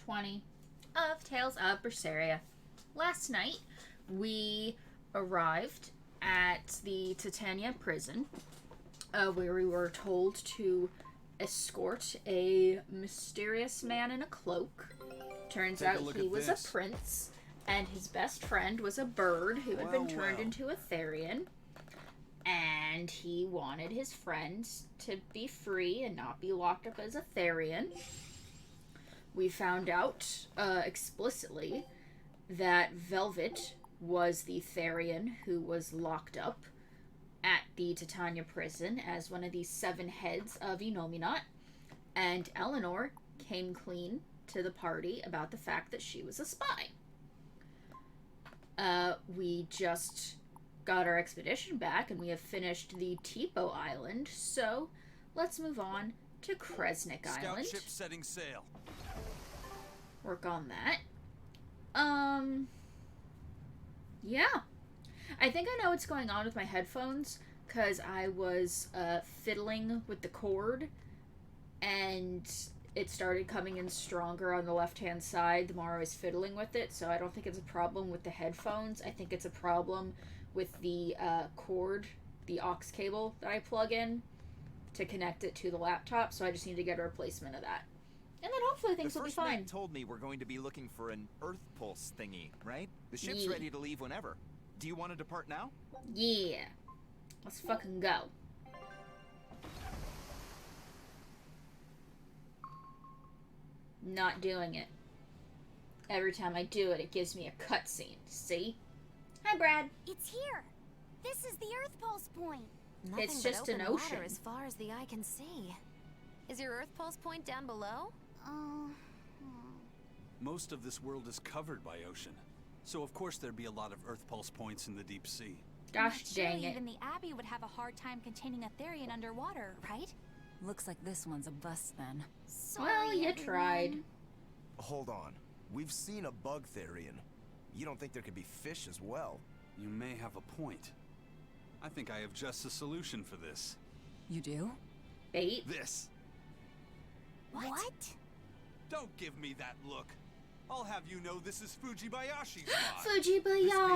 20 of Tales of Berseria. Last night, we arrived at the Titania prison, where we were told to escort a mysterious man in a cloak. Turns out he was a prince, and his best friend was a bird who had been turned into a Therian. And he wanted his friends to be free and not be locked up as a Therian. We found out explicitly that Velvet was the Therian who was locked up at the Titania prison as one of the 7 heads of Enominat, and Eleanor came clean to the party about the fact that she was a spy. We just got our expedition back, and we have finished the Tipo Island, so let's move on to Kresnik Island. Scout ship setting sail. Work on that. Yeah. I think I know what's going on with my headphones, because I was fiddling with the cord, and it started coming in stronger on the left-hand side the more I was fiddling with it, so I don't think it's a problem with the headphones. I think it's a problem with the cord, the aux cable that I plug in to connect it to the laptop, so I just need to get a replacement of that. And then hopefully things will be fine. The first mate told me we're going to be looking for an Earth Pulse thingy, right? The ship's ready to leave whenever. Do you want to depart now? Yeah. Let's fucking go. Not doing it. Every time I do it, it gives me a cutscene. See? Hi, Brad. It's here. This is the Earth Pulse point. Nothing It's just but an open ocean. water as far as the eye can see. Is your Earth Pulse point down below? Most of this world is covered by ocean, so of course there'd be a lot of Earth Pulse points in the deep sea. Gosh dang Surely it. even the Abbey would have a hard time containing a Therian underwater, right? Looks like this one's a bust then. Sorry, Well, you everyone. tried. Hold on. We've seen a bug Therian. You don't think there could be fish as well? You may have a point. I think I have just a solution for this. You do? Bait. This. What? Don't give me that look. I'll have you know this is Fujibayashi's rod. Fujibayashi.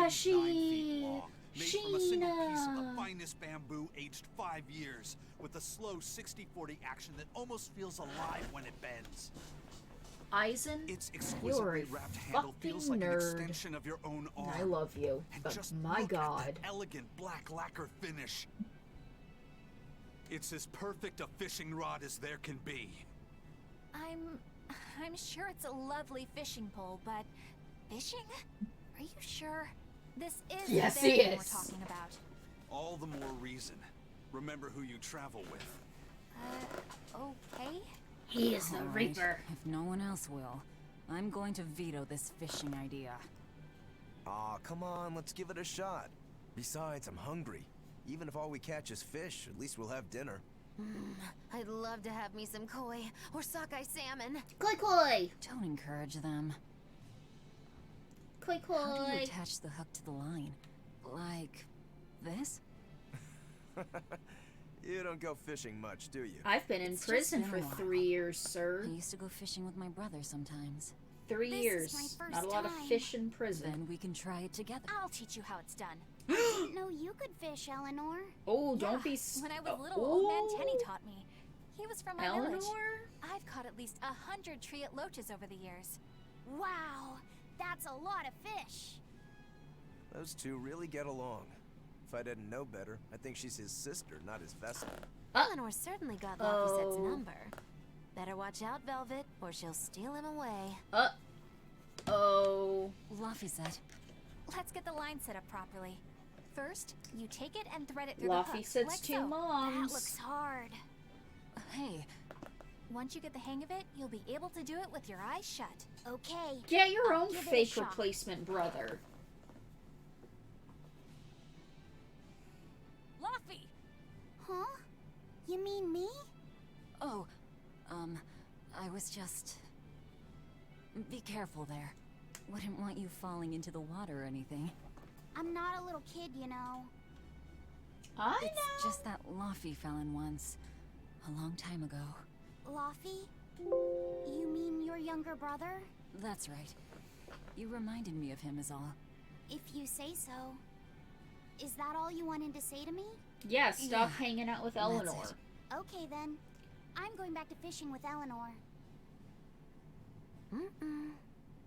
This baby's 9 feet long, made from a single piece of the Sheena. finest bamboo, aged 5 years, with a slow 60-40 action that almost feels alive when it bends. Eisen, Its you're exquisitely a wrapped handle feels fucking like an nerd. extension of your own arm. I love you, And but just my look god. at that elegant black lacquer finish. It's as perfect a fishing rod as there can be. I'm sure it's a lovely fishing pole, but fishing? Are you sure? This is Yes, the he Therian we're is. talking about. All the more reason. Remember who you travel with. Okay. He is the All right, Reaper. If no one else will, I'm going to veto this fishing idea. Aw, come on, let's give it a shot. Besides, I'm hungry. Even if all we catch is fish, at least we'll have dinner. I'd love to have me some koi or sockeye salmon. Koi koi! Don't encourage them. Koi How do you koi! attach the hook to the line? Like this? You don't go fishing much, do you? I've been in It's just prison been for a while. 3 years, sir. I used to go fishing with my brother sometimes. 3 This is years. my first Not a lot of time. fish in prison. Then we can try it together. I'll teach you how it's done. I didn't know you could fish, Eleanor. Oh, don't Yeah, be When I was little, old man Tenny Oh. taught me. He was from my Eleanor? village. I've caught at least 100 triot loaches over the years. Wow, that's a lot of fish. Those two really get along. If I didn't know better, I think she's his sister, not his vessel. Eleanor certainly got Laphicet's Oh. number. Better watch out, Velvet, or she'll steal him away. Oh. Laphicet, Let's get the line set up properly. First, you take it and thread it through the hook, Laphicet's like two so. moms. That looks hard. hey, Once you get the hang of it, you'll be able to do it with your eyes shut. Okay. Get your I'll own give it a fake shot. replacement brother. Laphy! Huh? You mean me? Oh, I was just... Be careful there. Wouldn't want you falling into the water or anything. I'm not a little kid, you know. I It's know. just that Laphie fell in once. A long time ago. Laffy? You mean your younger brother? That's right. You reminded me of him is all. If you say so. Is that all you wanted to say to me? Yeah, stop Yeah, hanging out with that's Eleanor. it. Okay then. I'm going back to fishing with Eleanor.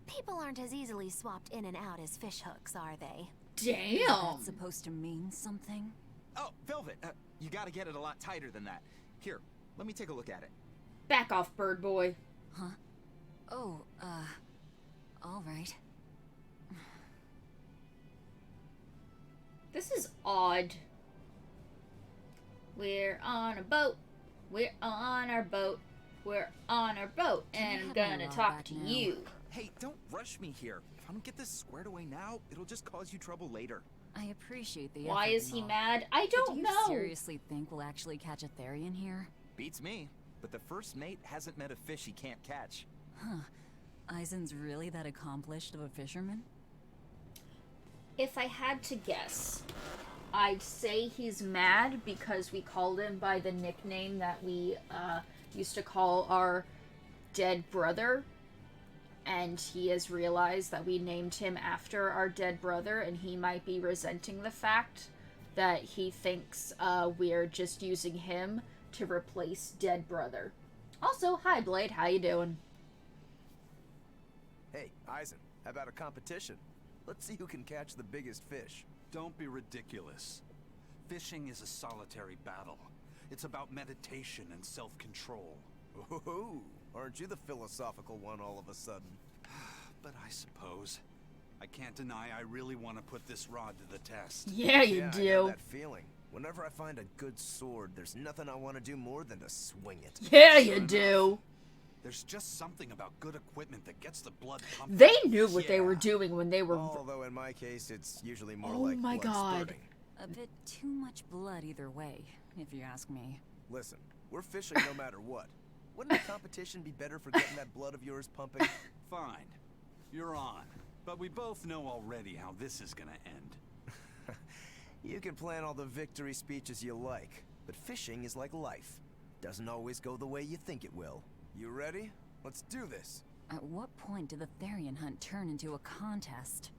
People aren't as easily swapped in and out as fish hooks, are they? Damn! That's supposed to mean something? Oh, Velvet, you gotta get it a lot tighter than that. Here, let me take a look at it. Back off, bird boy. Huh? Oh, all right. This is odd. We're on a boat. We're on our boat. We're on our boat. Can I And I'm have my gonna rod talk back to now? you. Hey, don't rush me here. If I don't get this squared away now, it'll just cause you trouble later. I appreciate the Why effort is and he all. mad? I But don't do you know. seriously think we'll actually catch a Therian here? Beats me. But the first mate hasn't met a fish he can't catch. Huh. Eisen's really that accomplished of a fisherman? If I had to guess, I'd say he's mad because we called him by the nickname that we used to call our dead brother. And he has realized that we named him after our dead brother, and he might be resenting the fact that he thinks we're just using him to replace dead brother. Also, hi Blade, how you doing? Hey, Eisen, how about a competition? Let's see who can catch the biggest fish. Don't be ridiculous. Fishing is a solitary battle. It's about meditation and self-control. Ooh, aren't you the philosophical one all of a sudden? But I suppose. I can't deny I really want to put this rod to the test. Yeah, you Yeah, I know do. that feeling. Whenever I find a good sword, there's nothing I want to do more than to swing it. Yeah, Sure you enough. do. There's just something about good equipment that gets the blood pumping. They knew what they were Yeah. doing when they were. Although in my case, it's usually more Oh like my blood God. spurting. A bit too much blood either way, if you ask me. Listen, we're fishing no matter what. Wouldn't a competition be better for getting that blood of yours pumping? Fine. You're on. But we both know already how this is gonna end. You can plan all the victory speeches you like, but fishing is like life. Doesn't always go the way you think it will. You ready? Let's do this. At what point did the Therian hunt turn into a contest?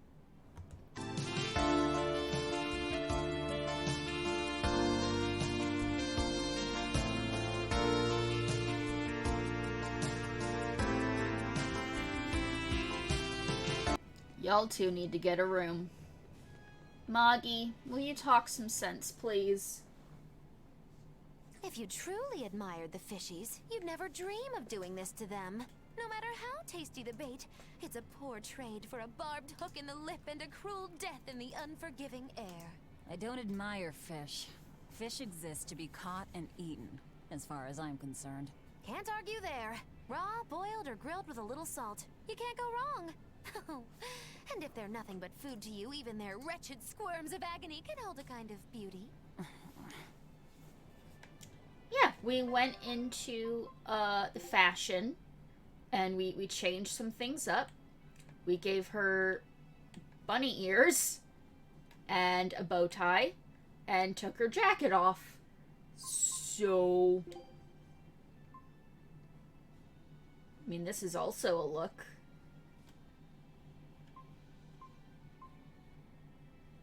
Y'all two need to get a room. Moggy, will you talk some sense, please? If you truly admired the fishies, you'd never dream of doing this to them. No matter how tasty the bait, it's a poor trade for a barbed hook in the lip and a cruel death in the unforgiving air. I don't admire fish. Fish exist to be caught and eaten, as far as I'm concerned. Can't argue there. Raw, boiled, or grilled with a little salt. You can't go wrong. And if they're nothing but food to you, even their wretched squirms of agony can hold a kind of beauty. Yeah, we went into the fashion, and we changed some things up. We gave her bunny ears and a bow tie, and took her jacket off. So, I mean, this is also a look.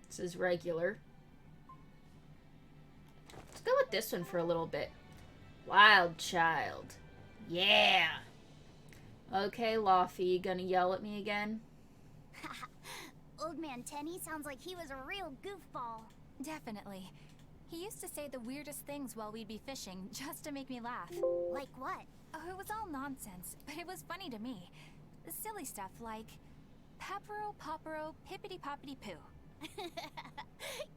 This is regular. Let's go with this one for a little bit. Wild child. Yeah. Okay, Laufey, you gonna yell at me again? Old Man Tenny sounds like he was a real goofball. Definitely. He used to say the weirdest things while we'd be fishing, just to make me laugh. Like what? Oh, it was all nonsense, but it was funny to me. Silly stuff like, Papero, Popero, Pippity Poppity Poo.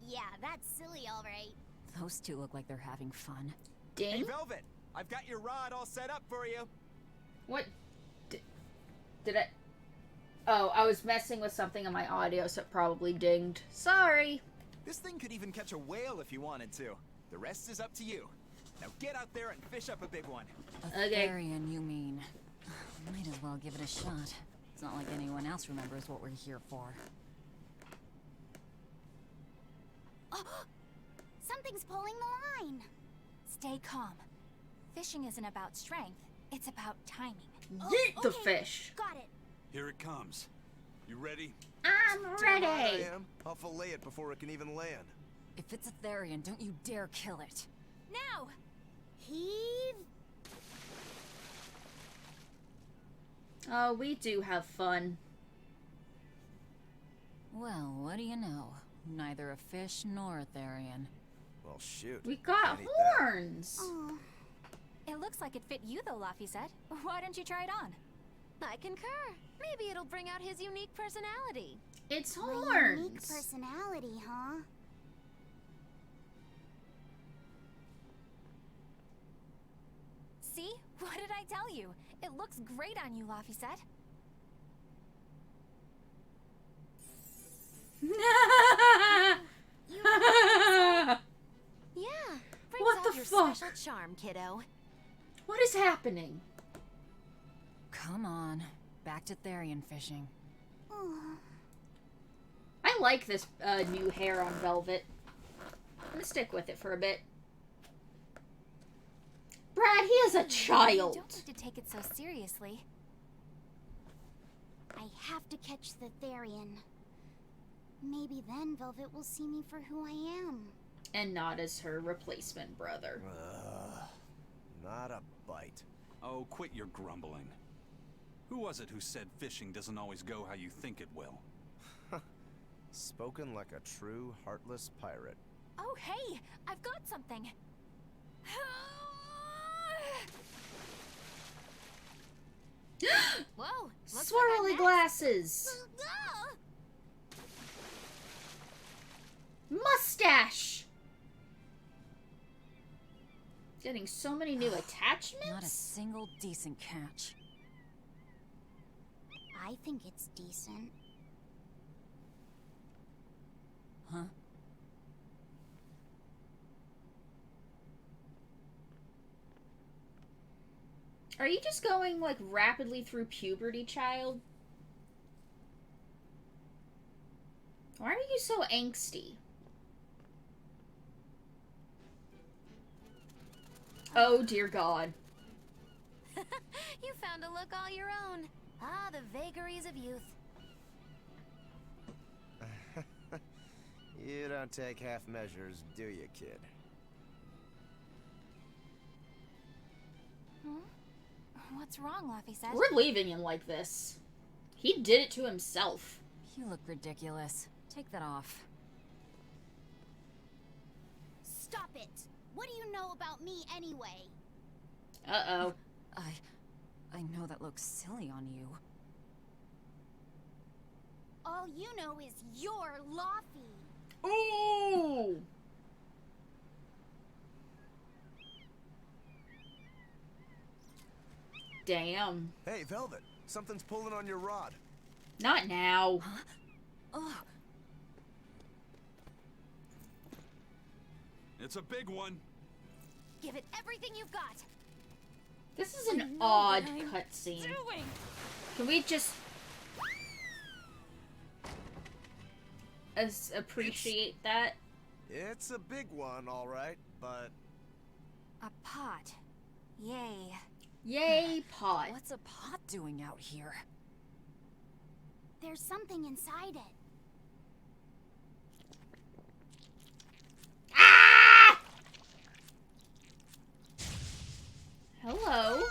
Yeah, that's silly, all right. Those two look like they're having fun. Hey, Ding? Velvet, I've got your rod all set up for you. What? Did I? Oh, I was messing with something on my audio, so it probably dinged. Sorry. This thing could even catch a whale if you wanted to. The rest is up to you. Now get out there and fish up a big one. A Okay. Therian, you mean? Might as well give it a shot. It's not like anyone else remembers what we're here for. Something's pulling the line. Stay calm. Fishing isn't about strength, It's about timing. Yeet the fish. Got it. Here it comes. You ready? I'm Damn right I ready. am. I'll fillet it before it can even land. If it's a Therian, don't you dare kill it. Now! Heave. Oh, we do have fun. Well, what do you know? Neither a fish nor a Therian. Well, shoot. We got Can't eat that. horns. Oh, It looks like it fit you though, Laphicet. Why don't you try it on? I concur. Maybe it'll bring out his unique personality. It's My horns. unique personality, huh? See? What did I tell you? It looks great on you, Laphicet. Yeah. Brings What out the your fuck? special charm, kiddo. What is happening? Come on, back to Therian fishing. Oh, I like this new hair on Velvet. I'm gonna stick with it for a bit. Brad, he is a You child. don't need to take it so seriously. I have to catch the Therian. Maybe then Velvet will see me for who I am. And not as her replacement brother. Not a bite. Oh, quit your grumbling. Who was it who said fishing doesn't always go how you think it will? Spoken like a true, heartless pirate. Oh, hey! I've got something! Whoa! Looks like I'm Swirly next. glasses. Ah! Mustache. Getting so many new Not a attachments. single decent catch. I think it's decent. Huh? Are you just going like rapidly through puberty, child? Why are you so angsty? Oh dear God. You found a look all your own. Ah, the vagaries of youth. You don't take half measures, do you, kid? What's wrong, Laphicet? We're leaving him like this. He did it to himself. You look ridiculous. Take that off. Stop it! What do you know about me anyway? Uh-oh. I know that looks silly on you. All you know is you're Laffy. Ooh! Damn. Hey, Velvet, something's pulling on your rod. Not now. Oh, It's a big one. Give it everything you've got. This is an know odd what I'm cutscene. Doing. Can we just appreciate that? It's a big one, all right, but A pot. Yay. Yay, pot. what's a pot doing out here? There's something inside it. Ah! Hello.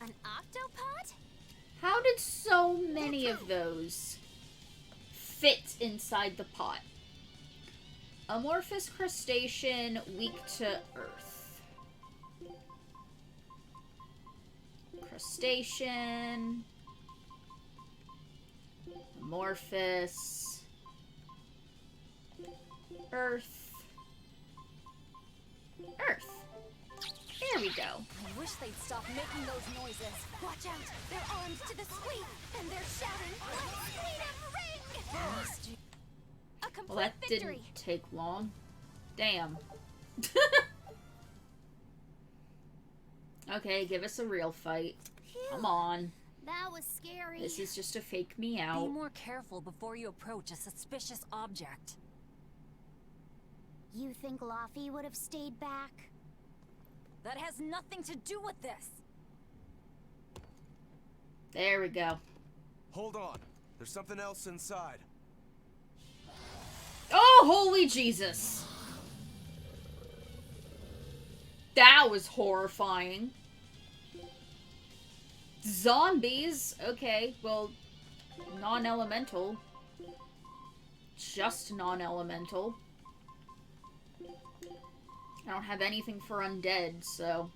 An octopod? How did so many of those fit inside the pot? Amorphous crustacean, weak to earth. Crustacean. Amorphous. Earth. Earth. There we go. I wish they'd stop making those noises. Watch out! They're armed to the squeak, and they're shouting, "Let's clean and ring!" A complete Well, that victory. didn't take long. Damn. Okay, give us a real fight. Come on. That was scary. This is just to fake me Be out. more careful before you approach a suspicious object. You think Laffy would have stayed back? That has nothing to do with this. There we go. Hold on. There's something else inside. Oh, holy Jesus. That was horrifying. Zombies? Okay, well, non-elemental. Just non-elemental. I don't have anything for undead, so...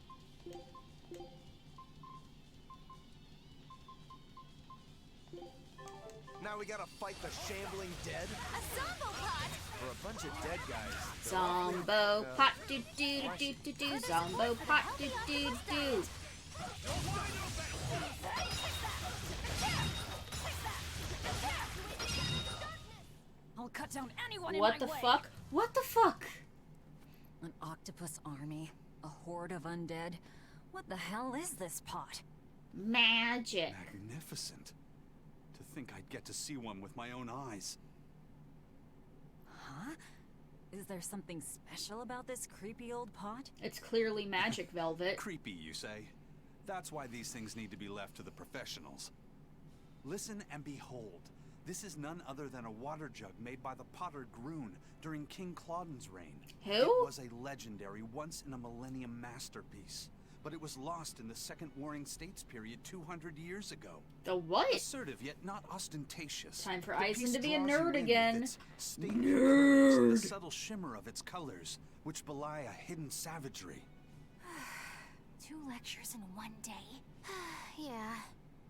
Now we gotta fight the shambling dead? A Zombo pot! For a bunch of dead guys. Zombo pot do do do do do. Zombo pot do do do. I'll cut down anyone in What my the way. fuck? What the fuck? An octopus army? A horde of undead? What the hell is this pot? Magic. Magnificent. To think I'd get to see one with my own eyes. Huh? Is there something special about this creepy old pot? It's clearly magic, Velvet. Creepy, you say? That's why these things need to be left to the professionals. Listen and behold. This is none other than a water jug made by the potter Groon during King Clauden's reign. Who? It was a legendary, once-in-a-millennium masterpiece, but it was lost in the Second Warring States period 200 years ago. The what? Assertive, yet not ostentatious. Time for The Eisen piece to be a draws you nerd in again. with its stately curves and the Nerd. subtle shimmer of its colors, which belie a hidden savagery. 2 lectures in one day. Yeah,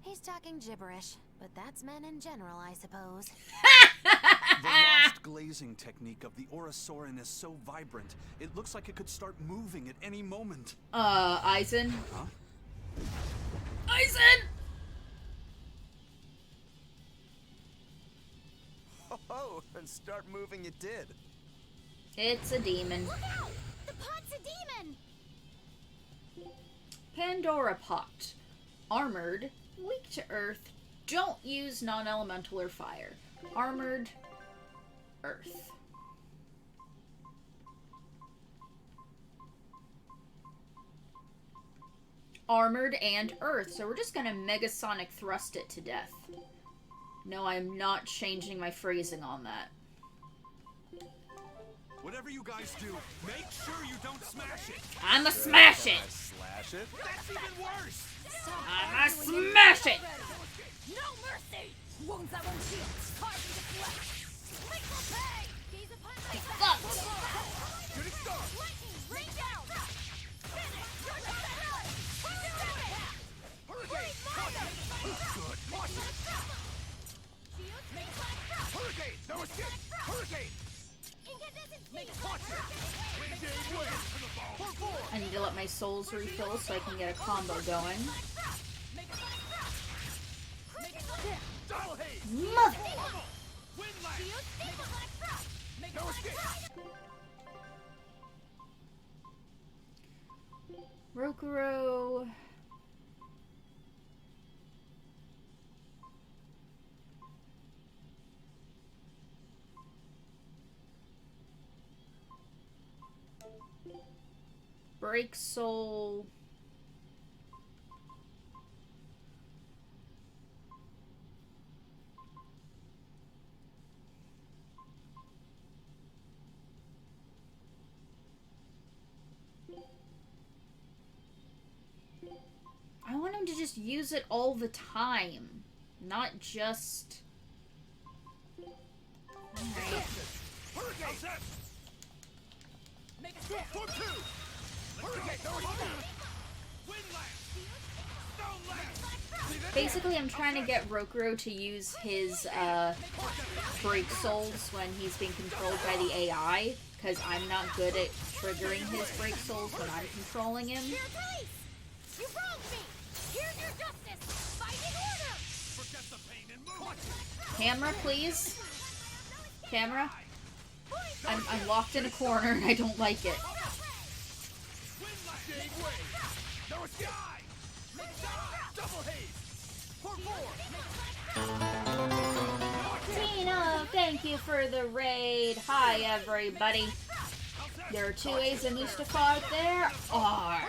he's talking gibberish, but that's men in general, I suppose. The lost glazing technique of the Orosaurin is so vibrant, it looks like it could start moving at any moment. Eisen? Huh? Eisen! Oh, and start moving it did. It's a demon. Look out! The pot's a demon! Pandora pot. Armored. Weak to earth. Don't use non-elemental or fire. Armored. Earth. Armored and earth. So we're just gonna megasonic thrust it to death. No, I'm not changing my phrasing on that. Whatever you guys do, make sure you don't smash it. I'ma smash it! Slash it? That's even worse. I'ma smash it! No mercy! Wounds that won't heal. Carve into flesh. Lick will pay! Gaze upon my Fuck! Good start. lightning! Rain down! Finish! You're the Hurricane. Good. Hurricane. No escape. Hurricane. I need to let my souls refill so I can get a combo going. Double haze. Mother! Wind lash. No escape. Rokuro. Break soul. I want him to just use it all the time, not just... Alright. Hurricane. Make a step. For 2. Hurricane. No escape. Wind lash. Stone lash. Basically, I'm trying to get Rokuro to use his, break souls when he's being controlled by the AI, because I'm not good at triggering his break souls when I'm controlling him. Your place! You wronged me! Here's your justice! Fighting order! Forget the pain and move. Camera, please. Camera. I'm locked in a corner and I don't like it. Wind lash. Gave way. No escape. Double haze. For 4. Tina, thank you for the raid. Hi, everybody. How's that? There are two A's in Mustafar. There are.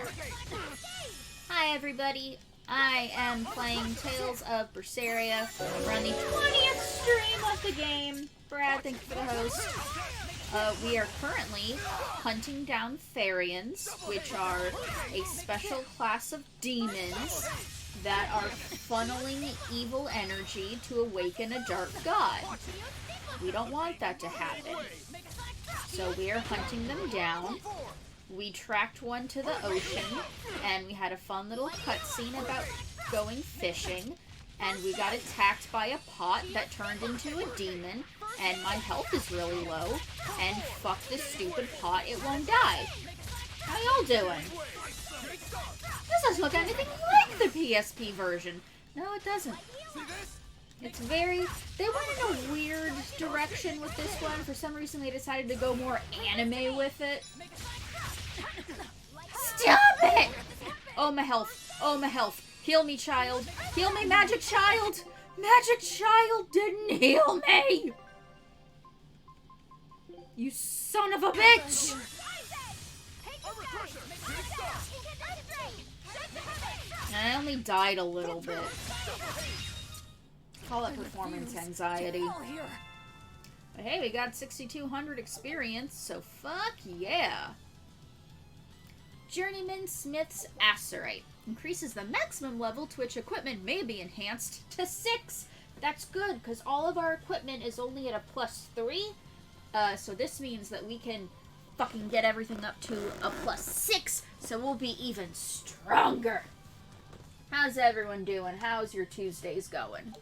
Hi, everybody. I am playing Tales of Berseria. We're on the 20th stream of the game. Brad, thank you for the host. We are currently hunting down Therians, which are a special class of demons that are funneling evil energy to awaken a dark god. We don't want that to happen. So we are hunting them down. We tracked one to the ocean, and we had a fun little cutscene about going fishing, and we got attacked by a pot that turned into a demon, and my health is really low, and fuck this stupid pot, it won't die. How y'all doing? This doesn't look anything like the PSP version. No, it doesn't. It's very... They went in a weird direction with this one. For some reason, they decided to go more anime with it. Stop it! Oh, my health. Oh, my health. Heal me, child. Heal me, magic child. Magic child didn't heal me. You son of a bitch. I only died a little bit. Call it performance anxiety. But hey, we got 6,200 experience, so fuck yeah. Journeyman Smith's Acerite. Increases the maximum level to which equipment may be enhanced to 6. That's good, because all of our equipment is only at a +3. So this means that we can fucking get everything up to a +6, so we'll be even stronger. How's everyone doing? How's your Tuesdays going?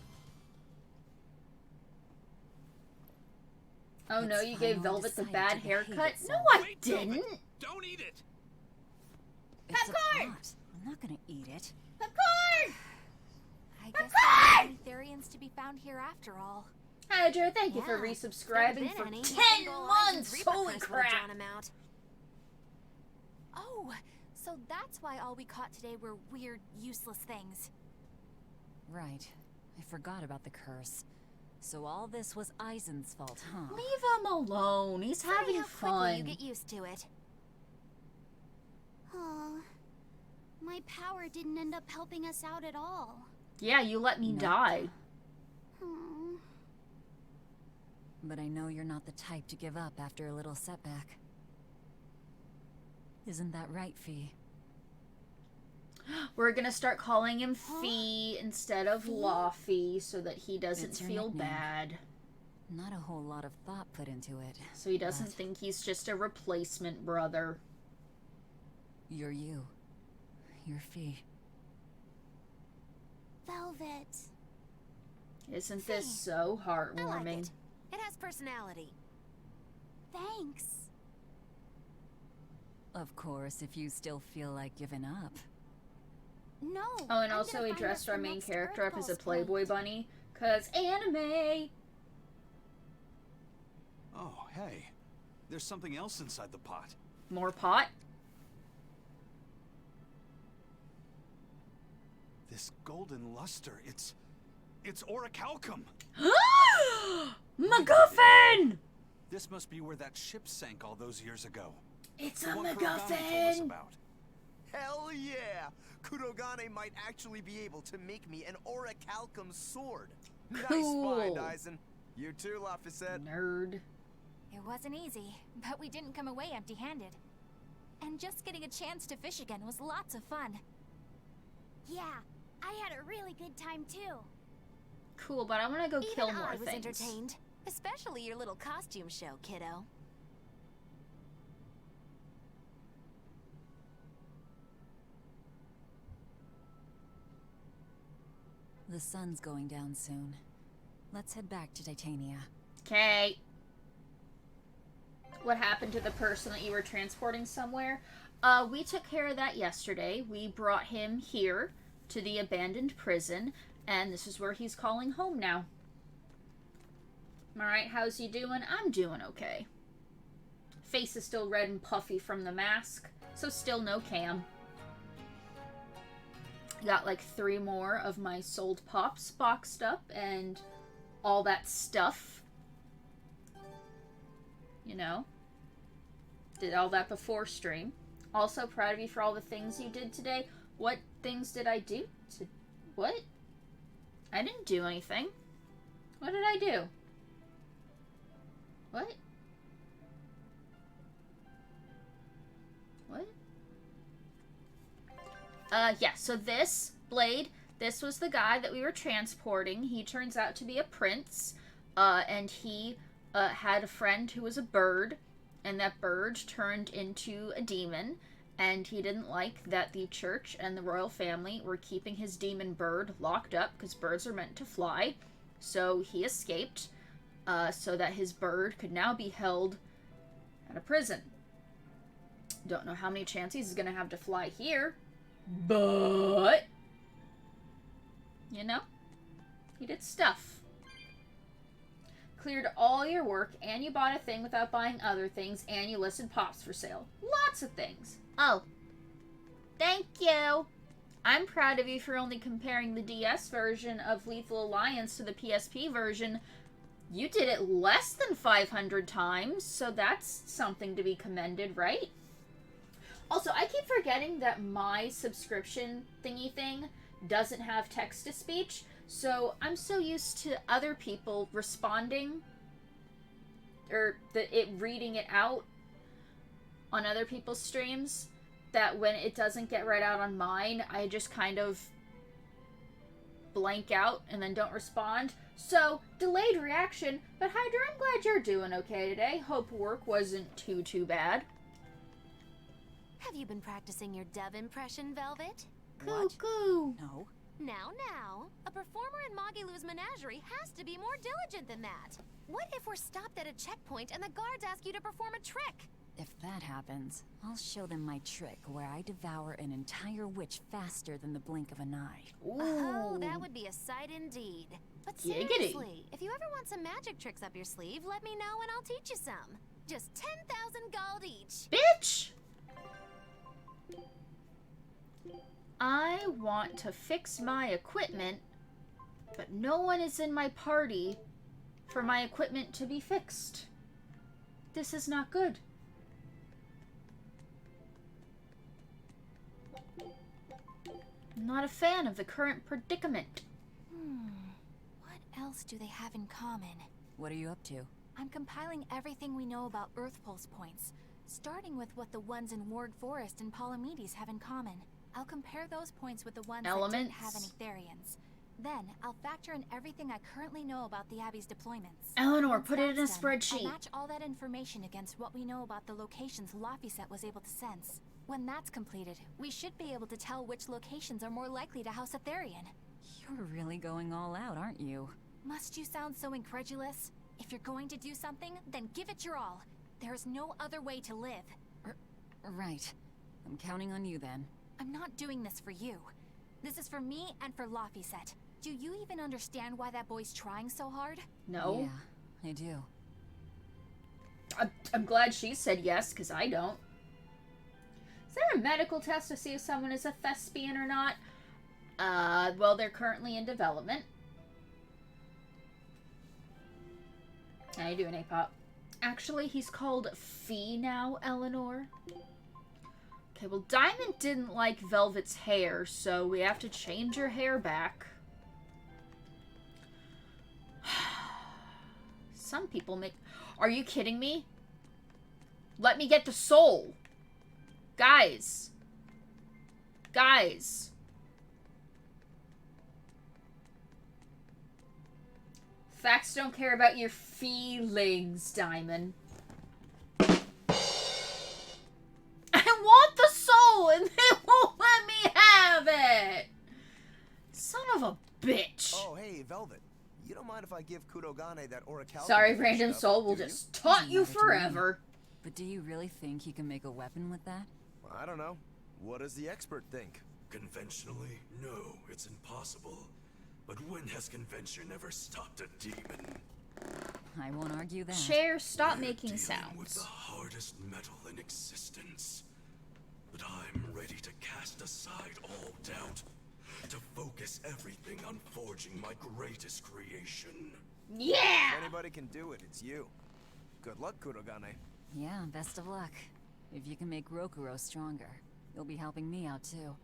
Oh no, you gave Velvet the bad haircut? No, I didn't! Don't eat it! It's a Popcorn! pot. I'm not gonna eat it. Popcorn! I guess there aren't any Therians to be found here after all. Hi, Joe. Thank you for Yeah, resubscribing for 10 months. Holy crap! Oh, so that's why all we caught today were weird, useless things. Right. I forgot about the curse. So all this was Eisen's fault, huh? Leave him alone. He's having How quickly you fun. get used to it. Oh, my power didn't end up helping us out at all. Yeah, you let me die. Oh. But I know you're not the type to give up after a little setback. Isn't that right, Fee? We're gonna start calling him Fee instead of Laufey so that he doesn't It's your feel nickname. bad. Not a whole lot of thought put into it. So he doesn't but think he's just a replacement brother. You're you. You're Fee. Velvet. Isn't this so I like heartwarming? it. It has personality. Thanks. Of course, if you still feel like giving up. No. Oh, and I'm also gonna he find dressed us our the main next character up as a Earth Playboy bunny. 'Cause anime! Oh, hey. There's something else inside the pot. More pot? This golden luster, it's orichalcum. MacGuffin! This must be where that ship sank all those years ago. It's The a one Kurogane told us MacGuffin! about. Hell yeah! Kurogane might actually be able to make me an orichalcum sword. Nice Cool. find, Eisen. You too, Laphicet. Nerd. It wasn't easy, but we didn't come away empty-handed. And just getting a chance to fish again was lots of fun. Yeah, I had a really good time too. Cool, but I want to go Even kill more I was things. entertained. Especially your little costume show, kiddo. The sun's going down soon. Let's head back to Titania. Okay. What happened to the person that you were transporting somewhere? We took care of that yesterday. We brought him here to the abandoned prison, and this is where he's calling home now. Alright, how's he doing? I'm doing okay. Face is still red and puffy from the mask, so still no cam. Got like 3 more of my sold pops boxed up and all that stuff. You know? Did all that before stream. Also proud of you for all the things you did today. What things did I do? What? I didn't do anything. What did I do? What? What? Yeah, so this Blade, this was the guy that we were transporting. He turns out to be a prince, and he had a friend who was a bird, and that bird turned into a demon, and he didn't like that the church and the royal family were keeping his demon bird locked up, because birds are meant to fly, so he escaped, so that his bird could now be held at a prison. Don't know how many chances he's gonna have to fly here, but, you know, he did stuff. Cleared all your work, and you bought a thing without buying other things, and you listed Pops for sale. Lots of things. Oh. Thank you. I'm proud of you for only comparing the DS version of Lethal Alliance to the PSP version. You did it less than 500 times, so that's something to be commended, right? Also, I keep forgetting that my subscription thingy thing doesn't have text-to-speech, so I'm so used to other people responding, or it reading it out on other people's streams, that when it doesn't get read out on mine, I just kind of blank out and then don't respond. So, delayed reaction, but Hydra, I'm glad you're doing okay today. Hope work wasn't too bad. Have you been practicing your dove impression, Velvet? Cuckoo. No. Now, a performer in Magilou's menagerie has to be more diligent than that. What if we're stopped at a checkpoint and the guards ask you to perform a trick? If that happens, I'll show them my trick where I devour an entire witch faster than the blink of an eye. Ooh. Oh, that would be a sight indeed. But Giggity. seriously, if you ever want some magic tricks up your sleeve, let me know and I'll teach you some. Just 10,000 gold each. Bitch! I want to fix my equipment, but no one is in my party for my equipment to be fixed. This is not good. I'm not a fan of the current predicament. What else do they have in common? What are you up to? I'm compiling everything we know about Earth Pulse points, starting with what the ones in Ward Forest and Palamedes have in common. I'll compare those points with the ones that didn't have any Therians. Then, I'll factor in everything I currently know about the Abbey's deployments. Eleanor, Once put it in a that's done, spreadsheet. I'll match all that information against what we know about the locations Laphicet was able to sense. When that's completed, we should be able to tell which locations are more likely to house a Therian. You're really going all out, aren't you? Must you sound so incredulous? If you're going to do something, then give it your all. There is no other way to live. Right. I'm counting on you then. I'm not doing this for you. This is for me and for Laphicet. Do you even understand why that boy's trying so hard? No. Yeah, I do. I'm glad she said yes, because I don't. Is there a medical test to see if someone is a thespian or not? Well, they're currently in development. How you doing, A-Pop? Actually, he's called Fee now, Eleanor. Okay, well, Diamond didn't like Velvet's hair, so we have to change her hair back. Some people make... Are you kidding me? Let me get the soul. Guys. Guys. Facts don't care about your feelings, Diamond. I want the soul and they won't let me have it. Son of a bitch. Oh, hey, Velvet. You don't mind if I give Kurogane that orichalcum? Sorry, random soul will just taunt you Doesn't matter to me. forever. But do you really think he can make a weapon with that? I don't know. What does the expert think? Conventionally, no, it's impossible. But when has convention ever stopped a demon? I won't argue that. Chair, stop We're making dealing with the sounds. hardest metal in existence. But I'm ready to cast aside all doubt, to focus everything on forging my greatest creation. Yeah! If anybody can do it, it's you. Good luck, Kurogane. Yeah, best of luck. If you can make Rokuro stronger, you'll be helping me out too.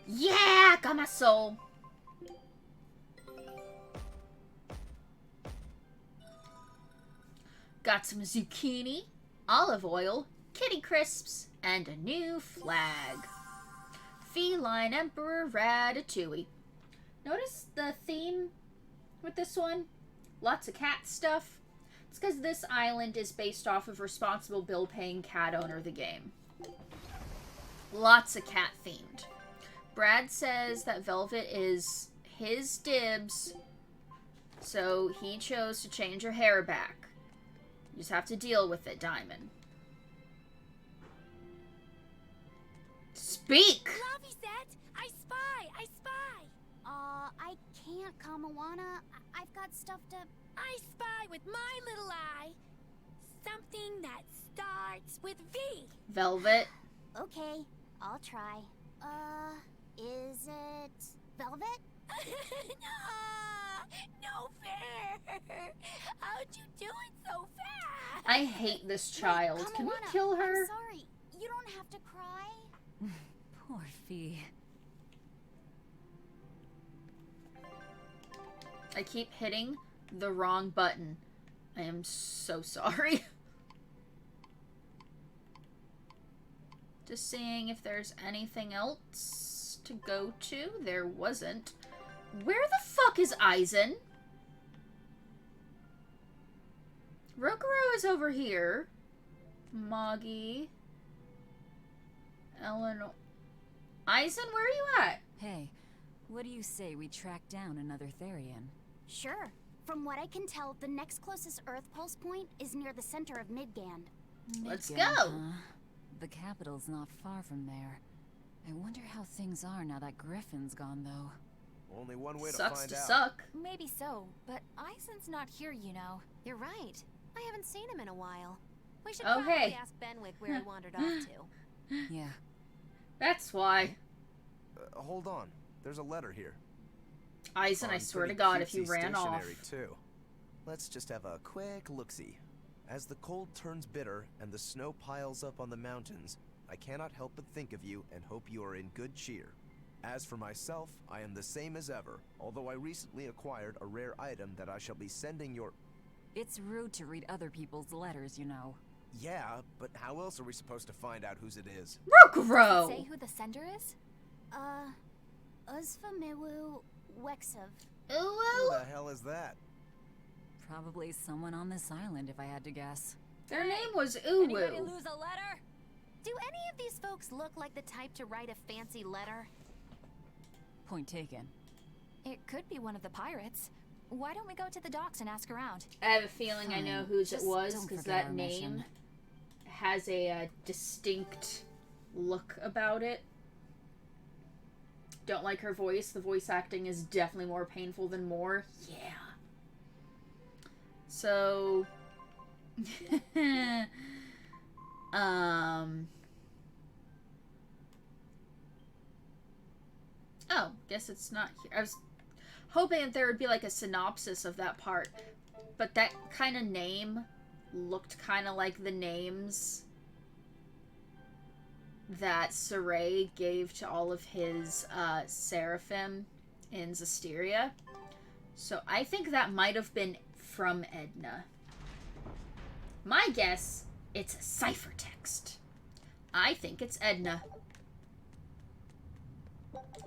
Yeah! Got my soul! Got some zucchini, olive oil, kitty crisps, and a new flag. Feline Emperor Ratatouille. Notice the theme with this one? Lots of cat stuff. It's because this island is based off of Responsible Bill Paying Cat Owner the game. Lots of cat themed. Brad says that Velvet is his dibs, so he chose to change her hair back. You just have to deal with it, Diamond. Speak! Laviset! I spy! I spy! I can't, Kamawana. I've got stuff to... I spy with my little eye. Something that starts with V. Velvet. Okay, I'll try. Is it... Velvet? No fair! How'd you do it so fast? I hate this child. Wait, Can we Kamawana, kill her? I'm sorry. You don't have to cry. Poor Fee. I keep hitting the wrong button. I am so sorry. Just seeing if there's anything else to go to. There wasn't. Where the fuck is Aizen? Rokuro is over here. Moggy. Eleanor. Aizen, where are you at? Hey, what do you say we track down another Therian? Sure. From what I can tell, the next closest Earth pulse point is near the center of Midgand. Let's Midgand, go. huh? The capital's not far from there. I wonder how things are now that Griffin's gone, though. Only one way to Sucks find to out. suck. Maybe so, but Aizen's not here, you know. You're right. I haven't seen him in a while. We should Oh, probably hey. ask Benwick where he wandered off to. Yeah. That's why. Hold on. There's a letter here. Aizen, I On swear to pretty God, if you cutesy ran off. stationery, too. Let's just have a quick look-see. As the cold turns bitter and the snow piles up on the mountains, I cannot help but think of you and hope you are in good cheer. As for myself, I am the same as ever, although I recently acquired a rare item that I shall be sending your... It's rude to read other people's letters, you know. Yeah, but how else are we supposed to find out whose it is? Rokuro! Say who the sender is? Uzfamewu Wexov. Who Uwu? the hell is that? Probably someone on this island, if I had to guess. Their name was Anybody Uwu. lose a letter? Do any of these folks look like the type to write a fancy letter? Point taken. It could be one of the pirates. Why don't we go to the docks and ask around? I have a feeling I know Fine. whose it Just was, don't because forget that our name mission. has a distinct look about it. Don't like her voice. The voice acting is definitely more painful than more. Yeah. So... Oh, guess it's not here. I was hoping that there would be like a synopsis of that part. But that kind of name looked kind of like the names that Saray gave to all of his seraphim in Zestiria. So I think that might have been from Edna. My guess, it's a ciphertext. I think it's Edna.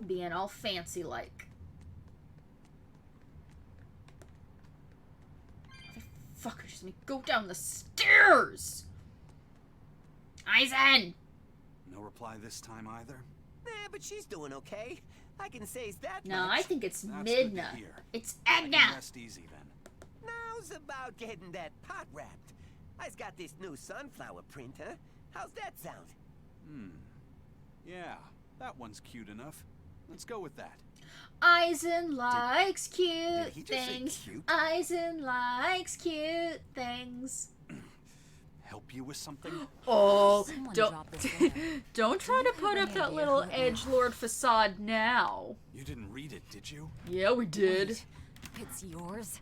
Being all fancy-like. Motherfucker, just let me go down the stairs! Aizen! No reply this time either? But she's doing okay. I can say that No, much. I think it's That's good to Midna. hear. It's I Edna! can rest easy then. Now's about getting that pot wrapped. I's got this new sunflower print, huh? How's that sound? Yeah, that one's cute enough. Let's go with that. Aizen likes did cute he just say things. cute? Aizen likes cute things. Help you with something? Oh, Someone don't drop this letter. don't try to Do you put have up any that idea little who it was? edgelord facade now. You didn't read it, did you? Yeah, we did. Wait, it's yours?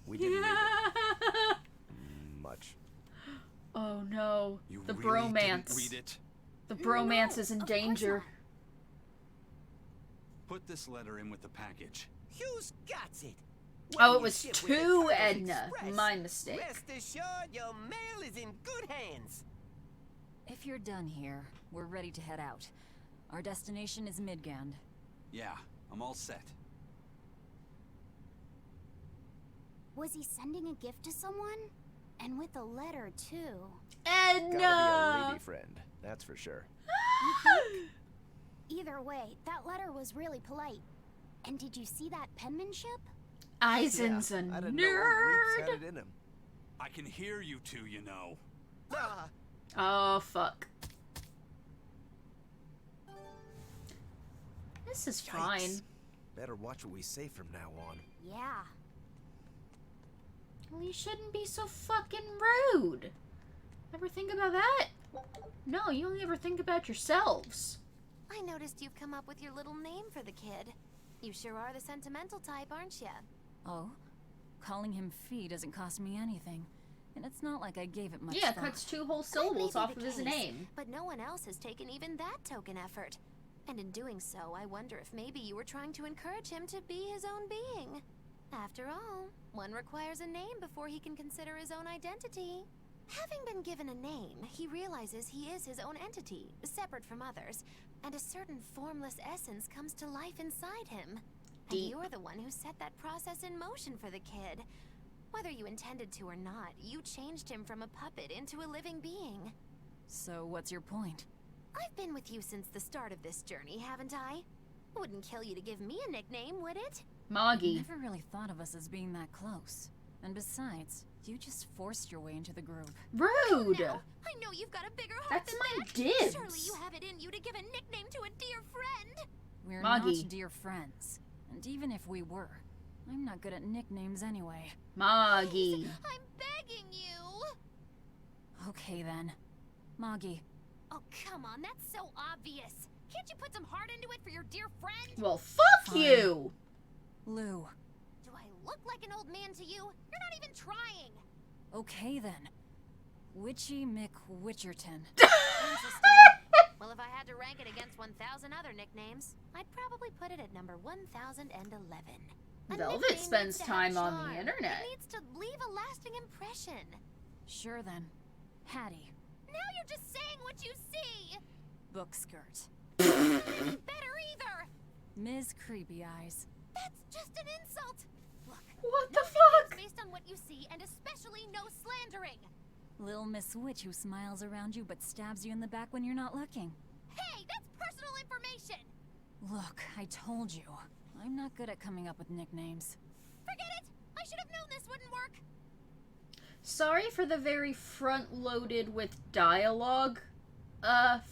We didn't read it much. Oh no. You The really bromance. didn't read it? The bromance is in of course danger. not. Put this letter in with the package. Who's got it? Oh, When it you was ship with the to Daggers Edna. Express, My mistake. Rest assured your mail is in good hands. If you're done here, we're ready to head out. Our destination is Midgand. Yeah, I'm all set. Was he sending a gift to someone? And with a letter, too. Gotta be a Edna! lady friend, that's for sure. Either way, that letter was really polite. And did you see that penmanship? Eisen's a I didn't know old Reeves had nerd. it in him. I can hear you two, you know. Ah, Oh, fuck. This is fine. Yikes. Better watch what we say from now on. Yeah. Well, you shouldn't be so fucking rude. Ever think about that? No, you only ever think about yourselves. I noticed you've come up with your little name for the kid. You sure are the sentimental type, aren't you? Oh? Calling him Fee doesn't cost me anything. And it's not like I gave it much Yeah, thought. cuts 2 whole syllables That may off be of his the case, name. But no one else has taken even that token effort. And in doing so, I wonder if maybe you were trying to encourage him to be his own being. After all, one requires a name before he can consider his own identity. Having been given a name, he realizes he is his own entity, separate from others, and a certain formless essence comes to life inside him. And Deep. you're the one who set that process in motion for the kid. Whether you intended to or not, you changed him from a puppet into a living being. So what's your point? I've been with you since the start of this journey, haven't I? Wouldn't kill you to give me a nickname, would it? Moggy. Never really thought of us as being that close. And besides, you just forced your way into the group. Rude! Now, I know you've got a bigger heart That's than my that. dibs. Surely you have it in you to give a nickname to a dear friend. We're Moggy. not dear friends. And even if we were, I'm not good at nicknames anyway. Moggy. I'm begging you. Okay then. Moggy. Oh, come on, that's so obvious. Can't you put some heart into it for your dear friend? Well, fuck Fine. you! Lou. Do I look like an old man to you? You're not even trying. Okay then. Witchy McWitcherton. Interesting. Well, if I had to rank it against 1,000 other nicknames, I'd probably put it at number 1,011. A Velvet nickname spends needs to have time on the charm. internet. It needs to leave a lasting impression. Sure then. Hattie. Now you're just saying what you see. Book skirt. Better either. Ms. Creepy Eyes. That's just an insult. Look, What no the nicknames fuck? based on what you see, and especially no slandering. Lil Miss Witch who smiles around you but stabs you in the back when you're not looking. Hey, that's personal information. Look, I told you. I'm not good at coming up with nicknames. Forget it. I should have known this wouldn't work. Sorry for the very front-loaded with dialogue,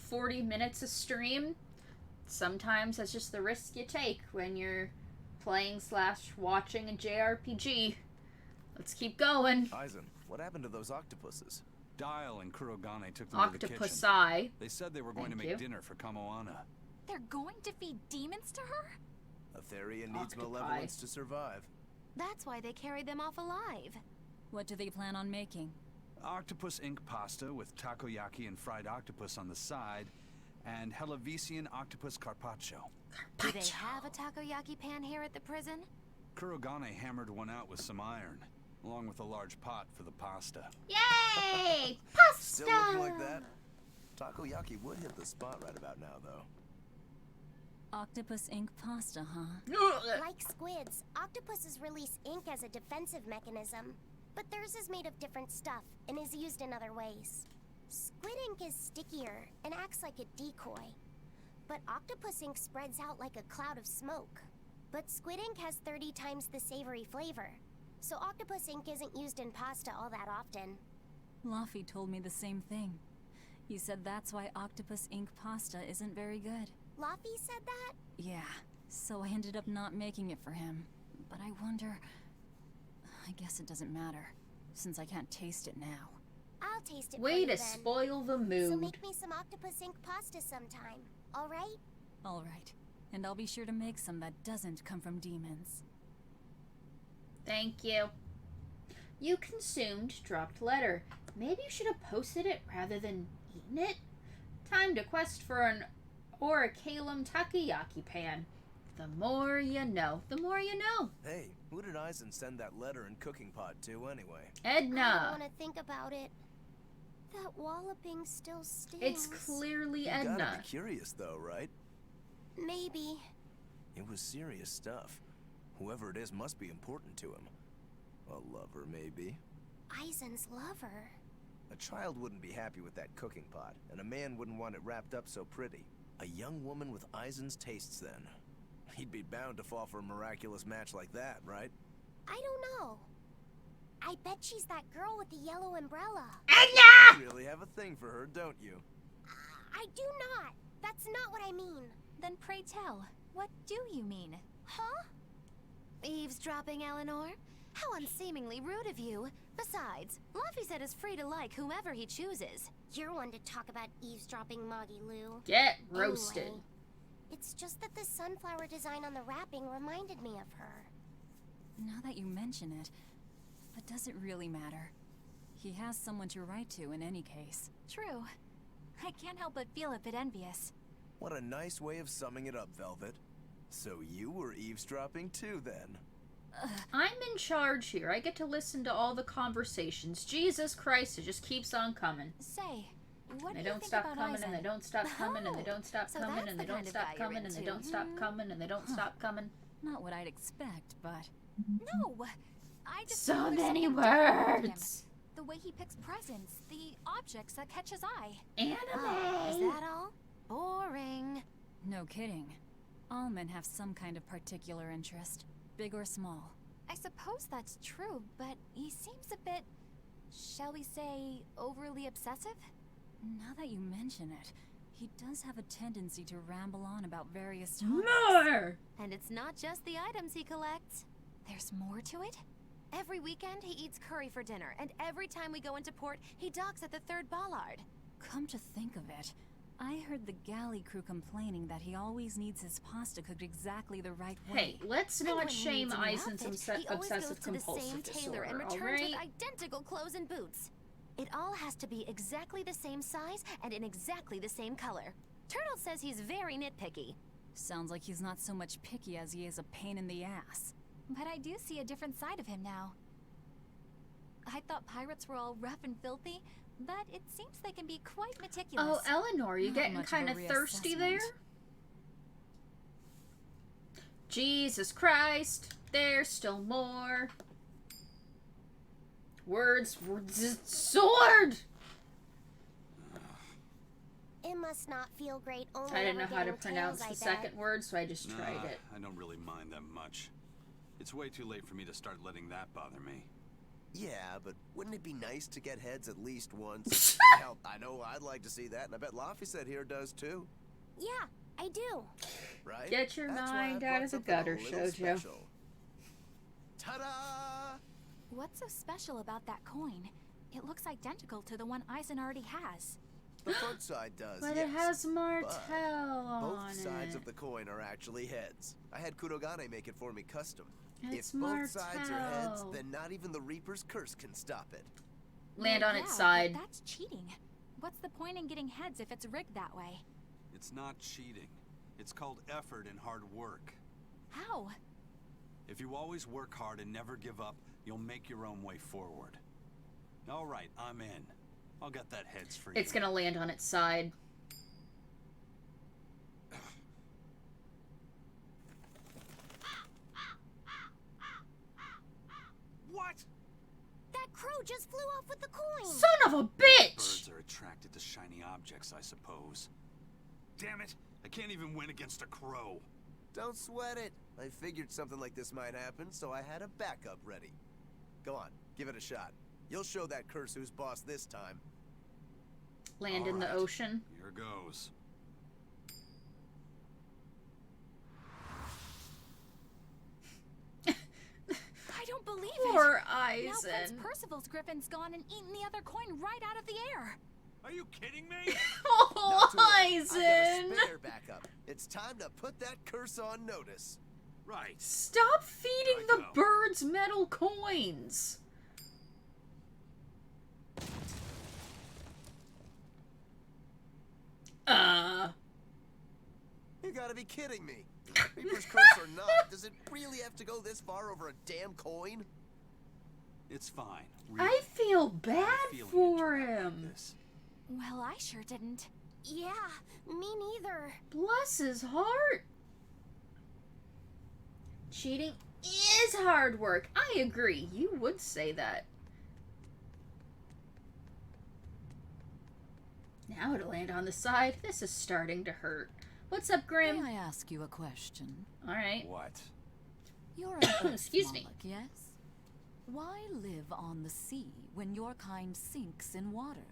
40 minutes a stream. Sometimes that's just the risk you take when you're playing/watching a JRPG. Let's keep going. Eisen, what happened to those octopuses? Dial and Kurogane took them to the kitchen. Octopusi. They said they were going Thank to make you. dinner for Kamoana. They're going to feed demons to her? A Therian needs Octopi. malevolence to survive. That's why they carried them off alive. What do they plan on making? Octopus Ink Pasta with takoyaki and fried octopus on the side, and Hellavesian octopus carpaccio. Do they have a takoyaki pan here at the prison? Kurogane hammered one out with some iron, along with a large pot for the pasta. Yay! Pasta! Still looking like that? Takoyaki would hit the spot right about now, though. Octopus Ink Pasta, huh? Like squids, octopuses release ink as a defensive mechanism. But theirs is made of different stuff and is used in other ways. Squid ink is stickier and acts like a decoy. But octopus ink spreads out like a cloud of smoke. But squid ink has 30 times the savory flavor. So octopus ink isn't used in pasta all that often. Laffy told me the same thing. He said that's why Octopus Ink Pasta isn't very good. Laffy said that? Yeah, so I ended up not making it for him. But I wonder... I guess it doesn't matter, since I can't taste it now. I'll taste it for Way you to then. spoil the So mood. make me some octopus ink pasta sometime, alright? Alright, and I'll be sure to make some that doesn't come from demons. Thank you. You consumed dropped letter. Maybe you should have posted it rather than eaten it. Time to quest for an Orichalum takoyaki pan. The more you know. The more you know. Hey, who did Eisen send that letter and cooking pot to anyway? Edna. I don't want to think about it. That walloping still stings. It's clearly You Edna. gotta be curious though, right? Maybe. It was serious stuff. Whoever it is must be important to him. A lover, maybe. Eisen's lover. A child wouldn't be happy with that cooking pot, and a man wouldn't want it wrapped up so pretty. A young woman with Eisen's tastes, then. He'd be bound to fall for a miraculous match like that, right? I don't know. I bet she's that girl with the yellow umbrella. Edna! You really have a thing for her, don't you? I do not. That's not what I mean. Then pray tell, what do you mean? Huh? Eavesdropping, Eleanor? How unseemingly rude of you. Besides, Luffy said is free to like whomever he chooses. You're one to talk about eavesdropping, Moggy Lou. Get roasted. Anyway, it's just that the sunflower design on the wrapping reminded me of her. Now that you mention it, but does it really matter? He has someone to write to in any case. True. I can't help but feel a bit envious. What a nice way of summing it up, Velvet. So you were eavesdropping too, then? I'm in charge here. I get to listen to all the conversations. Jesus Christ, it just keeps on coming. Say, what They do you don't think stop about coming, Eisen? and they don't stop coming, and they don't stop so coming, that's and they the don't kind of stop guy you're coming, and they into. don't stop coming, and they don't stop coming. Not what I'd expect, but... No! I just So feel there's many something different about him. words. The way he picks presents, the objects that catch his eye. Is Anime. that all? Boring. No kidding. All men have some kind of particular interest, big or small. I suppose that's true, but he seems a bit, shall we say, overly obsessive? Now that you mention it, he does have a tendency to ramble on about various topics. More. And it's not just the items he collects. There's more to it? Every weekend, he eats curry for dinner, and every time we go into port, he docks at the 3rd Ballard. Come to think of it, I heard the galley crew complaining that he always needs his pasta cooked exactly the right way. Hey, let's And not when he shame needs a new Eisen's outfit, he always goes obsessive to the same compulsive tailor and disorder, returns alright? with identical clothes and boots. It all has to be exactly the same size and in exactly the same color. Turtle says he's very nitpicky. Sounds like he's not so much picky as he is a pain in the ass. But I do see a different side of him now. I thought pirates were all rough and filthy, but it seems they can be quite meticulous. Oh, Eleanor, you Not getting much of kind a of thirsty there? reassessment. Jesus Christ, there's still more. Words, sword! It must not feel great only I didn't know ever how to getting pronounce tails, the I bet. second word, so I just tried it. I don't really mind that much. It's way too late for me to start letting that bother me. Yeah, but wouldn't it be nice to get heads at least once? Hell, I know I'd like to see that, and I bet Laphicet here does too. Yeah, I do. Right? Get your That's why I mind brought out of the something a gutter, little Shoujo. special. Ta-da! What's so special about that coin? It looks identical to the one Eisen already has. The front side does, But yes. it has Martell Both on sides it. of the coin are actually heads. I had Kurogane make it for me custom. It's if both sides are heads, Martell. then not even the Reaper's curse can stop it. Land Well, on yeah, its side. But that's cheating. What's the point in getting heads if it's rigged that way? It's not cheating. It's called effort and hard work. How? If you always work hard and never give up, you'll make your own way forward. All right, I'm in. I'll get that heads for you. It's gonna land on its side. What? That crow just flew off with the coin. Son of a bitch! Birds are attracted to shiny objects, I suppose. Damn it! I can't even win against a crow. Don't sweat it. I figured something like this might happen, so I had a backup ready. Go on, give it a shot. You'll show that curse who's boss this time. Land All in the right. ocean. Here goes. I don't believe Poor it. Now Prince Eisen. Percival's griffin's gone and eaten the other coin right out of the air. Are you kidding me? Oh, Not to worry, Eisen! I got a spare backup. It's time to put that curse on notice. Right. Stop feeding Here I the go. birds metal coins. gotta be kidding me. Reaper's curse or not, does it really have to go this far over a damn coin? It's fine. Really. I feel bad feeling for it like him. this. Well, I sure didn't. Yeah, me neither. Bless his heart. Cheating is hard work. I agree. You would say that. Now to land on the side. This is starting to hurt. What's up, Grim? May I ask you a question? All right. What? You're an Excuse me. Earth Moloch, yes? Why live on the sea when your kind sinks in water?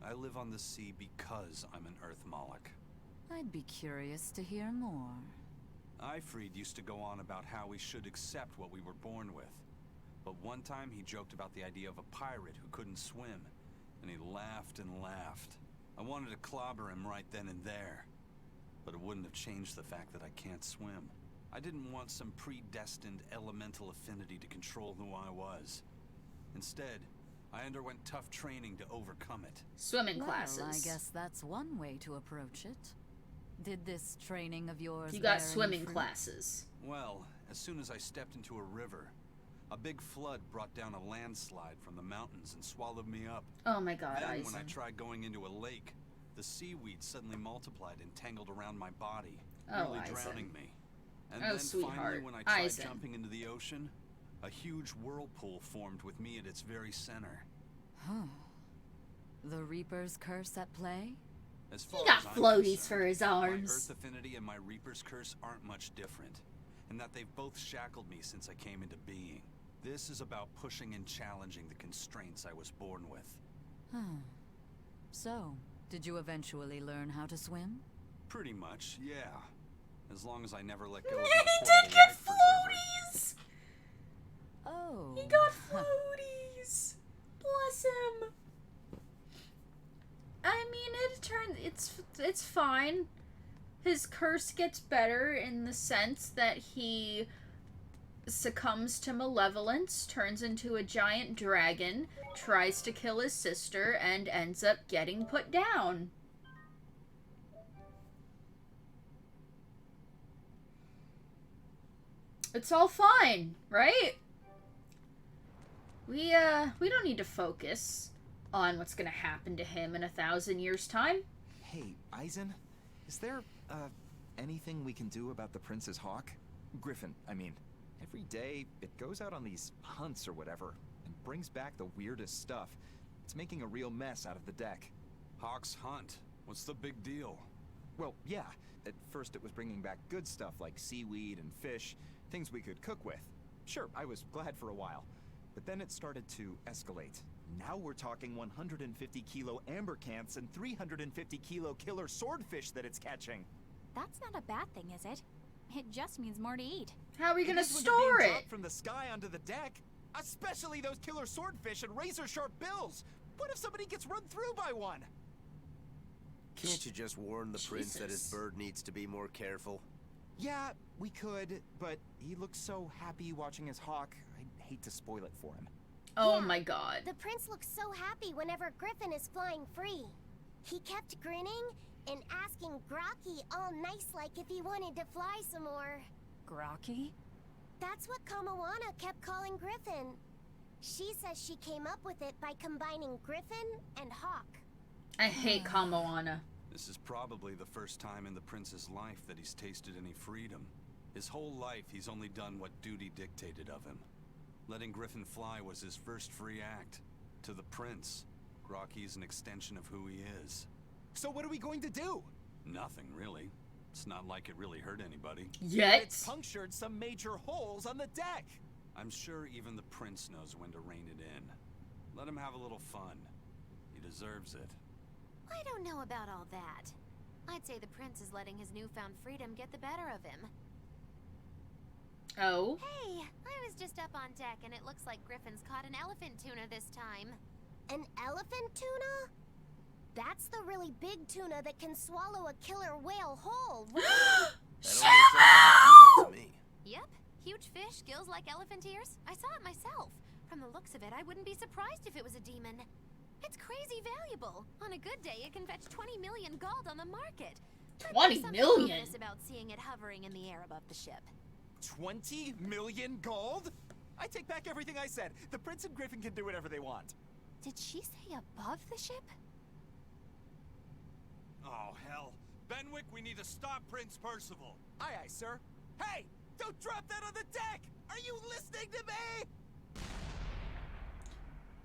I live on the sea because I'm an Earth Moloch. I'd be curious to hear more. Ifrid used to go on about how we should accept what we were born with. But one time he joked about the idea of a pirate who couldn't swim. And he laughed and laughed. I wanted to clobber him right then and there. But it wouldn't have changed the fact that I can't swim. I didn't want some predestined elemental affinity to control who I was. Instead, I underwent tough training to overcome it. Swimming classes. Well, I guess that's one way to approach it. Did this training of yours You bear got any swimming fruit? classes. Well, as soon as I stepped into a river, a big flood brought down a landslide from the mountains and swallowed me up. Oh my god, Then, when I Eisen. tried going into a lake, the seaweed suddenly multiplied and tangled around my body, Oh, nearly Eisen. drowning me. And Oh, then sweetheart. finally, when I tried Eisen. jumping into the ocean, a huge whirlpool formed with me at its very center. Huh. The Reaper's curse at play? As far He got as I'm floaties concerned, for his my arms. Earth affinity and my Reaper's curse aren't much different, in that they've both shackled me since I came into being. This is about pushing and challenging the constraints I was born with. Huh. So, did you eventually learn how to swim? Pretty much, yeah. As long as I never let go of He my did portable get life preserver. floaties! Oh. He got floaties! Bless him! I mean, it's fine. His curse gets better in the sense that he succumbs to malevolence, turns into a giant dragon, tries to kill his sister, and ends up getting put down. It's all fine, right? We don't need to focus on what's gonna happen to him in 1,000 years' time. Hey, Eisen, is there, anything we can do about the Prince's hawk? Griffin, I mean. Every day, it goes out on these hunts or whatever, and brings back the weirdest stuff. It's making a real mess out of the deck. Hawk's hunt. What's the big deal? Well, yeah. At first it was bringing back good stuff like seaweed and fish, things we could cook with. Sure, I was glad for a while. But then it started to escalate. Now we're talking 150 kilo amber cants and 350 kilo killer swordfish that it's catching. That's not a bad thing, is it? It just means more to eat. How are we gonna It is when they're store being it? dropped from the sky onto the deck. Especially those killer swordfish and razor-sharp bills. What if somebody gets run through by one? Can't you just warn the prince that his Jesus. bird needs to be more careful? Yeah, we could, but he looks so happy watching his hawk. I'd hate to spoil it for him. Oh Yeah. my god. The prince looks so happy whenever Griffin is flying free. He kept grinning and asking Grocky all nice-like if he wanted to fly some more. Grocky? That's what Kamawana kept calling Griffin. She says she came up with it by combining Griffin and Hawk. I hate Kamawana. This is probably the first time in the prince's life that he's tasted any freedom. His whole life, he's only done what duty dictated of him. Letting Griffin fly was his first free act. To the prince, Grocky's an extension of who he is. So what are we going to do? Nothing, really. It's not like it really hurt anybody. Yet. It's punctured some major holes on the deck. I'm sure even the prince knows when to rein it in. Let him have a little fun. He deserves it. I don't know about all that. I'd say the prince is letting his newfound freedom get the better of him. Oh. Hey, I was just up on deck and it looks like Griffin's caught an elephant tuna this time. An elephant tuna? That's the really big tuna that can swallow a killer whale whole, right? That almost sounds like a to me. Yep, huge fish, gills like elephant ears. I saw it myself. From the looks of it, I wouldn't be surprised if it was a demon. It's crazy valuable. On a good day, it can fetch 20 million gold on the market. 20 million? About seeing it hovering in the air above the ship. 20 million gold? I take back everything I said. The Prince and Griffin can do whatever they want. Did she say above the ship? Oh, hell. Benwick, we need to stop Prince Percival. Aye, aye, sir. Hey! Don't drop that on the deck! Are you listening to me?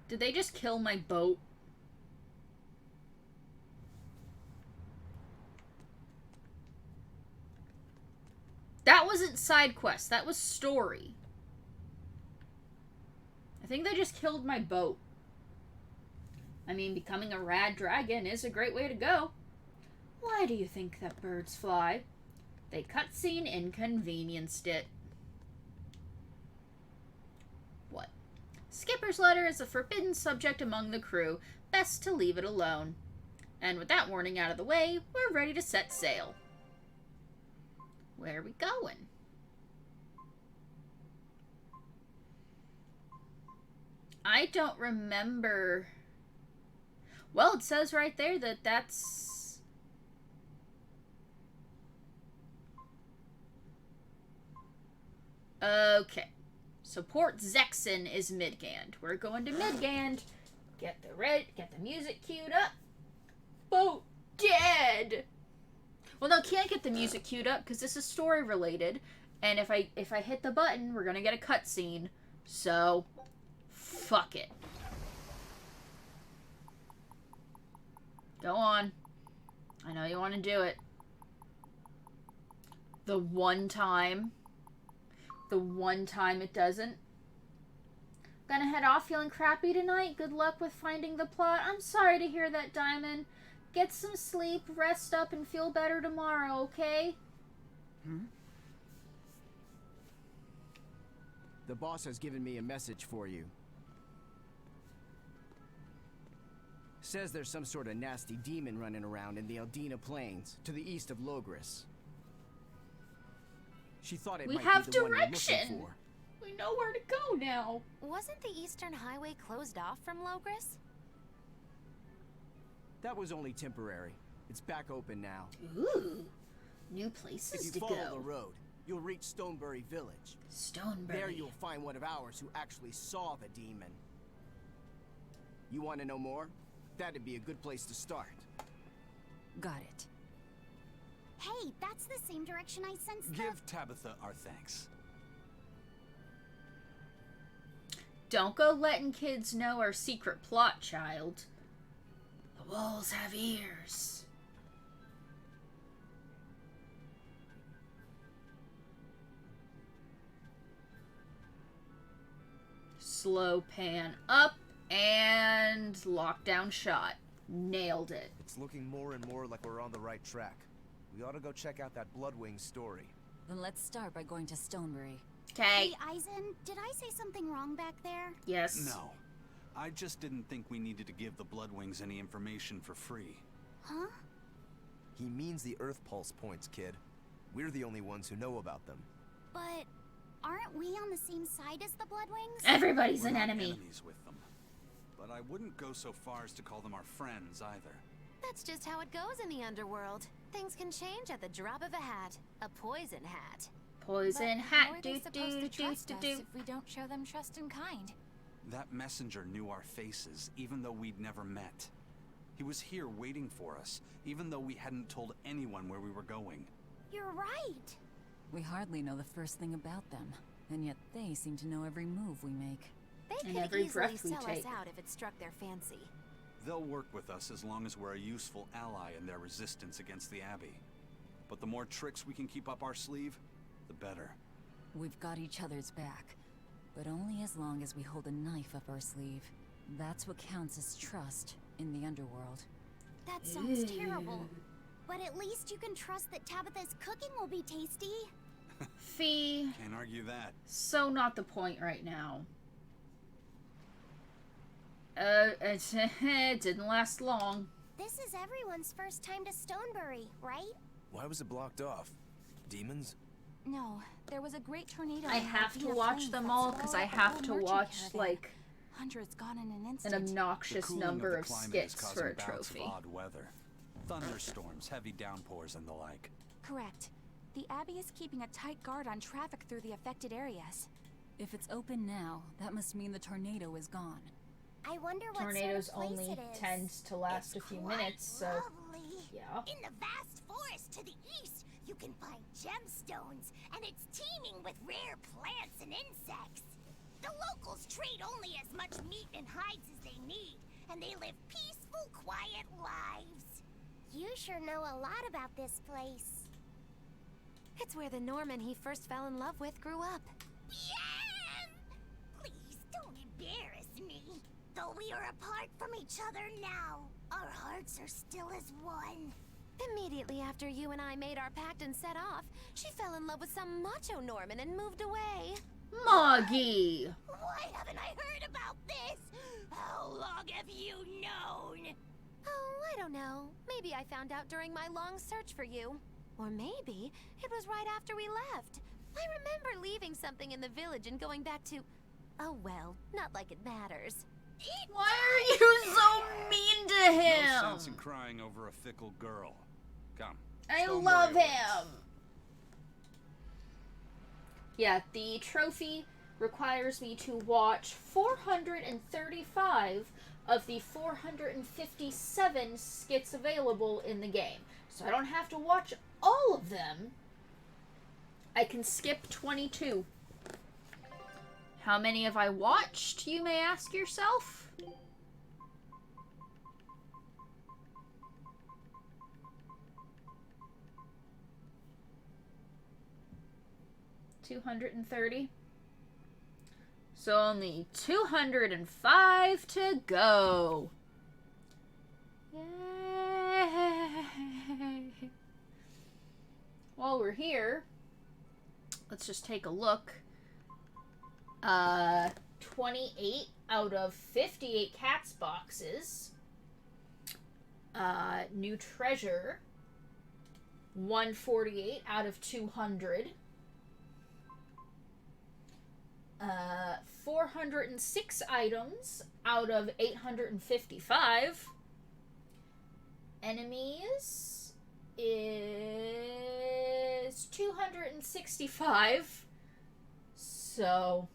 Did they just kill my boat? That wasn't side quest. That was story. I think they just killed my boat. I mean, becoming a rad dragon is a great way to go. Why do you think that birds fly? They cutscene inconvenienced it. What? Skipper's letter is a forbidden subject among the crew. Best to leave it alone. And with that warning out of the way, we're ready to set sail. Where are we going? I don't remember. Well, it says right there that that's... Okay. So Port Zexon is Midgand. We're going to Midgand. Get the music queued up. Boat dead! Well, no, can't get the music queued up because this is story related. And if I hit the button, we're gonna get a cutscene. So, fuck it. Go on. I know you want to do it. The one time it doesn't. Gonna head off feeling crappy tonight. Good luck with finding the plot. I'm sorry to hear that, Diamond. Get some sleep, rest up, and feel better tomorrow, okay? The boss has given me a message for you. Says there's some sort of nasty demon running around in the Aldina Plains, to the east of Logris. She thought it might be the one you're looking for. We know where to go now. Wasn't the Eastern Highway closed off from Logris? That was only temporary. It's back open now. Ooh, new places to go. If you follow the road, you'll reach Stonebury Village. Stonebury. There you'll find one of ours who actually saw the demon. You want to know more? That'd be a good place to start. Got it. Hey, that's the same direction I sensed the... Give Tabitha our thanks. Don't go letting kids know our secret plot, child. The walls have ears. Slow pan up and lockdown shot. Nailed it. It's looking more and more like we're on the right track. We ought to go check out that Bloodwing story. Then let's start by going to Stonebury. Okay. Hey, Eisen, did I say something wrong back there? Yes. No. I just didn't think we needed to give the Bloodwings any information for free. Huh? He means the Earth Pulse points, kid. We're the only ones who know about them. But aren't we on the same side as the Bloodwings? Everybody's We're an not enemy. enemies with them. But I wouldn't go so far as to call them our friends either. That's just how it goes in the underworld. Things can change at the drop of a hat. A poison hat. Poison But hat. how are they Do supposed do to do trust do us do. if we don't show them trust and kind? That messenger knew our faces, even though we'd never met. He was here waiting for us, even though we hadn't told anyone where we were going. You're right. We hardly know the first thing about them, and yet they seem to know every move we make. They And could every easily breath we sell us take. out if it struck their fancy. They'll work with us as long as we're a useful ally in their resistance against the Abbey. But the more tricks we can keep up our sleeve, the better. We've got each other's back, but only as long as we hold a knife up our sleeve. That's what counts as trust in the underworld. That sounds terrible. But at least you can trust that Tabitha's cooking will be tasty. Fee. Can't argue that. So not the point right now. It didn't last long. This is everyone's first time to Stonebury, right? Why was it blocked off? Demons? No, there was a great tornado. I in have to Aldina watch Plains them that all swallowed because I up the have whole to merchant watch, caravan. like, Hundreds gone in an an instant. obnoxious The cooling number of of the climate skits is for causing a bouts of trophy. odd weather. Thunderstorms, heavy downpours, and the like. Correct. The Abbey is keeping a tight guard on traffic through the affected areas. If it's open now, that must mean the tornado is gone. I wonder what Tornadoes sort of place only it is. tends to last a few minutes, so Lovely. yeah. In the vast forest to the east, you can find gemstones, and it's teeming with rare plants and insects. The locals trade only as much meat and hides as they need, and they live peaceful, quiet lives. You sure know a lot about this place. It's where the Norman he first fell in love with grew up. Yeah! Please don't embarrass me. Though we are apart from each other now, our hearts are still as one. Immediately after you and I made our pact and set off, she fell in love with some macho Norman and moved away. Moggy! Why haven't I heard about this? How long have you known? Oh, I don't know. Maybe I found out during my long search for you. Or maybe it was right after we left. I remember leaving something in the village and going back to... Oh well, not like it matters. Why are you so mean to him? No sense in crying over a fickle girl. Come. I Stonebury love awaits. him! Yeah, the trophy requires me to watch 435 of the 457 skits available in the game. So I don't have to watch all of them. I can skip 22. How many have I watched, you may ask yourself? $230. So only 205 to go. Yay! While we're here, let's just take a look. 28 out of 58 cats boxes. New treasure. 148 out of 200. 406 items out of 855. Enemies is 265. So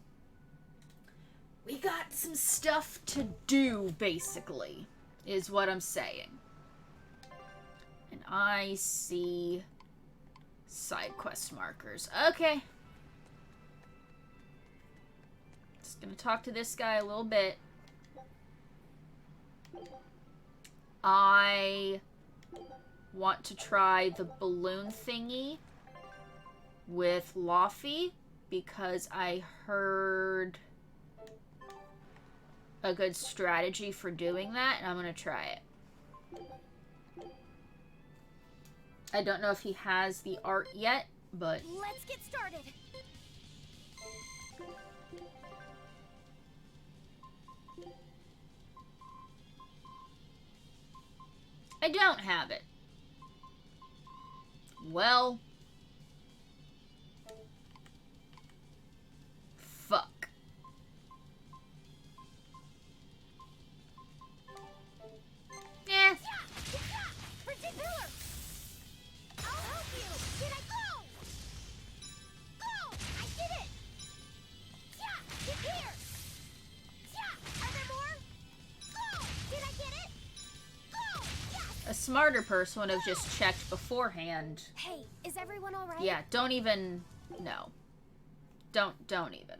we got some stuff to do, basically, is what I'm saying. And I see side quest markers. Okay. Just gonna talk to this guy a little bit. I want to try the balloon thingy with Laffy because I heard a good strategy for doing that, and I'm gonna try it. I don't know if he has the art yet, but Let's get started. I don't have it. Well, fuck. Eh. Particular. I'll help you. Did I go? Go! I did it. Yeah, get here. Yeah, are there more? Go! Did I get it? Go! Yes. A smarter person would have just checked beforehand. Hey, is everyone all right? Yeah, don't even. No. Don't even.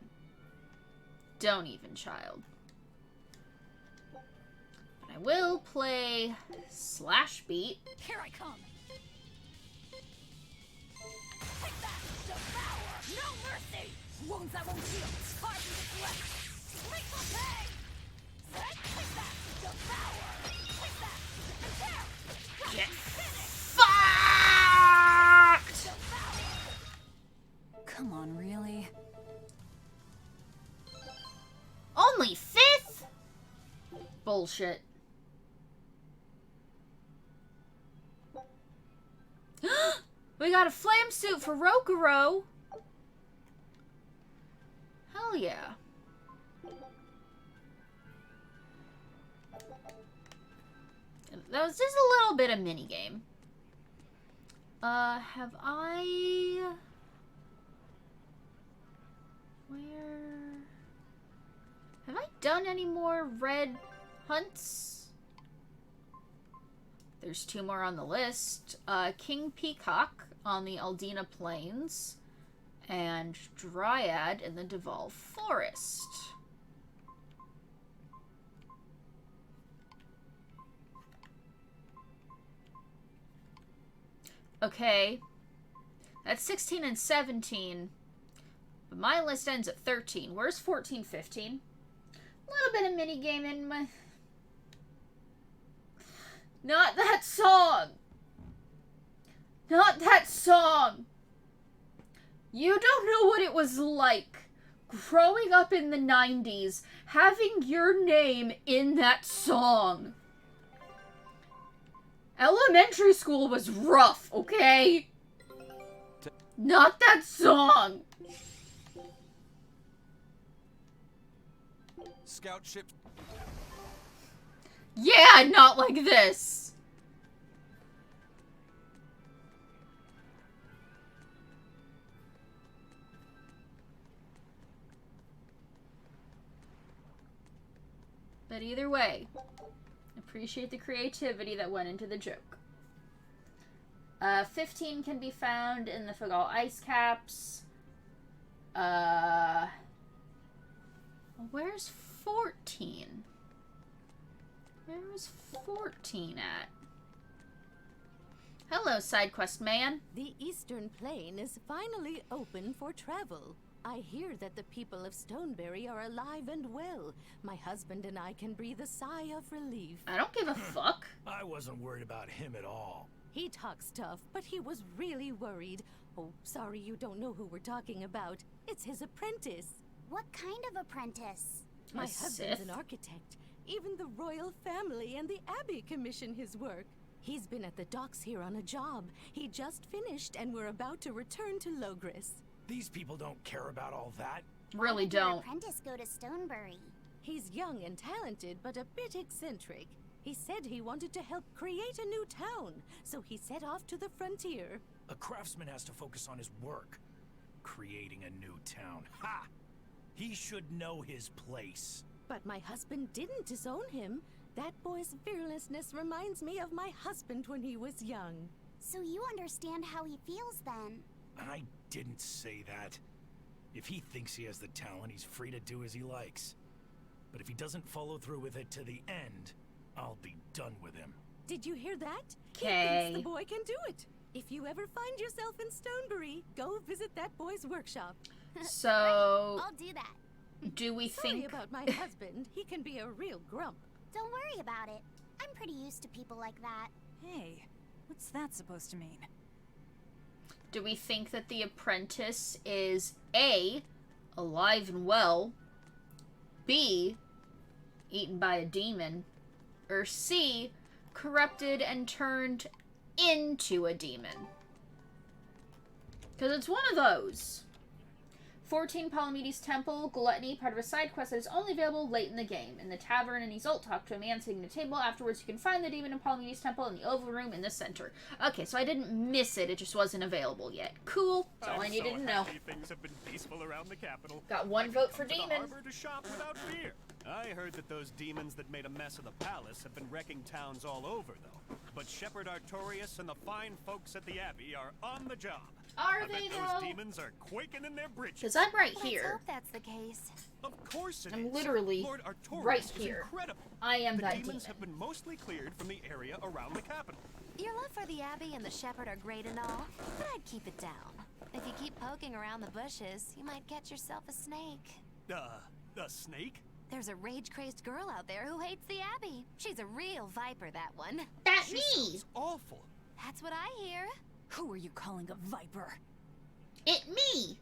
Don't even, child. But I will play Slash Beat. Here I come. Take that! Devour! No mercy! Wounds that won't heal. Carve into flesh. Lethal pay! Take that! Devour! Take that! And there! Get Finish! fucked! Come on, really? Only 5th? Bullshit. We got a flame suit for Rokuro. Hell yeah. That was just a little bit of minigame. Have I... Where... Have I done any more red hunts? There's 2 more on the list. King Peacock on the Aldina Plains, and Dryad in the Duval Forest. Okay, that's 16 and 17, but my list ends at 13. Where's 14, 15? A little bit of minigame in my... Not that song! Not that song! You don't know what it was like growing up in the 90s, having your name in that song. Elementary school was rough, okay? Not that song! Scout ship. Yeah, not like this! But either way, appreciate the creativity that went into the joke. 15 can be found in the Fagal ice caps. Where's 14? Where's 14 at? Hello, side quest man. The Eastern Plain is finally open for travel. I hear that the people of Stonebury are alive and well. My husband and I can breathe a sigh of relief. I don't give a fuck. I wasn't worried about him at all. He talks tough, but he was really worried. Oh, sorry you don't know who we're talking about. It's his apprentice. What kind of apprentice? My husband's an architect. Even the royal family and the Abbey commission his work. He's been at the docks here on a job. He just finished and we're about to return to Logris. These people don't care about all that. Really Why did your don't. apprentice go to Stonebury? He's young and talented, but a bit eccentric. He said he wanted to help create a new town, so he set off to the frontier. A craftsman has to focus on his work. Creating a new town. Ha! He should know his place. But my husband didn't disown him. That boy's fearlessness reminds me of my husband when he was young. So you understand how he feels then? I didn't say that. If he thinks he has the talent, he's free to do as he likes. But if he doesn't follow through with it to the end, I'll be done with him. Did you hear that? Okay. He thinks the boy can do it. If you ever find yourself in Stonebury, go visit that boy's workshop. So, I'll do that. do we Sorry think... about my husband. He can be a real grump. Don't worry about it. I'm pretty used to people like that. Hey, what's that supposed to mean? Do we think that the apprentice is A, alive and well, B, eaten by a demon, or C, corrupted and turned into a demon? Because it's one of those. 14 Palamedes Temple, Gluttony, part of a side quest that is only available late in the game. In the tavern in Isolt, talk to a man sitting at a table. Afterwards, you can find the demon in Palamedes Temple in the oval room in the center. Okay, so I didn't miss it. It just wasn't available yet. Cool. That's all I needed to know. Things have been peaceful around the capital. Got one vote for To the demon. harbor to shop without fear. I heard that those demons that made a mess of the palace have been wrecking towns all over, though. But Shepherd Artorias and the fine folks at the Abbey are on the job. Are I they, bet though? those demons are quaking in their britches. Because I'm right Let's here. hope that's the case. Of course it I'm is. literally Lord Artorias right is here. incredible. I am the that demons demon. have been mostly cleared from the area around the capital. Your love for the Abbey and the Shepherd are great and all, but I'd keep it down. If you keep poking around the bushes, you might catch yourself a snake. A snake? There's a rage-crazed girl out there who hates the Abbey. She's a real viper, that one. That She me! sounds awful. That's what I hear. Who are you calling a viper? It me!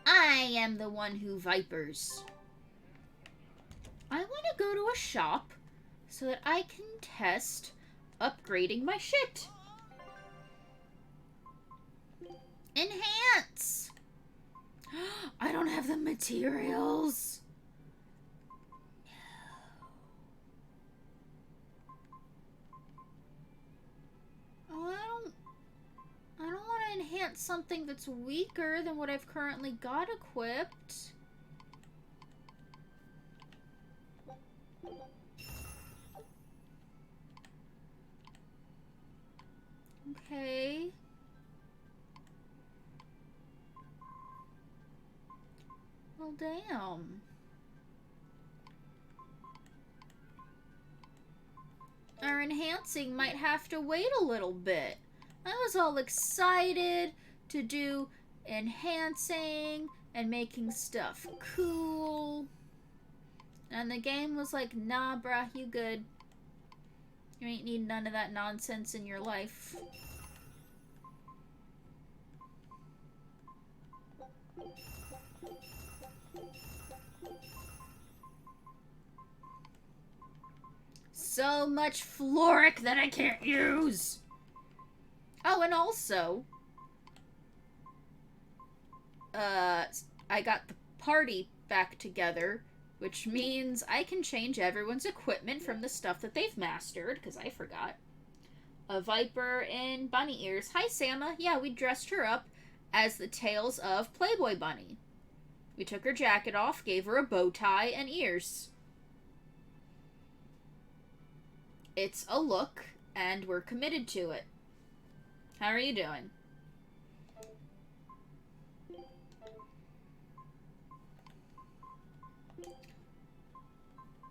I am the one who vipers. I want to go to a shop so that I can test upgrading my shit. Enhance! I don't have the materials. something that's weaker than what I've currently got equipped. Okay. Well, damn. Our enhancing might have to wait a little bit. I was all excited to do enhancing and making stuff cool. And the game was like, nah, bruh, you good. You ain't need none of that nonsense in your life. So much floric that I can't use. Oh, and also, I got the party back together, which means I can change everyone's equipment from the stuff that they've mastered, because I forgot. A viper in bunny ears. Hi, Sama. Yeah, we dressed her up as the Tales of Playboy Bunny. We took her jacket off, gave her a bow tie and ears. It's a look, and we're committed to it. How are you doing?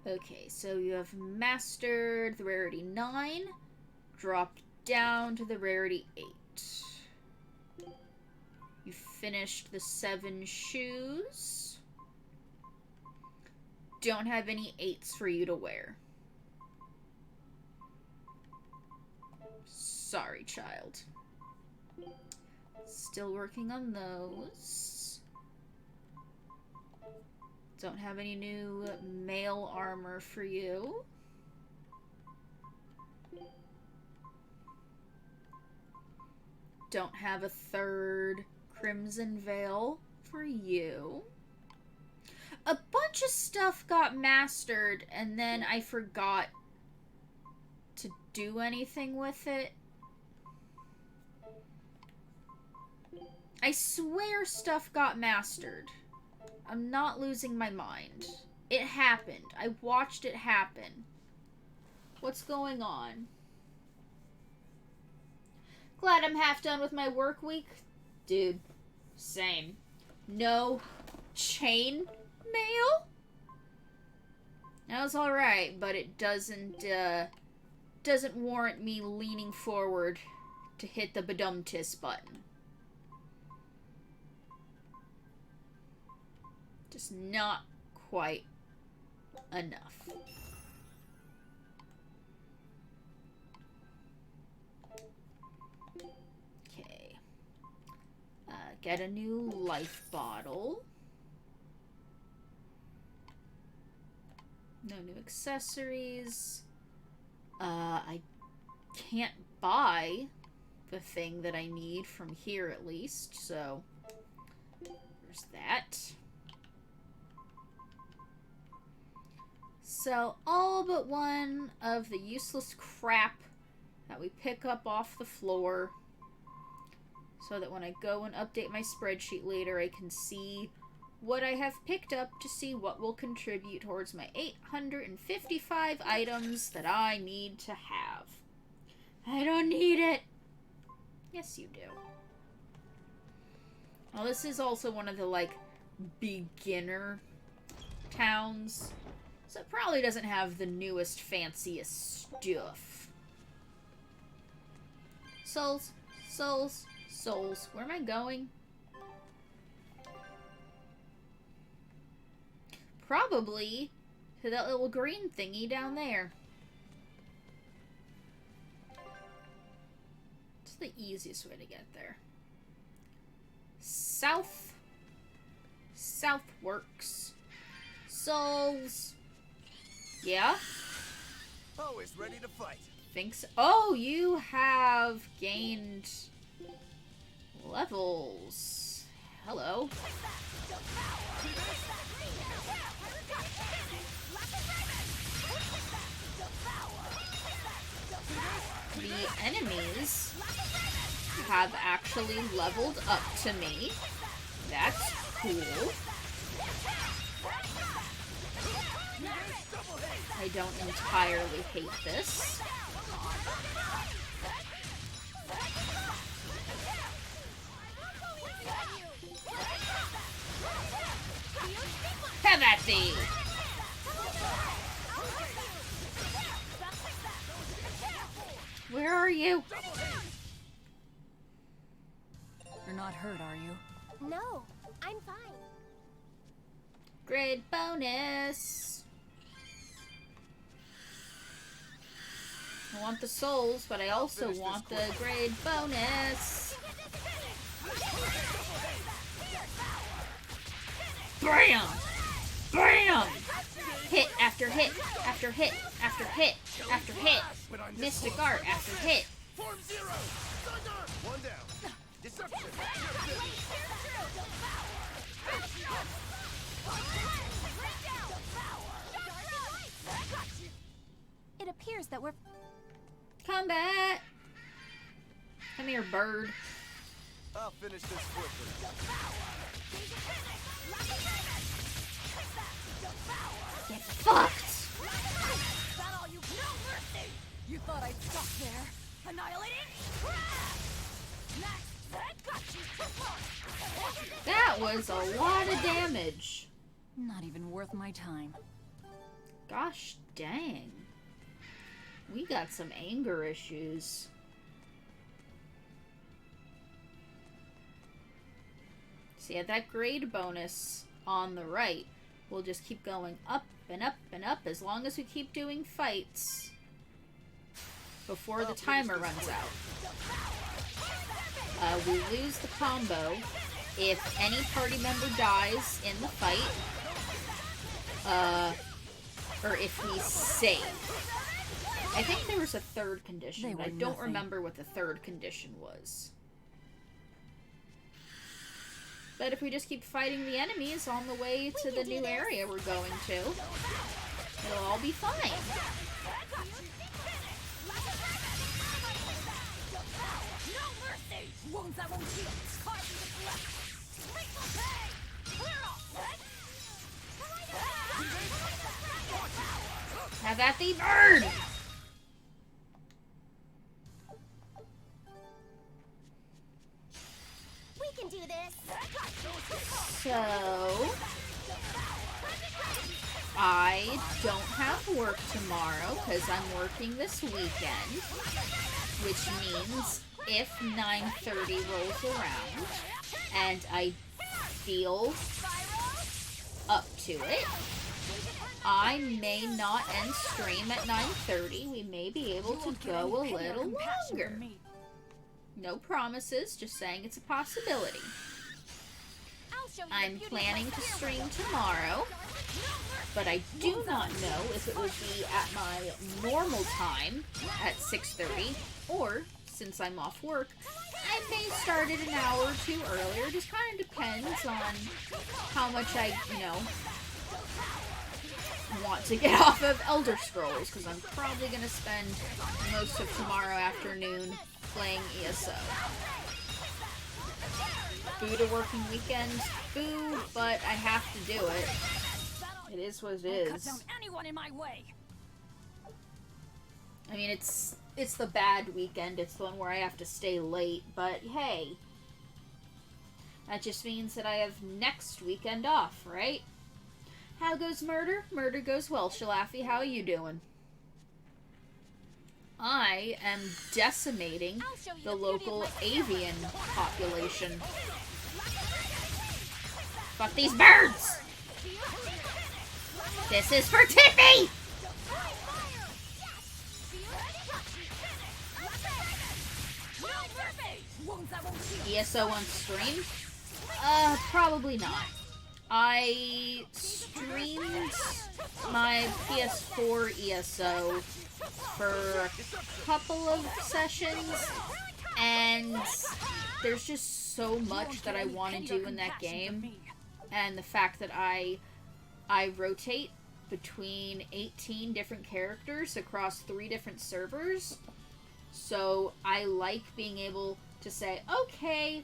Okay, so you have mastered the rarity 9, dropped down to the rarity 8. You finished the 7 shoes. Don't have any 8s for you to wear. Sorry, child. Still working on those. Don't have any new mail armor for you. Don't have a 3rd Crimson Veil for you. A bunch of stuff got mastered, and then I forgot to do anything with it. I swear stuff got mastered. I'm not losing my mind. It happened. I watched it happen. What's going on? Glad I'm half done with my work week. Dude, same. No chain mail? That was alright, but it doesn't warrant me leaning forward to hit the badumtis button. Just not quite enough. Okay. Get a new life bottle. No new accessories. I can't buy the thing that I need from here at least, so there's that. Sell all but one of the useless crap that we pick up off the floor so that when I go and update my spreadsheet later, I can see what I have picked up to see what will contribute towards my 855 items that I need to have. I don't need it. Yes, you do. Well, this is also one of the, like, beginner towns. So it probably doesn't have the newest, fanciest stuff. Souls, souls, souls. Where am I going? Probably to that little green thingy down there. It's the easiest way to get there. South. South works. Souls. Yeah? Always ready to fight. Think so. Oh, you have gained levels. Hello. The enemies have actually leveled up to me. That's cool. I don't entirely hate this. Have at thee! Where are you? You're not hurt, are you? No, I'm fine. Grade bonus! I want the souls, but I also want the grade bonus! BAM! BAM! Hit after hit after hit after hit after hit. Mystic art after hit. Form 0! Thunder! One down. Deception! It appears that we're... Combat! Come here, bird. I'll finish this quickly. Get fucked! You thought I'd stop there? Annihilating? That was a lot of damage. Not even worth my time. Gosh dang. We got some anger issues. So yeah, that grade bonus on the right will just keep going up and up and up as long as we keep doing fights before the timer runs out. We lose the combo if any party member dies in the fight, or if we save. I think there was a third condition, but I don't remember what the third condition was. But if we just keep fighting the enemies on the way to the new area we're going to, it'll all be fine. Have at thee, bird! We can do this. So, I don't have work tomorrow because I'm working this weekend, which means if 9:30 rolls around and I feel up to it, I may not end stream at 9:30. We may be able to go a little longer. No promises, just saying it's a possibility. I'm planning to stream tomorrow, but I do not know if it will be at my normal time at 6:30, or, since I'm off work, I may start it an hour or two earlier. Just kind of depends on how much I, want to get off of Elder Scrolls, because I'm probably going to spend most of tomorrow afternoon playing ESO. Boo to working weekend, boo, but I have to do it. It is what it is. Cut down anyone in my way. I mean, it's the bad weekend. It's the one where I have to stay late, but hey. That just means that I have next weekend off, right? How goes murder? Murder goes well. Shalafi, how are you doing? I am decimating the local avian population. Fuck these birds! This is for Tippy! ESO on stream? Probably not. I streamed my PS4 ESO for a couple of sessions, and there's just so much that I want to do in that game, and the fact that I rotate between 18 different characters across 3 different servers, so I like being able to to say, okay,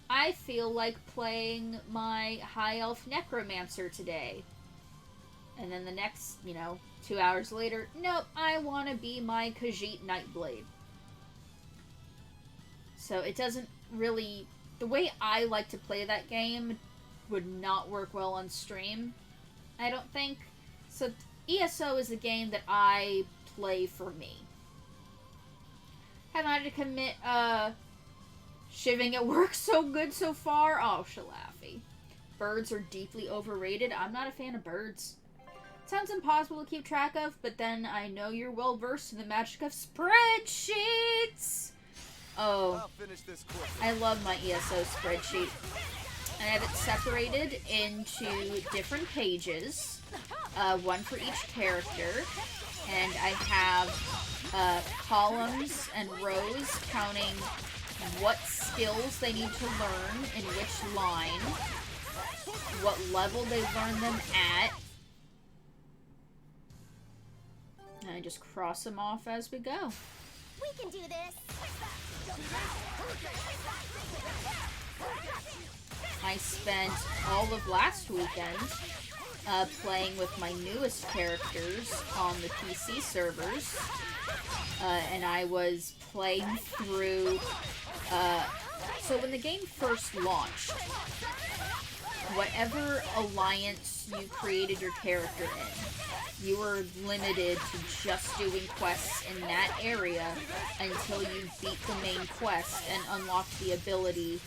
I feel like playing my High Elf Necromancer today. And then the next, 2 hours later, nope, I want to be my Khajiit Nightblade. So it doesn't really... The way I like to play that game would not work well on stream, I don't think. So ESO is a game that I play for me. Haven't had to commit, shivving at work so good so far. Oh, Shalaffy. Birds are deeply overrated. I'm not a fan of birds. Sounds impossible to keep track of, but then I know you're well versed in the magic of spreadsheets. Oh, I'll finish this quick. I love my ESO spreadsheet. I have it separated into different pages, one for each character, and I have columns and rows counting what skills they need to learn in which line, what level they learn them at, and I just cross them off as we go. We can do this. I spent all of last weekend playing with my newest characters on the PC servers, and I was playing through... so when the game first launched, whatever alliance you created your character in, you were limited to just doing quests in that area until you beat the main quest and unlocked the ability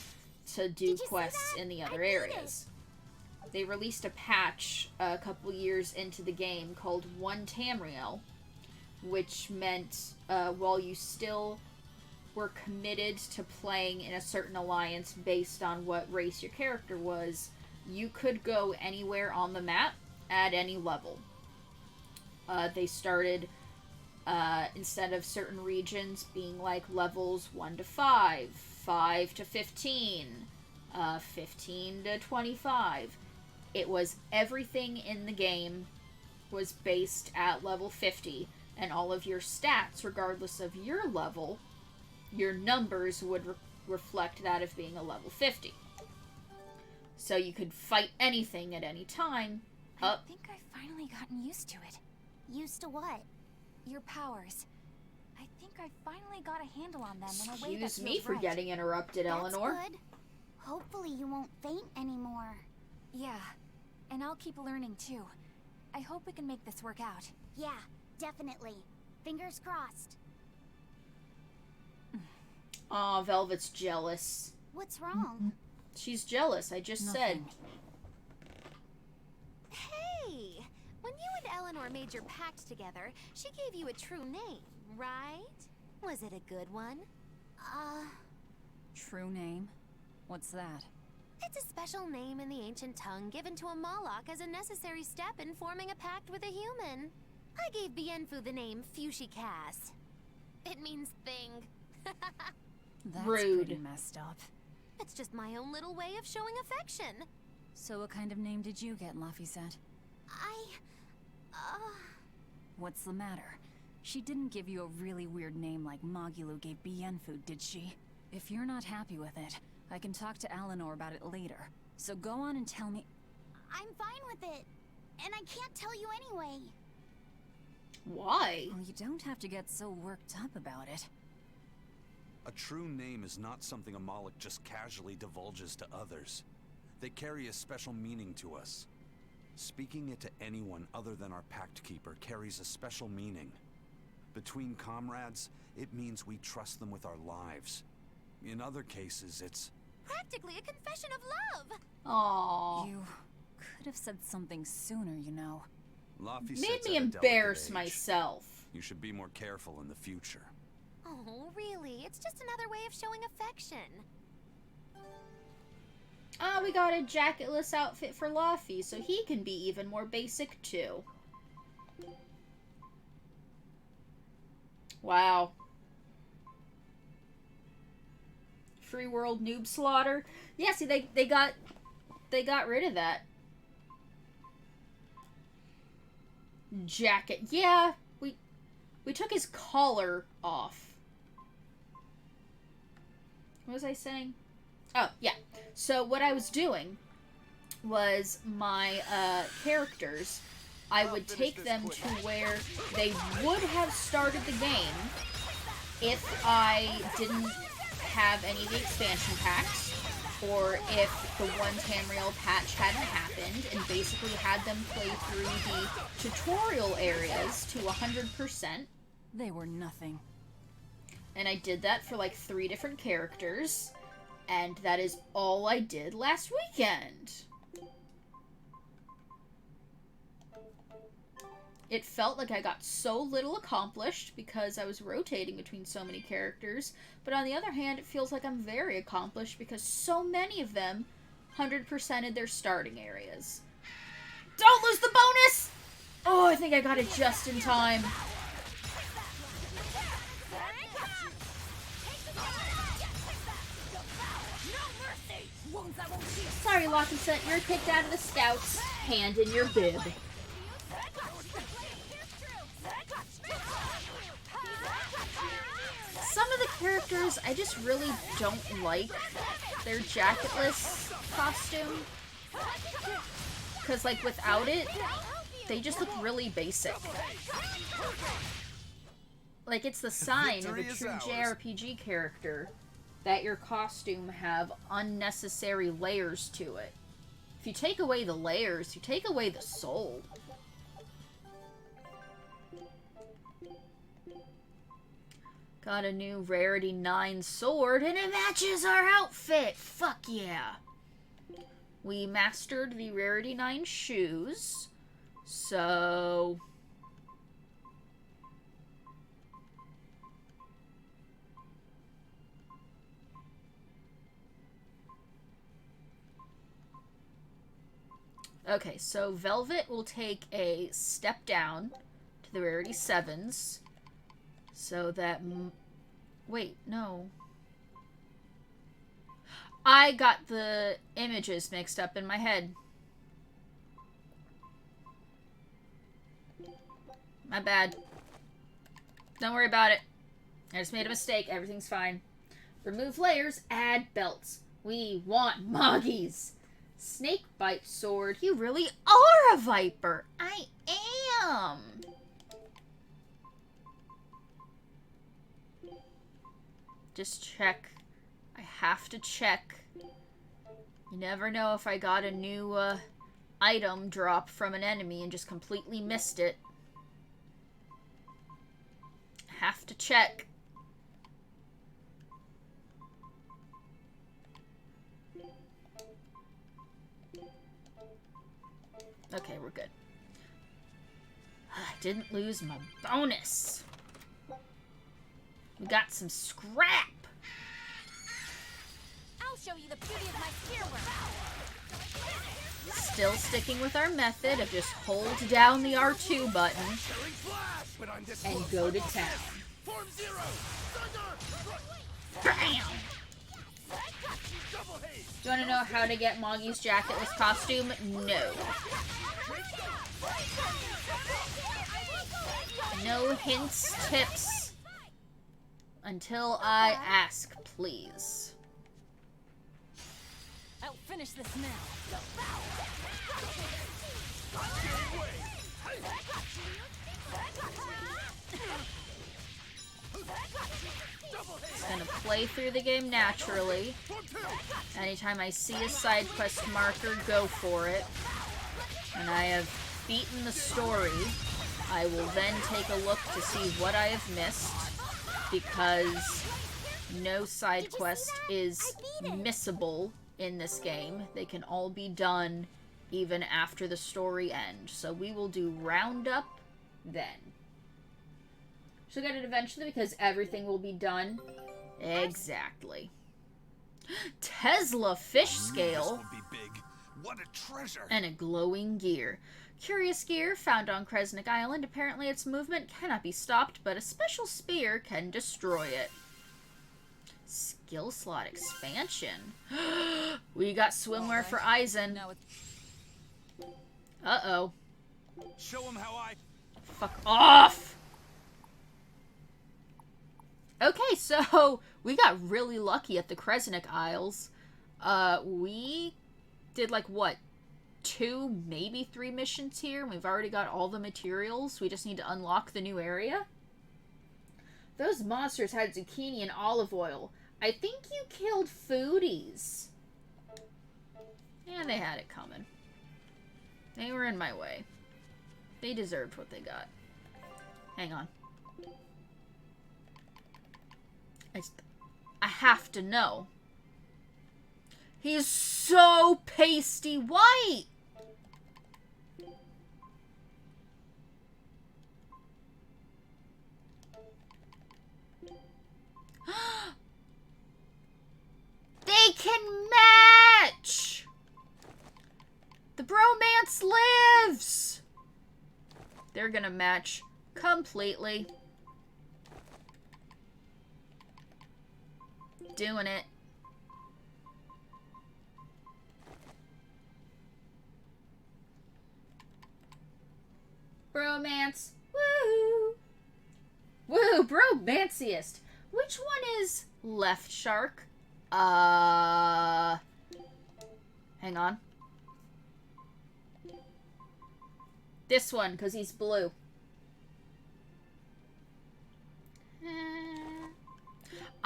to do quests in the other areas. They released a patch a couple years into the game called 1 Tamriel, which meant while you still were committed to playing in a certain alliance based on what race your character was, you could go anywhere on the map at any level. They started, instead of certain regions being like levels 1 to 5, 5 to 15, 15 to 25, it was everything in the game was based at level 50, and all of your stats, regardless of your level, your numbers would reflect that of being a level 50. So you could fight anything at any time. I think I've finally gotten used to it. Used to what? Your powers. I think I finally got a handle on them in a way that Excuse feels me for right. getting interrupted, Eleanor. That's good. Hopefully you won't faint anymore. Yeah, and I'll keep learning too. I hope we can make this work out. Yeah, definitely. Fingers crossed. Aw, Velvet's jealous. What's wrong? She's jealous, I just said. Hey! When you and Eleanor made your pact together, she gave you a true name, right? Was it a good one? True name? What's that? It's a special name in the ancient tongue given to a Moloch as a necessary step in forming a pact with a human. I gave Bienfu the name Fujibayashi. It means thing. That's Rude. pretty messed up. It's just my own little way of showing affection. So what kind of name did you get, Laphicet? What's the matter? She didn't give you a really weird name like Magulu gave Bienfu, did she? If you're not happy with it, I can talk to Eleanor about it later. So go on and tell me... I'm fine with it. And I can't tell you anyway. Why? Well, you don't have to get so worked up about it. A true name is not something a Moloch just casually divulges to others. They carry a special meaning to us. Speaking it to anyone other than our Pact Keeper carries a special meaning. Between comrades, it means we trust them with our lives. In other cases, it's... Practically a confession of love! Aww. You could have said something sooner, you know. Made me embarrass myself. You should be more careful in the future. Oh, really? It's just another way of showing affection. We got a jacketless outfit for Laffy, so he can be even more basic, too. Wow. Free World Noob Slaughter. Yeah, see, they got rid of that. Jacket. Yeah, we took his collar off. What was I saying? Oh, yeah. So what I was doing was my characters, I would take them to where they would have started the game if I didn't have any of the expansion packs, or if the one Tamriel patch hadn't happened, and basically had them play through the tutorial areas to 100%. They were nothing. And I did that for like 3 different characters, and that is all I did last weekend. It felt like I got so little accomplished because I was rotating between so many characters, but on the other hand, it feels like I'm very accomplished because so many of them 100%ed their starting areas. Don't lose the bonus! Oh, I think I got it just in time. Sorry, Lockinson, you're kicked out of the Scouts. Hand in your bib. Some of the characters, I just really don't like their jacketless costume. Because, like, without it, they just look really basic. Like, it's the sign of a true JRPG character that your costume have unnecessary layers to it. If you take away the layers, you take away the soul. Got a new Rarity 9 sword, and it matches our outfit! Fuck yeah! We mastered the Rarity 9 shoes, so... Okay, so Velvet will take a step down to the Rarity 7s, so that... Wait, no. I got the images mixed up in my head. My bad. Don't worry about it. I just made a mistake. Everything's fine. Remove layers, add belts. We want Moggies. Snakebite sword. You really are a viper. I am. Just check. I have to check. You never know if I got a new item drop from an enemy and just completely missed it. Have to check. Okay, we're good. I didn't lose my bonus. We got some scrap. I'll show you the beauty of my spearwork. Still sticking with our method of just hold down the R2 button and go to town. Bam! Do you want to know how to get Moggy's jacketless costume? No. No hints, tips, until I ask, please. I'll finish this now. Just gonna play through the game naturally. Anytime I see a side quest marker, go for it. When I have beaten the story, I will then take a look to see what I have missed, because no side quest is missable in this game. They can all be done even after the story ends. So we will do roundup then. She'll get it eventually because everything will be done. Exactly. Tesla fish scale. This will be big. What a treasure! And a glowing gear. Curious gear found on Kresnik Island. Apparently its movement cannot be stopped, but a special spear can destroy it. Skill slot expansion. We got swimwear for Eisen. Uh-oh. Show him how I... Fuck off! Okay, so we got really lucky at the Kresnik Isles. We did like, what, 2, maybe 3 missions here, and we've already got all the materials. We just need to unlock the new area. Those monsters had zucchini and olive oil. I think you killed foodies. Yeah, they had it coming. They were in my way. They deserved what they got. Hang on. I have to know. He's so pasty white! They can match! The bromance lives! They're gonna match completely. Doing it. Bromance. Woo! Woo, bromanciest. Which one is left shark? Hang on. This one, because he's blue.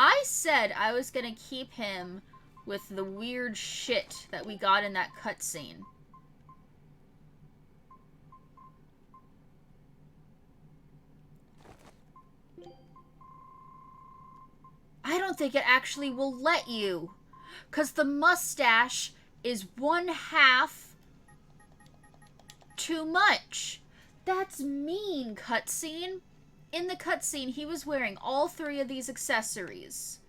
I said I was gonna keep him with the weird shit that we got in that cutscene. I don't think it actually will let you. Because the mustache is 1/2 too much. That's mean, cutscene. In the cutscene, he was wearing all 3 of these accessories.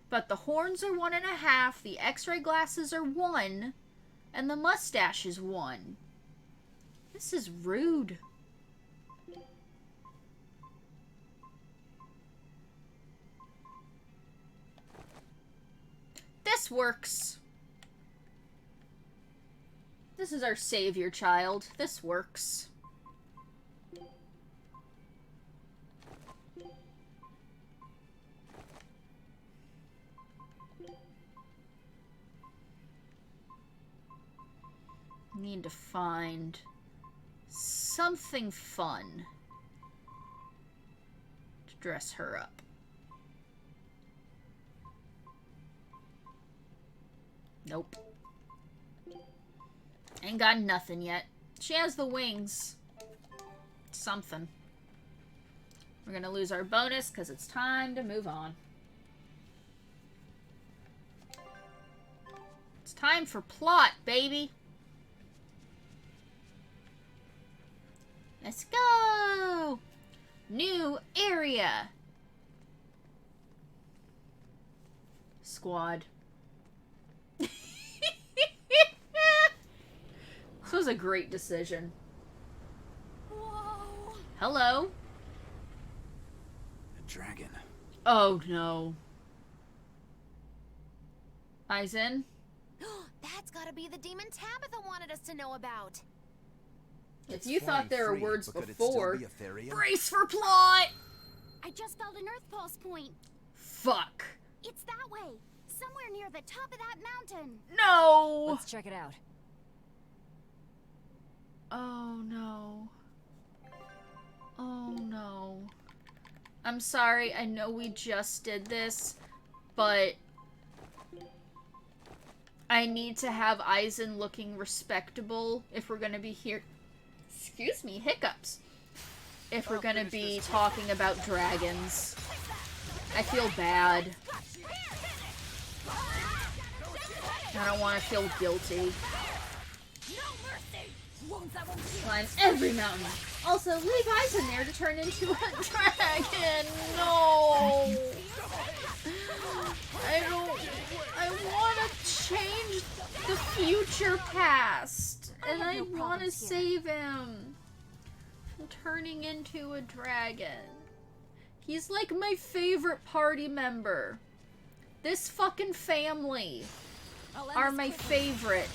But the horns are 1.5, the x-ray glasses are 1, and the mustache is 1. This is rude. This works. This is our savior child. This works. Need to find something fun to dress her up. Nope. Ain't got nothing yet. She has the wings. Something. We're gonna lose our bonus because it's time to move on. It's time for plot, baby. Let's go! New area. Squad. This was a great decision. Whoa. Hello? A dragon. Oh no. Aizen? That's gotta be the demon Tabitha wanted us to know about. If you thought there were words but could it before, still be a Therian? brace for plot! I just felt an Earth Pulse point. Fuck. It's that way. Somewhere near the top of that mountain. No! Let's check it out. Oh no. Oh no. I'm sorry, I know we just did this, but I need to have Aizen looking respectable if we're gonna be here. Excuse me, hiccups. If we're gonna be talking about dragons. I feel bad. I don't want to feel guilty. Climb every mountain. Also, leave Aizen there to turn into a dragon. No. I want to change the future past. And I want to save him from turning into a dragon. He's like my favorite party member. This fucking family are my favorite.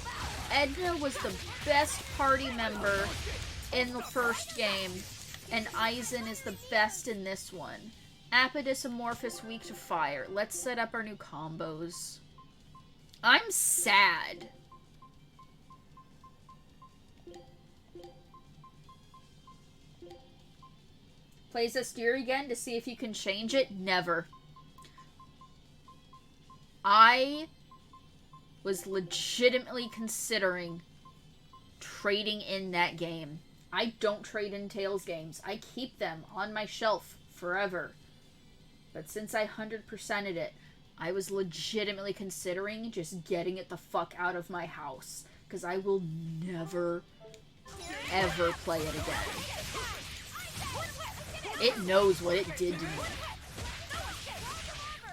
Edna was the best party member in the first game, and Aizen is the best in this one. Apodus amorphous, weak to fire. Let's set up our new combos. I'm sad. Plays a steer again to see if you can change it? Never. I was legitimately considering trading in that game. I don't trade in Tales games. I keep them on my shelf forever. But since I 100%ed it, I was legitimately considering just getting it the fuck out of my house. Because I will never, ever play it again. It knows what it did to me.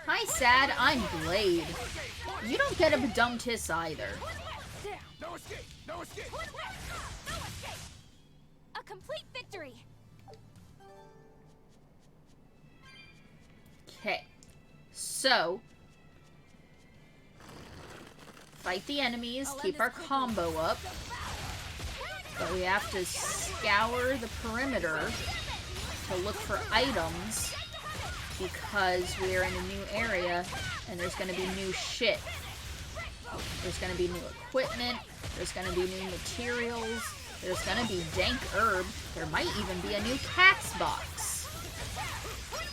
Hi, Sad. I'm Blade. You don't get a dumb tiss either. No escape! No escape! A complete victory. Okay. So, fight the enemies, keep our combo up. But we have to scour the perimeter to look for items because we're in a new area and there's going to be new shit. There's going to be new equipment, there's going to be new materials, there's going to be dank herb, there might even be a new cat's box.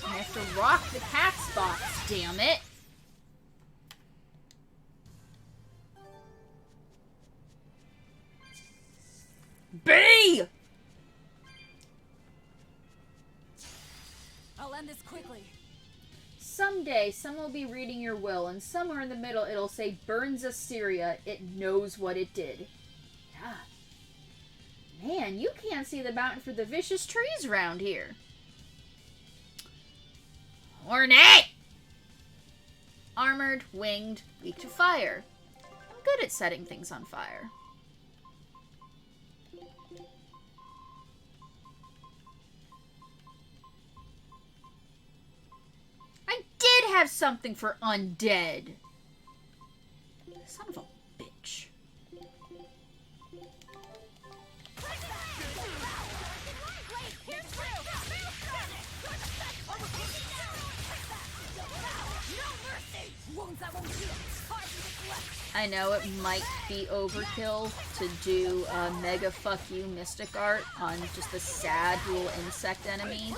I have to rock the cat's box, damn it! B! I'll end this quickly. Someday, someone will be reading your will, and somewhere in the middle it'll say, Burns Assyria, it knows what it did. Yeah. Man, you can't see the mountain for the vicious trees around here. Hornet! Armored, winged, weak to fire. I'm good at setting things on fire. I did have something for undead. Son of a bitch. I know it might be overkill to do a mega fuck you mystic art on just a sad little insect enemy,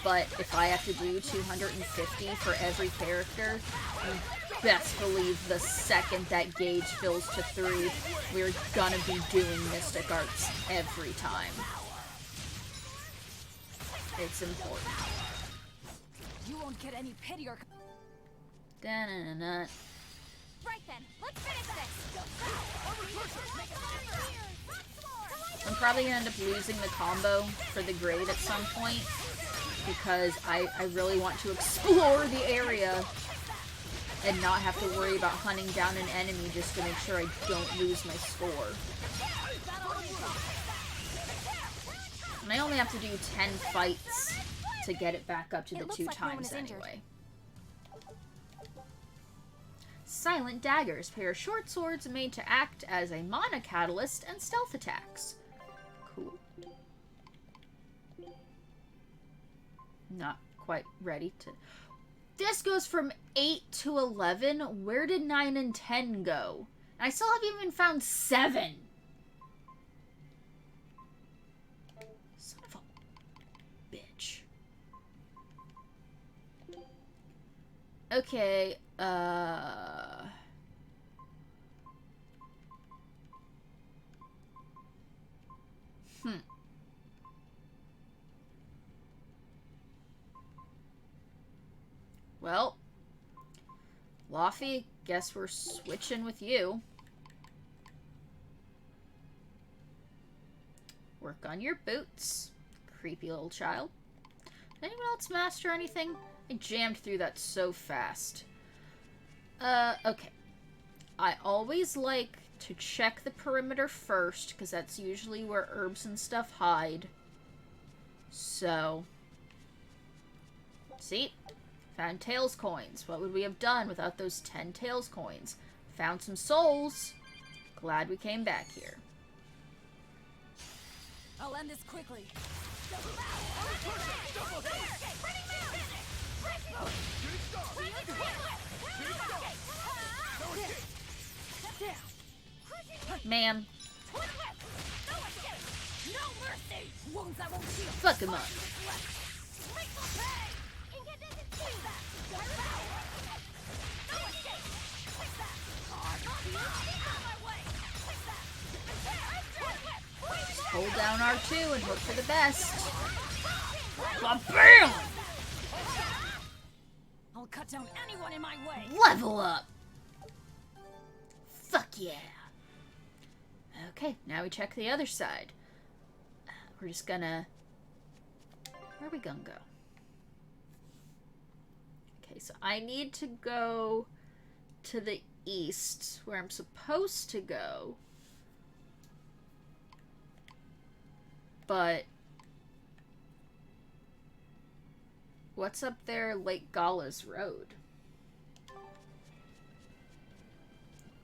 but if I have to do 250 for every character, you best believe the second that gauge fills to 3, we're gonna be doing mystic arts every time. It's important. You won't get any pity or... Da-na-na-na. Right then, let's finish this. I'm probably gonna end up losing the combo for the grade at some point because I really want to explore the area and not have to worry about hunting down an enemy just to make sure I don't lose my score. And I only have to do 10 fights to get it back up to the 2 times anyway. Silent Daggers. Pair of short swords made to act as a mana catalyst and stealth attacks. Cool. Not quite ready to... This goes from 8 to 11. Where did 9 and 10 go? I still haven't even found 7. Son of a bitch. Okay, Well, Laffy, guess we're switching with you. Work on your boots, creepy little child. Did anyone else master anything? I jammed through that so fast. Okay. I always like to check the perimeter first, because that's usually where herbs and stuff hide. So... See? Found Tails coins. What would we have done without those 10 Tails coins? Found some souls. Glad we came back here. I'll end this quickly. Ma'am. Fuck him up. Just hold down R2 and hope for the best. Bam! I'll cut down anyone in my way. Level up! Fuck yeah. Okay, now we check the other side. We're just gonna... Where are we gonna go? Okay, so I need to go to the east, where I'm supposed to go. But... what's up there, Lake Gala's Road?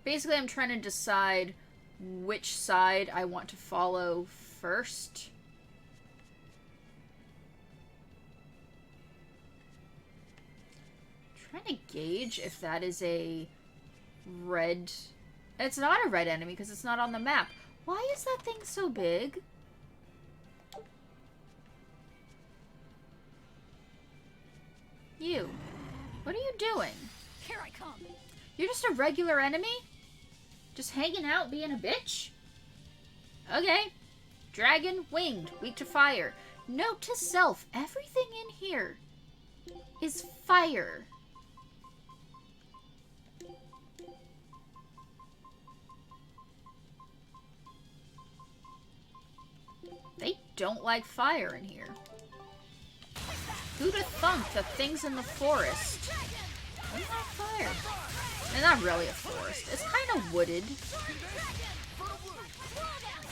Basically, I'm trying to decide which side I want to follow first. I'm trying to gauge if that is a red... It's not a red enemy because it's not on the map. Why is that thing so big? You. What are you doing? Here I come. You're just a regular enemy? Just hanging out, being a bitch? Okay. Dragon, winged, weak to fire. Note to self, everything in here is fire. They don't like fire in here. Who'da thunk the things in the forest? What is that fire? They're not really a forest. It's kind of wooded.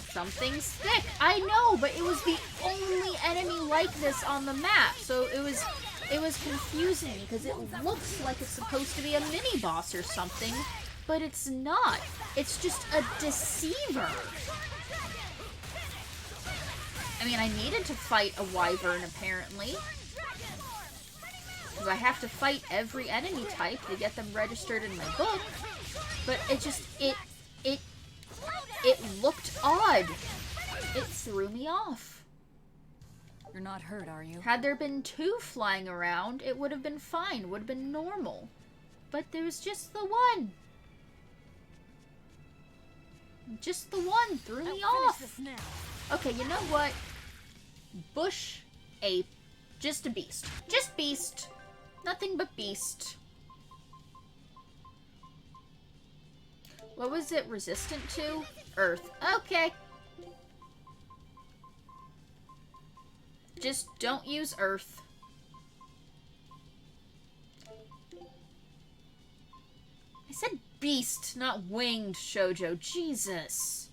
Something's thick. I know, but it was the only enemy like this on the map, so it was confusing because it looks like it's supposed to be a mini boss or something, but it's not. It's just a deceiver. I mean, I needed to fight a wyvern apparently. Because I have to fight every enemy type to get them registered in my book. But it just, it looked odd. It threw me off. You're not hurt, are you? Had there been two flying around, it would have been fine, would have been normal. But there was just the one. Just the one threw me off. Okay, you know what? Bush, ape, just a beast. Just beast. Nothing but beast. What was it resistant to? Earth. Okay. Just don't use earth. I said beast, not winged, Shoujo. Jesus.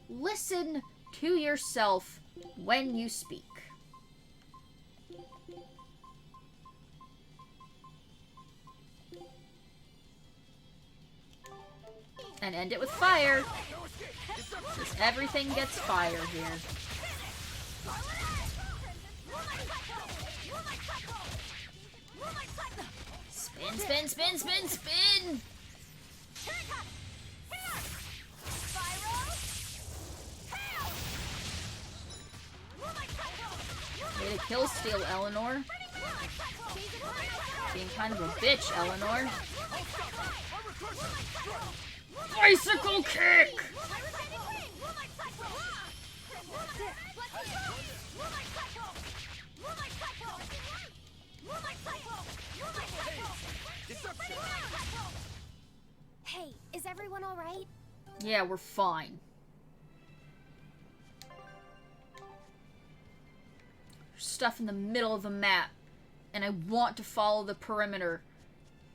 Listen to yourself when you speak. And end it with fire. Because everything gets fire here. Spin, spin, spin, spin, spin! Way to kill steal, Eleanor. Being kind of a bitch, Eleanor. Bicycle kick! Hey, is everyone all right? Yeah, we're fine. There's stuff in the middle of the map, and I want to follow the perimeter,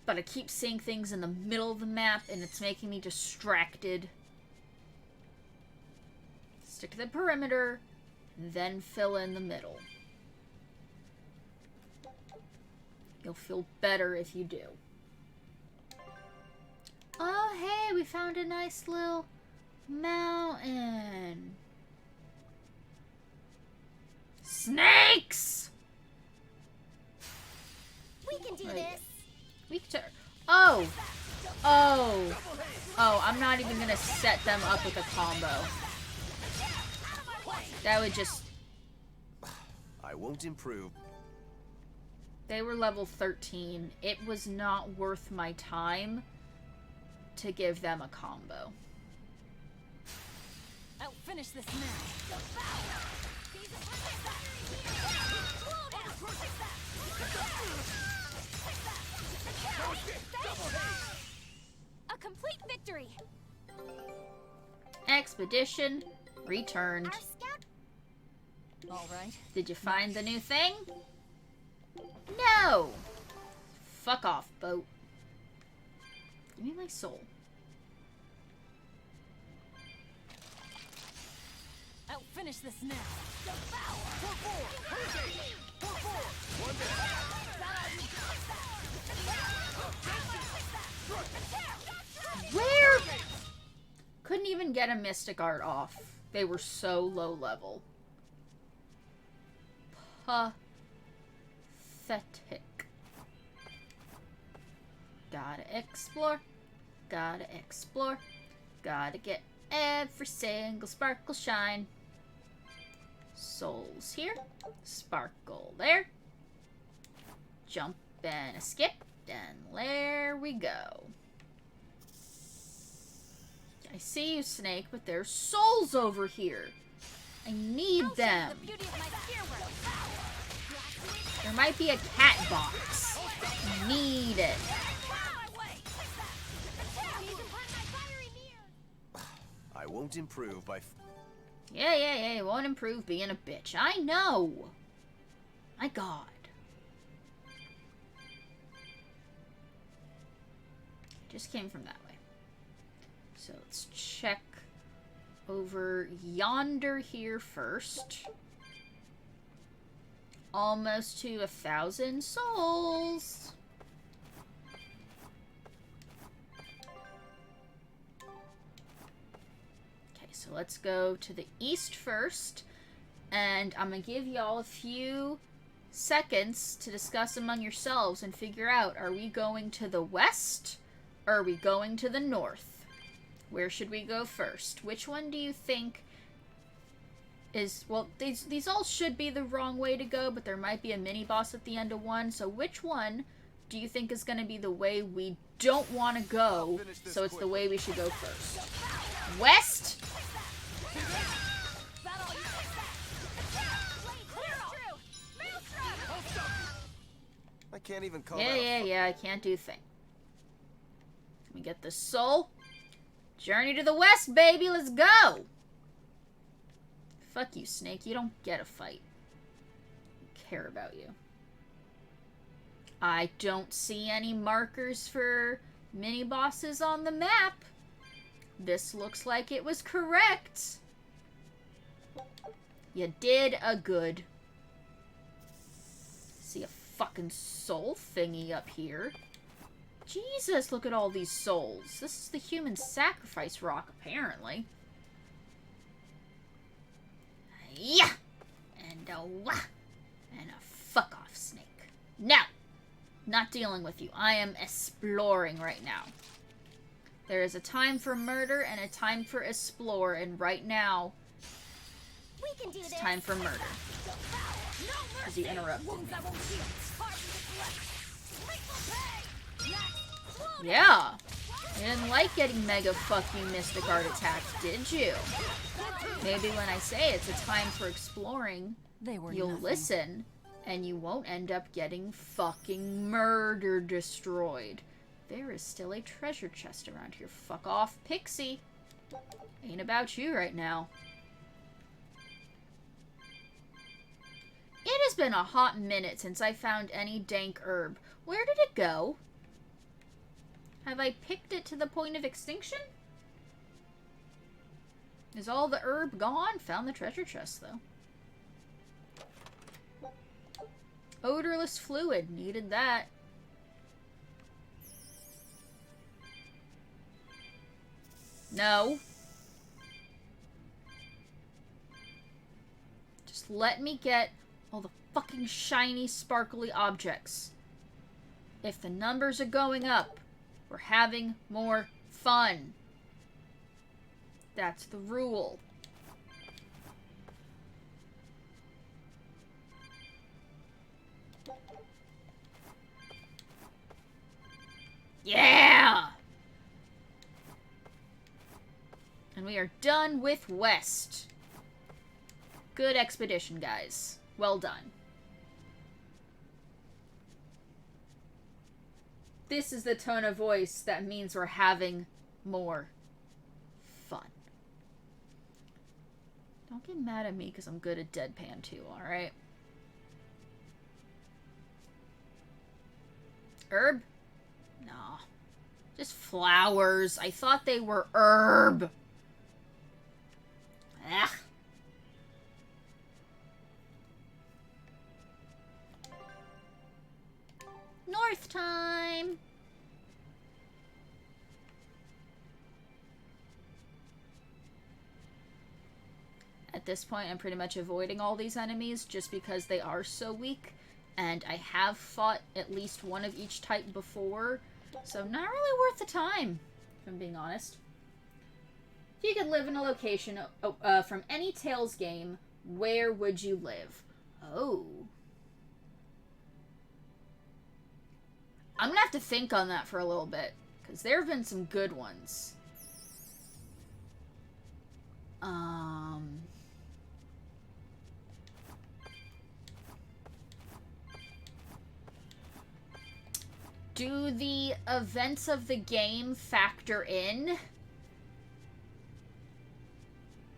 but I keep seeing things in the middle of the map, and it's making me distracted. Stick to the perimeter, then fill in the middle. You'll feel better if you do. Oh, hey, we found a nice little mountain. Snakes! I'm not even gonna set them up with a combo. That would just... I won't improve. They were level 13. It was not worth my time to give them a combo. I'll finish this now. A complete victory. Expedition returned. All right. Did you find the new thing? No! Fuck off, boat. Give me my soul. I'll finish this now. Where? Couldn't even get a Mystic Art off. They were so low level. Pathetic. Gotta explore. Gotta explore. Gotta get every single sparkle shine. Souls here. Sparkle there. Jump and a skip. And there we go. I see you, Snake, but there's souls over here. I need them. There might be a cat box. Need it. I won't improve by... Yeah, it won't improve being a bitch. I know. My God. Just came from that way. So let's check over yonder here first. Almost to 1,000 souls. Okay, so let's go to the east first. And I'm going to give y'all a few seconds to discuss among yourselves and figure out, are we going to the west or are we going to the north? Where should we go first? Which one do you think is... Well, these all should be the wrong way to go, but there might be a mini-boss at the end of one. So which one do you think is going to be the way we don't want to go, so it's the way we should go first? West? I can't even call Yeah, I can't do a thing. Let me get the soul. Journey to the west, baby, let's go! Fuck you, Snake, you don't get a fight. I care about you. I don't see any markers for mini-bosses on the map. This looks like it was correct. You did a good. See a fucking soul thingy up here. Jesus, look at all these souls. This is the human sacrifice rock, apparently. Yeah! And a wah! And a fuck off, Snake. No! Not dealing with you. I am exploring right now. There is a time for murder and a time for explore, and right now, it's time for murder. Because you interrupted me. Yeah. You didn't like getting mega fucking Mystic Art attacked, did you? Maybe when I say it's a time for exploring, you'll listen, and you won't end up getting fucking murder destroyed. There is still a treasure chest around here. Fuck off, Pixie. Ain't about you right now. It has been a hot minute since I found any dank herb. Where did it go? Have I picked it to the point of extinction? Is all the herb gone? Found the treasure chest, though. Odorless fluid. Needed that. No. Just let me get all the fucking shiny, sparkly objects. If the numbers are going up, we're having more fun. That's the rule. Yeah! And we are done with West. Good expedition, guys. Well done. This is the tone of voice that means we're having more fun. Don't get mad at me because I'm good at deadpan too, alright? Herb? No. Just flowers. I thought they were herb. Ugh. North time! At this point, I'm pretty much avoiding all these enemies just because they are so weak, and I have fought at least one of each type before, so not really worth the time, if I'm being honest. If you could live in a location from any Tales game, where would you live? Oh. I'm gonna have to think on that for a little bit, because there have been some good ones. Do the events of the game factor in?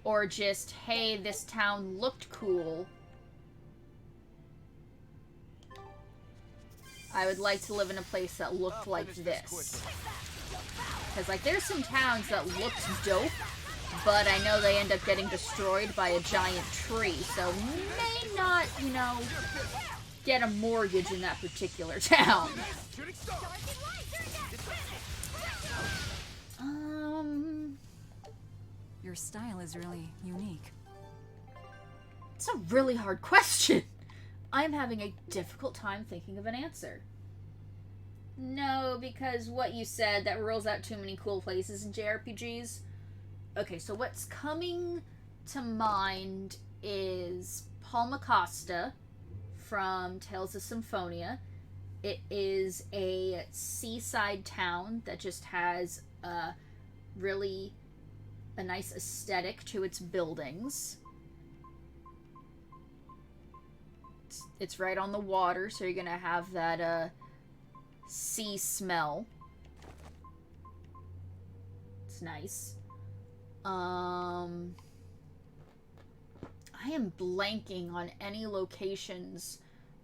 Or just, hey, this town looked cool. I would like to live in a place that looked like this. Because, like, there's some towns that looked dope, but I know they end up getting destroyed by a giant tree, so may not, you know, get a mortgage in that particular town. Your style is really unique. It's a really hard question. I'm having a difficult time thinking of an answer. No, because what you said, that rules out too many cool places in JRPGs. Okay, so what's coming to mind is Palmacosta from Tales of Symphonia. It is a seaside town that just has a nice aesthetic to its buildings. It's right on the water, so you're gonna have that sea smell. It's nice. I am blanking on any locations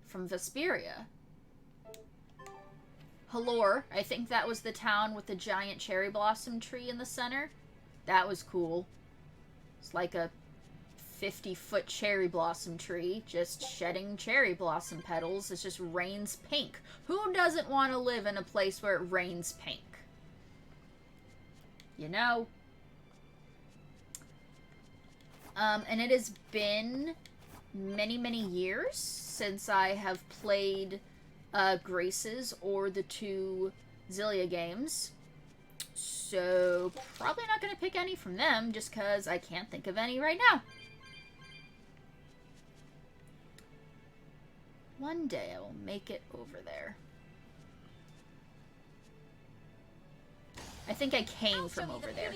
from Vesperia. Halor, I think that was the town with the giant cherry blossom tree in the center. That was cool. It's like a 50-foot cherry blossom tree, just shedding cherry blossom petals. It just rains pink. Who doesn't want to live in a place where it rains pink? You know? And it has been many, many years since I have played Graces or the two Xillia games. So, probably not going to pick any from them, just because I can't think of any right now. One day I will make it over there. I think I came from over there.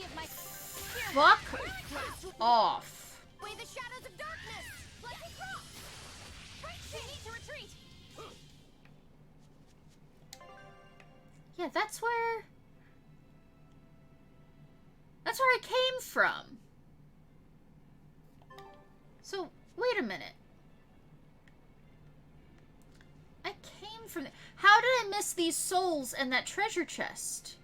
Fuck off. Way the shadows of darkness! Like a cross! We need to retreat! Yeah, that's where I came from. So, wait a minute. I came from... How did I miss these souls and that treasure chest?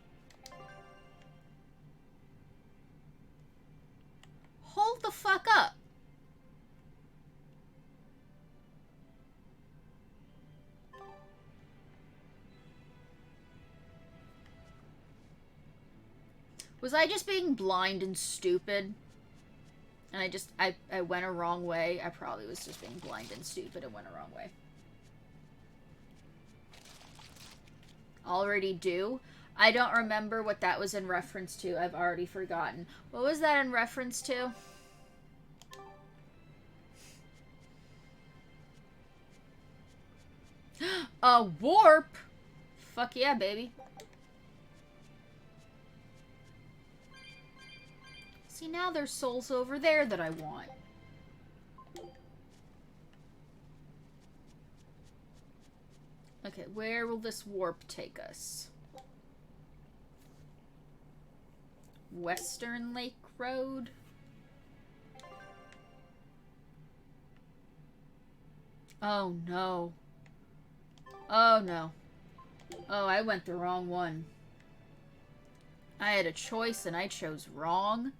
Hold the fuck up. Was I just being blind and stupid? And I went a wrong way. I probably was just being blind and stupid and went a wrong way. Already do? I don't remember what that was in reference to. I've already forgotten. What was that in reference to? A warp? Fuck yeah, baby. See, now there's souls over there that I want. Okay, where will this warp take us? Western Lake Road? Oh no. Oh no. Oh, I went the wrong one. I had a choice and I chose wrong.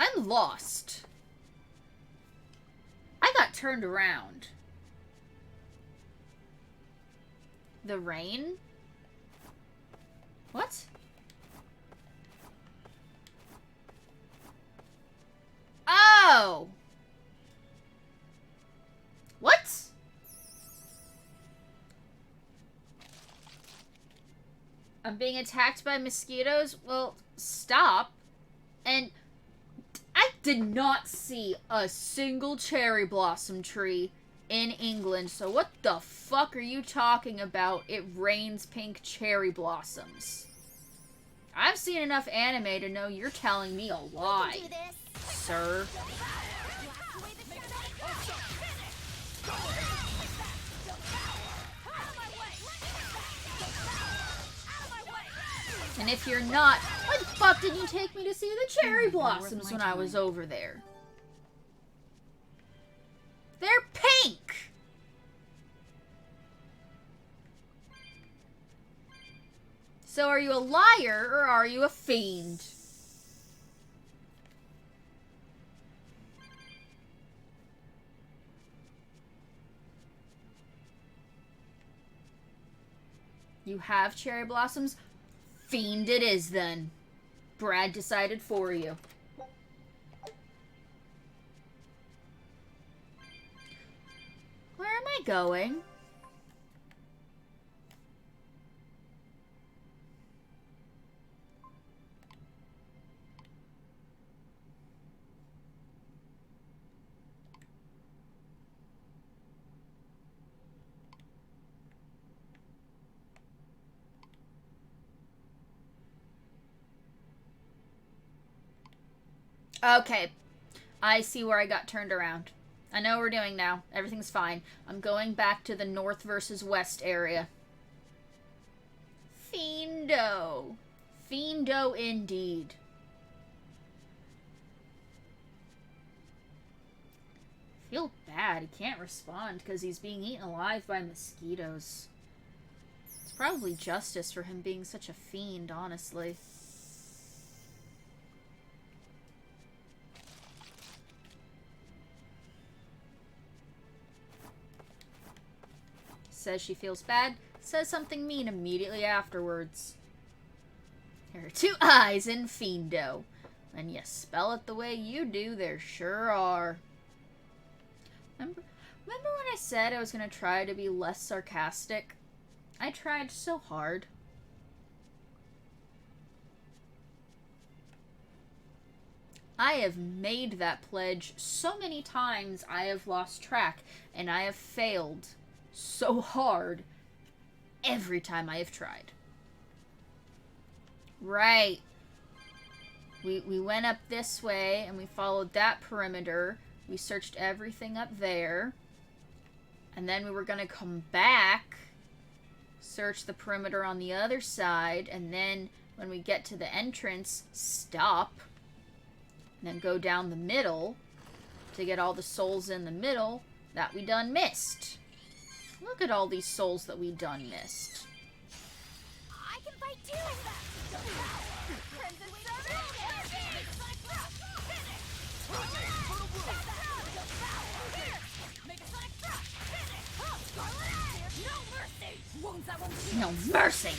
I'm lost. I got turned around. The rain? What? Oh! What? I'm being attacked by mosquitoes? Well, stop. And I did not see a single cherry blossom tree in England, so what the fuck are you talking about? It rains pink cherry blossoms. I've seen enough anime to know you're telling me a lie, sir. And if you're not, why the fuck did you take me to see the cherry blossoms when I was over there? They're pink! So are you a liar or are you a fiend? You have cherry blossoms? Fiend it is then. Brad decided for you. Where am I going? Okay, I see where I got turned around. I know what we're doing now. Everything's fine. I'm going back to the north versus west area. Fiendo. Fiendo indeed. I feel bad. He can't respond because he's being eaten alive by mosquitoes. It's probably justice for him being such a fiend, honestly. Says she feels bad, says something mean immediately afterwards. There are two eyes in Fiendo. When you spell it the way you do, there sure are. Remember when I said I was going to try to be less sarcastic? I tried so hard. I have made that pledge so many times I have lost track, and I have failed so hard every time I have tried. Right. We went up this way and we followed that perimeter. We searched everything up there. And then we were going to come back, search the perimeter on the other side, and then when we get to the entrance, stop. And then go down the middle to get all the souls in the middle that we done missed. Look at all these souls that we done missed. I can fight too! Wounds that will sink.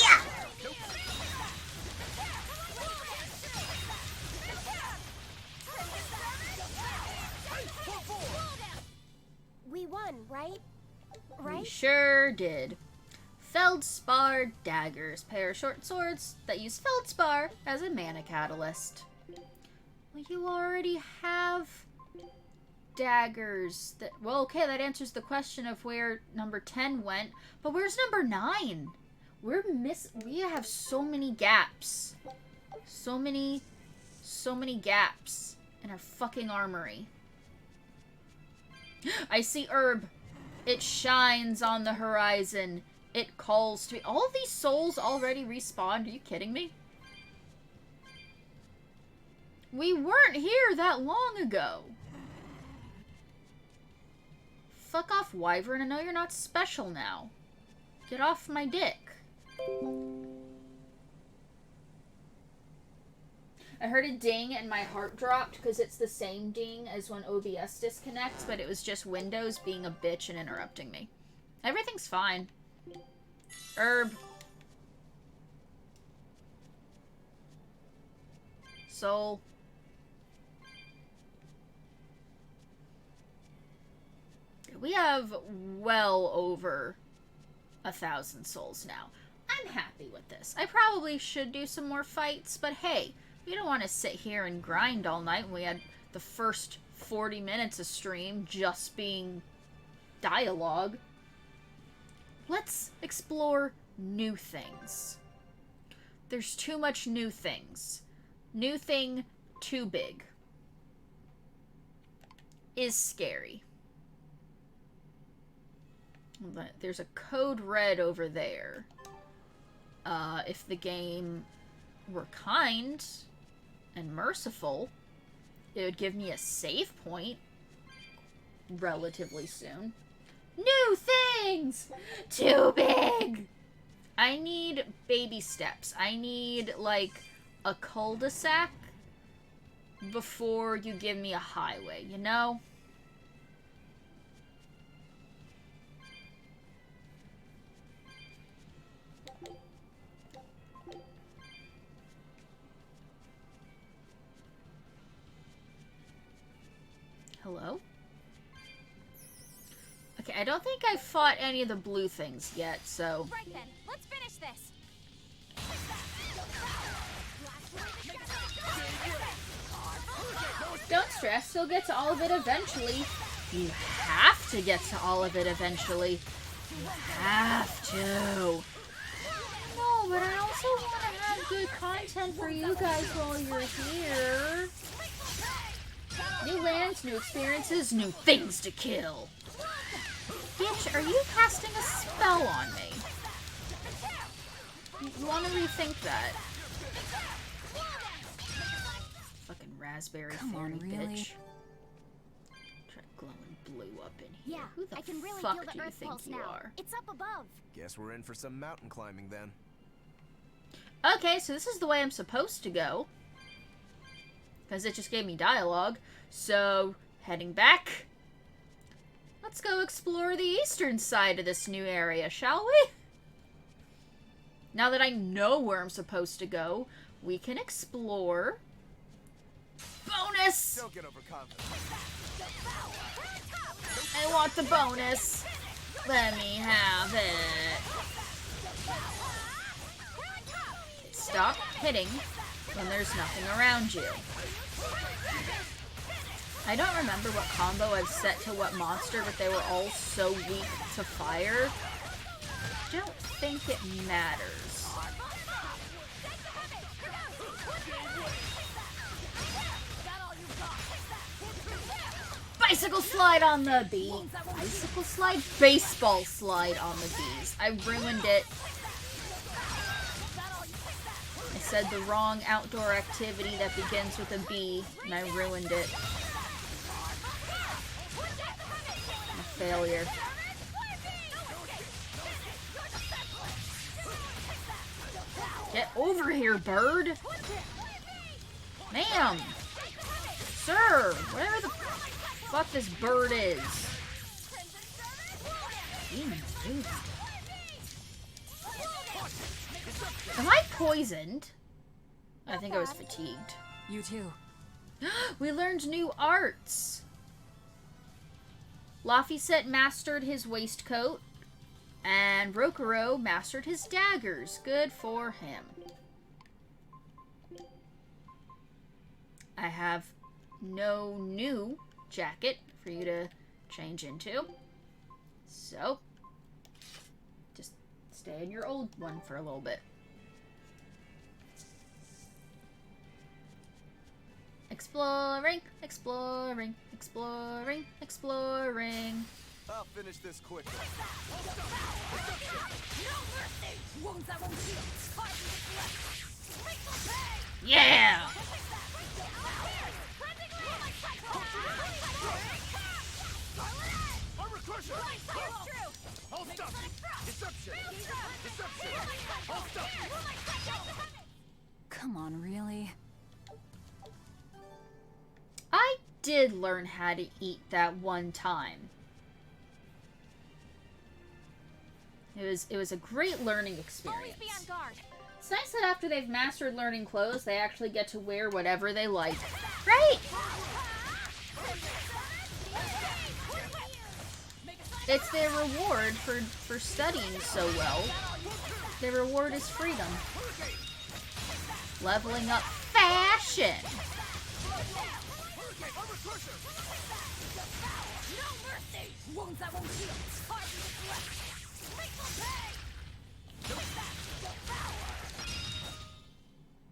Yeah! We won, right? We sure did. Feldspar daggers. Pair of short swords that use feldspar as a mana catalyst. Well, you already have daggers. Well, okay, that answers the question of where number 10 went. But where's number 9? We have so many gaps. So many gaps in our fucking armory. I see herb. It shines on the horizon. It calls to me. All of these souls already respawned. Are you kidding me? We weren't here that long ago. Fuck off, Wyvern. I know you're not special now. Get off my dick. I heard a ding and my heart dropped because it's the same ding as when OBS disconnects, but it was just Windows being a bitch and interrupting me. Everything's fine. Herb. Soul. We have well over 1,000 souls now. I'm happy with this. I probably should do some more fights, but hey, we don't want to sit here and grind all night when we had the first 40 minutes of stream just being dialogue. Let's explore new things. There's too much new things. New thing too big is scary. But there's a code red over there. If the game were kind and merciful, it would give me a save point relatively soon. New things! Too big! I need baby steps. I need, like, a cul-de-sac before you give me a highway, you know? Hello? Okay, I don't think I've fought any of the blue things yet, so... Right then, let's finish this! Don't stress, you'll get to all of it eventually. You have to get to all of it eventually. You have to. No, but I also want to have good content for you guys while you're here. New lands, new experiences, new things to kill. Bitch, are you casting a spell on me? You want to rethink that. Fucking raspberry fairy bitch. Try glowing blue up in here. Yeah, Who the I can really fuck feel do the you earth think pulse you now. are? It's up above. Guess we're in for some mountain climbing then. Okay, so this is the way I'm supposed to go. Because it just gave me dialogue. So, heading back. Let's go explore the eastern side of this new area, shall we? Now that I know where I'm supposed to go, we can explore. Bonus! Don't get overconfident. I want the bonus. Let me have it. Stop hitting when there's nothing around you. I don't remember what combo I've set to what monster, but they were all so weak to fire. I don't think it matters. Bicycle slide on the bee. Bicycle slide? Baseball slide on the bees. I ruined it. I said the wrong outdoor activity that begins with a B, and I ruined it. I'm a failure. Get over here, bird! Ma'am! Sir! Whatever the fuck this bird is. Am I poisoned? I think I was fatigued. You too. We learned new arts. Laphicet mastered his waistcoat, and Rokuro mastered his daggers. Good for him. I have no new jacket for you to change into. So, just stay in your old one for a little bit. Exploring, exploring, exploring, exploring. I'll finish this quickly. Yeah! Come on, really? I did learn how to eat that one time. It was a great learning experience. Always be on guard. It's nice that after they've mastered learning clothes, they actually get to wear whatever they like. Right? It's their reward for studying so well. Their reward is freedom. Leveling up fashion.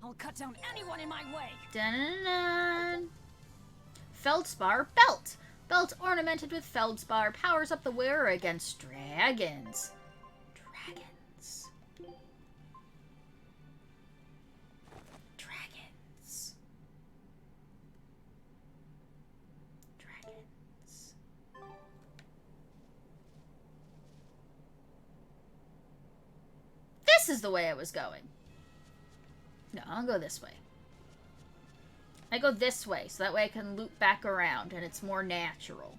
I'll cut down anyone in my way. Dun-dun-dun. Feldspar belt. Belt ornamented with feldspar powers up the wearer against dragons. Dragons. Dragons. Dragons. This is the way I was going. No, I'll go this way. I go this way, so that way I can loop back around, and it's more natural.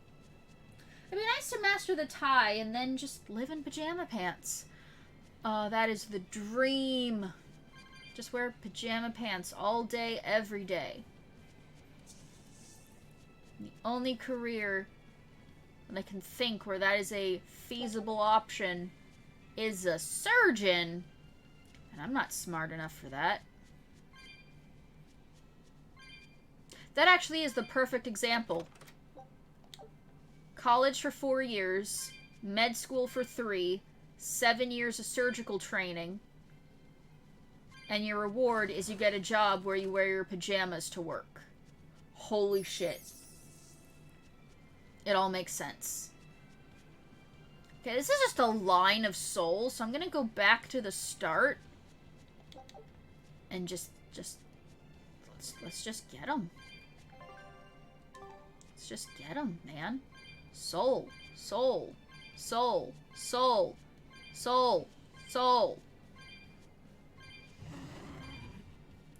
It'd be nice to master the tie, and then just live in pajama pants. That is the dream. Just wear pajama pants all day, every day. The only career that I can think where that is a feasible option is a surgeon, and I'm not smart enough for that. That actually is the perfect example. College for 4 years, med school for 3, 7 years of surgical training, and your reward is you get a job where you wear your pajamas to work. Holy shit. It all makes sense. Okay, this is just a line of souls, so I'm gonna go back to the start and let's just get them. Let's just get them, man. Soul, soul, soul, soul, soul, soul.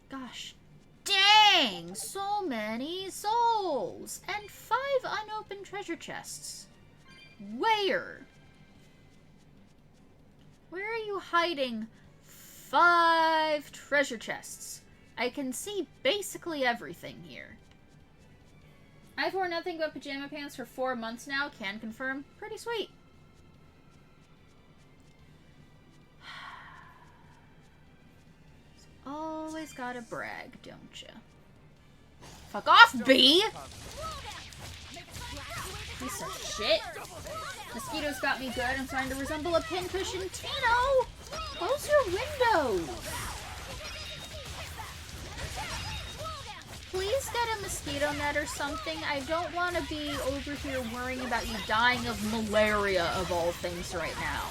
Gosh. Dang! So many souls! And 5 unopened treasure chests. Where? Where are you hiding 5 treasure chests? I can see basically everything here. I've worn nothing but pajama pants for 4 months now. Can confirm. Pretty sweet. Always gotta brag, don't ya? Fuck off, bee! Piece of shit. Mosquitoes got me good. I'm starting to resemble a pincushion. Tino! Close your windows! Please get a mosquito net or something. I don't want to be over here worrying about you dying of malaria of all things right now.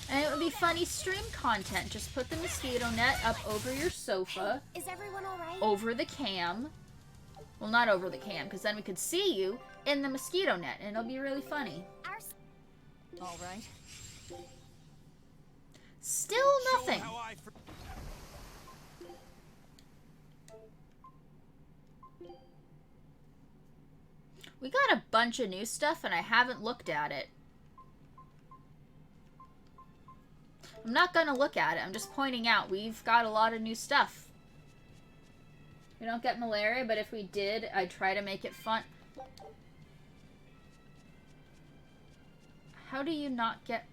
And it would be funny stream content. Just put the mosquito net up over your sofa. Hey, is everyone alright? Over the cam. Well, not over the cam, because then we could see you in the mosquito net, and it'll be really funny. Alright. Still nothing. We got a bunch of new stuff, and I haven't looked at it. I'm not gonna look at it. I'm just pointing out we've got a lot of new stuff. We don't get malaria, but if we did, I'd try to make it fun. How do you not get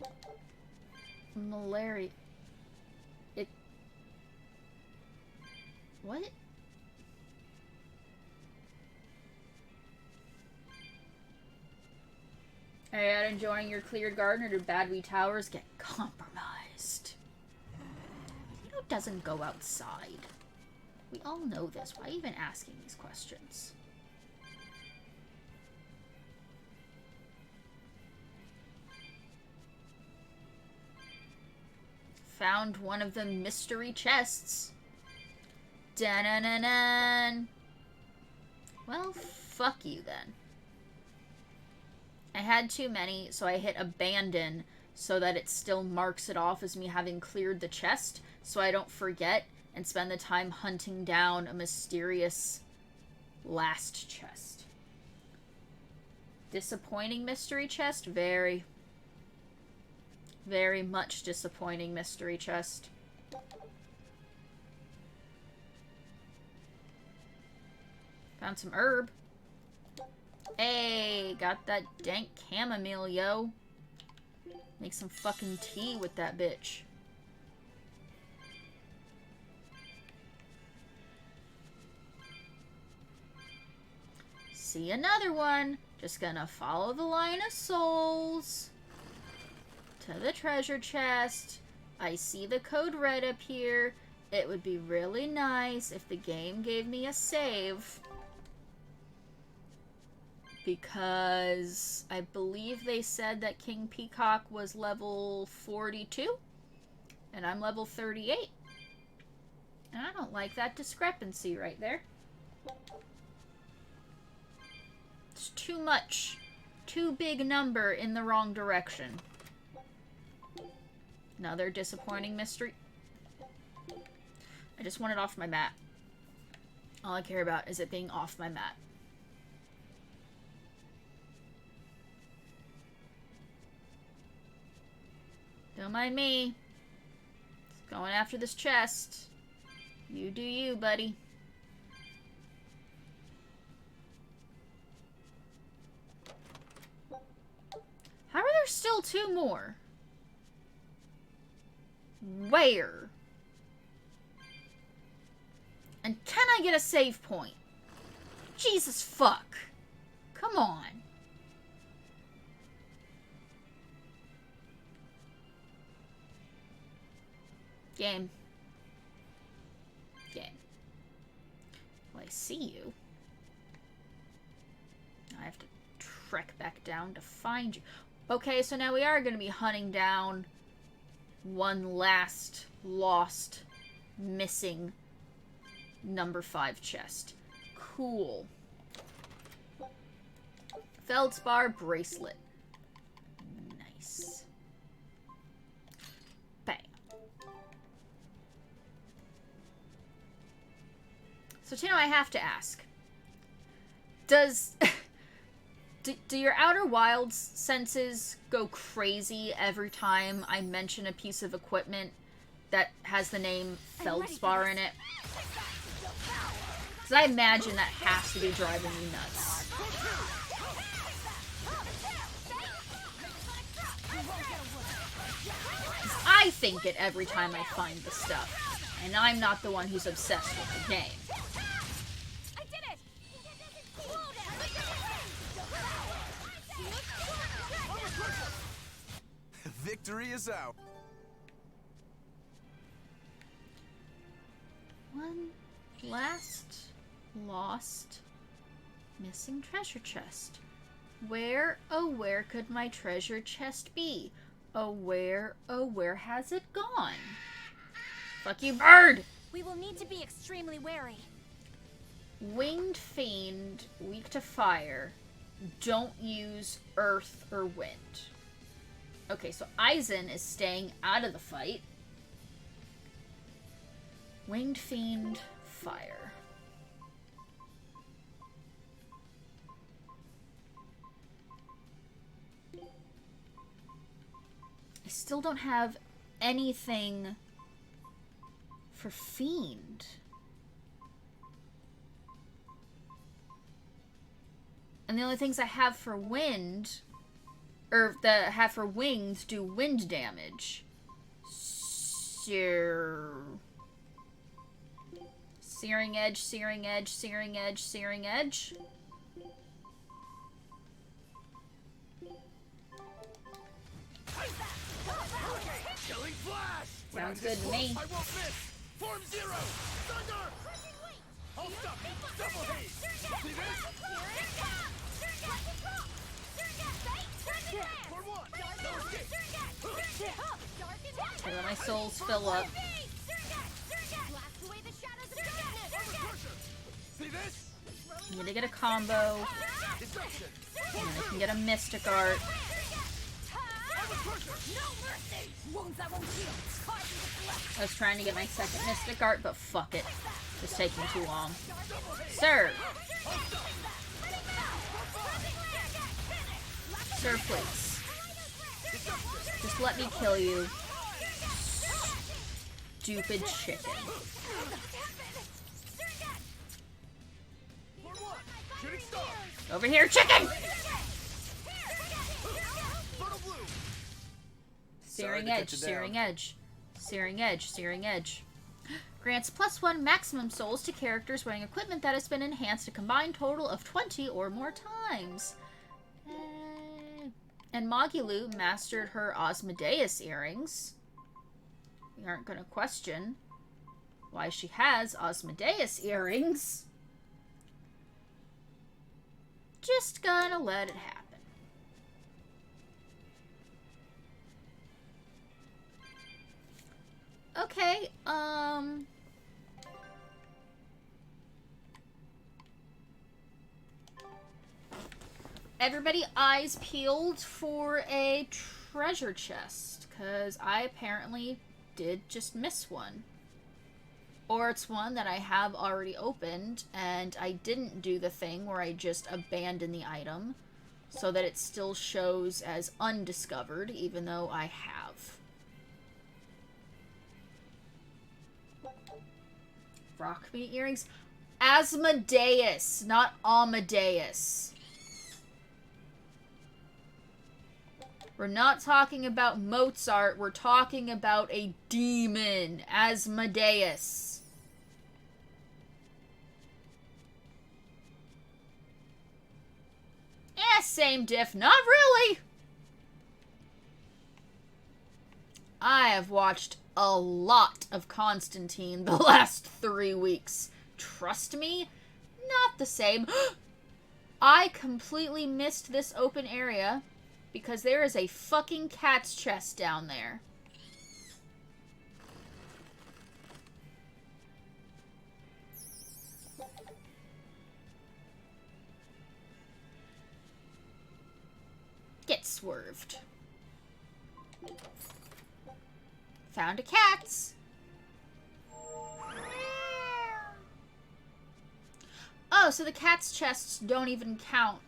malaria? What? Are you out enjoying your cleared garden, or do Badwee Towers get compromised? You know, doesn't go outside. We all know this. Why even asking these questions? Found one of the mystery chests. Dun-dun-dun-dun. Well, fuck you then. I had too many, so I hit abandon so that it still marks it off as me having cleared the chest, so I don't forget and spend the time hunting down a mysterious last chest. Disappointing mystery chest? Very. Very much disappointing mystery chest. Found some herb. Hey, got that dank chamomile, yo. Make some fucking tea with that bitch. See another one. Just gonna follow the line of souls to the treasure chest. I see the code red up here. It would be really nice if the game gave me a save. Because I believe they said that King Peacock was level 42. And I'm level 38. And I don't like that discrepancy right there. It's too much. Too big number in the wrong direction. Another disappointing mystery. I just want it off my mat. All I care about is it being off my mat. Don't mind me. Just going after this chest. You do you, buddy. How are there still two more? Where? And can I get a save point? Jesus fuck. Come on. Game. Game. Well, I see you. I have to trek back down to find you. Okay, so now we are going to be hunting down one last lost, missing number 5 chest. Cool. Feldspar bracelet. Nice. Bam. So, Tino, I have to ask. Does... Do your Outer Wilds senses go crazy every time I mention a piece of equipment that has the name Feldspar in it? Because I imagine that has to be driving me nuts. I think it every time I find the stuff, and I'm not the one who's obsessed with the game. Victory is out. One last lost missing treasure chest. Where, oh where could my treasure chest be? Oh where has it gone? Fuck you, bird! We will need to be extremely wary. Winged fiend, weak to fire. Don't use earth or wind. Okay, so Eisen is staying out of the fight. Winged fiend, fire. still don't have anything for Fiend. And the only things I have for wind, or that I have for wings, do wind damage. Searing Edge, Searing Edge, Searing Edge, Searing Edge. Sounds good to me. I won't miss. Form 0. Thunder. Hold up. Double haze. See this? Form 1. No escape. Okay, let my souls fill up. See this? I'm gonna get a combo. And then I can get a Mystic Art. I was trying to get my second Mystic Art, but fuck it. It's taking too long. Sir! Sir, please. Just let me kill you. Stupid chicken. Over here, chicken! Searing Edge, Searing Edge. Searing Edge, Searing Edge. Grants +1 maximum souls to characters wearing equipment that has been enhanced a combined total of 20 or more times. And Magulu mastered her Osmodeus earrings. We aren't going to question why she has Osmodeus earrings. Just gonna let it happen. Okay, everybody eyes peeled for a treasure chest, because I apparently did just miss one. Or it's one that I have already opened, and I didn't do the thing where I just abandon the item, so that it still shows as undiscovered, even though I have. Rock meat earrings? Asmodeus, not Amadeus. We're not talking about Mozart, we're talking about a demon, Asmodeus. Same diff. Not really. I have watched a lot of Constantine the last 3 weeks. Trust me, not the same. I completely missed this open area because there is a fucking cat's chest down there. Get swerved. Found a cat's. Oh, so the cat's chests don't even count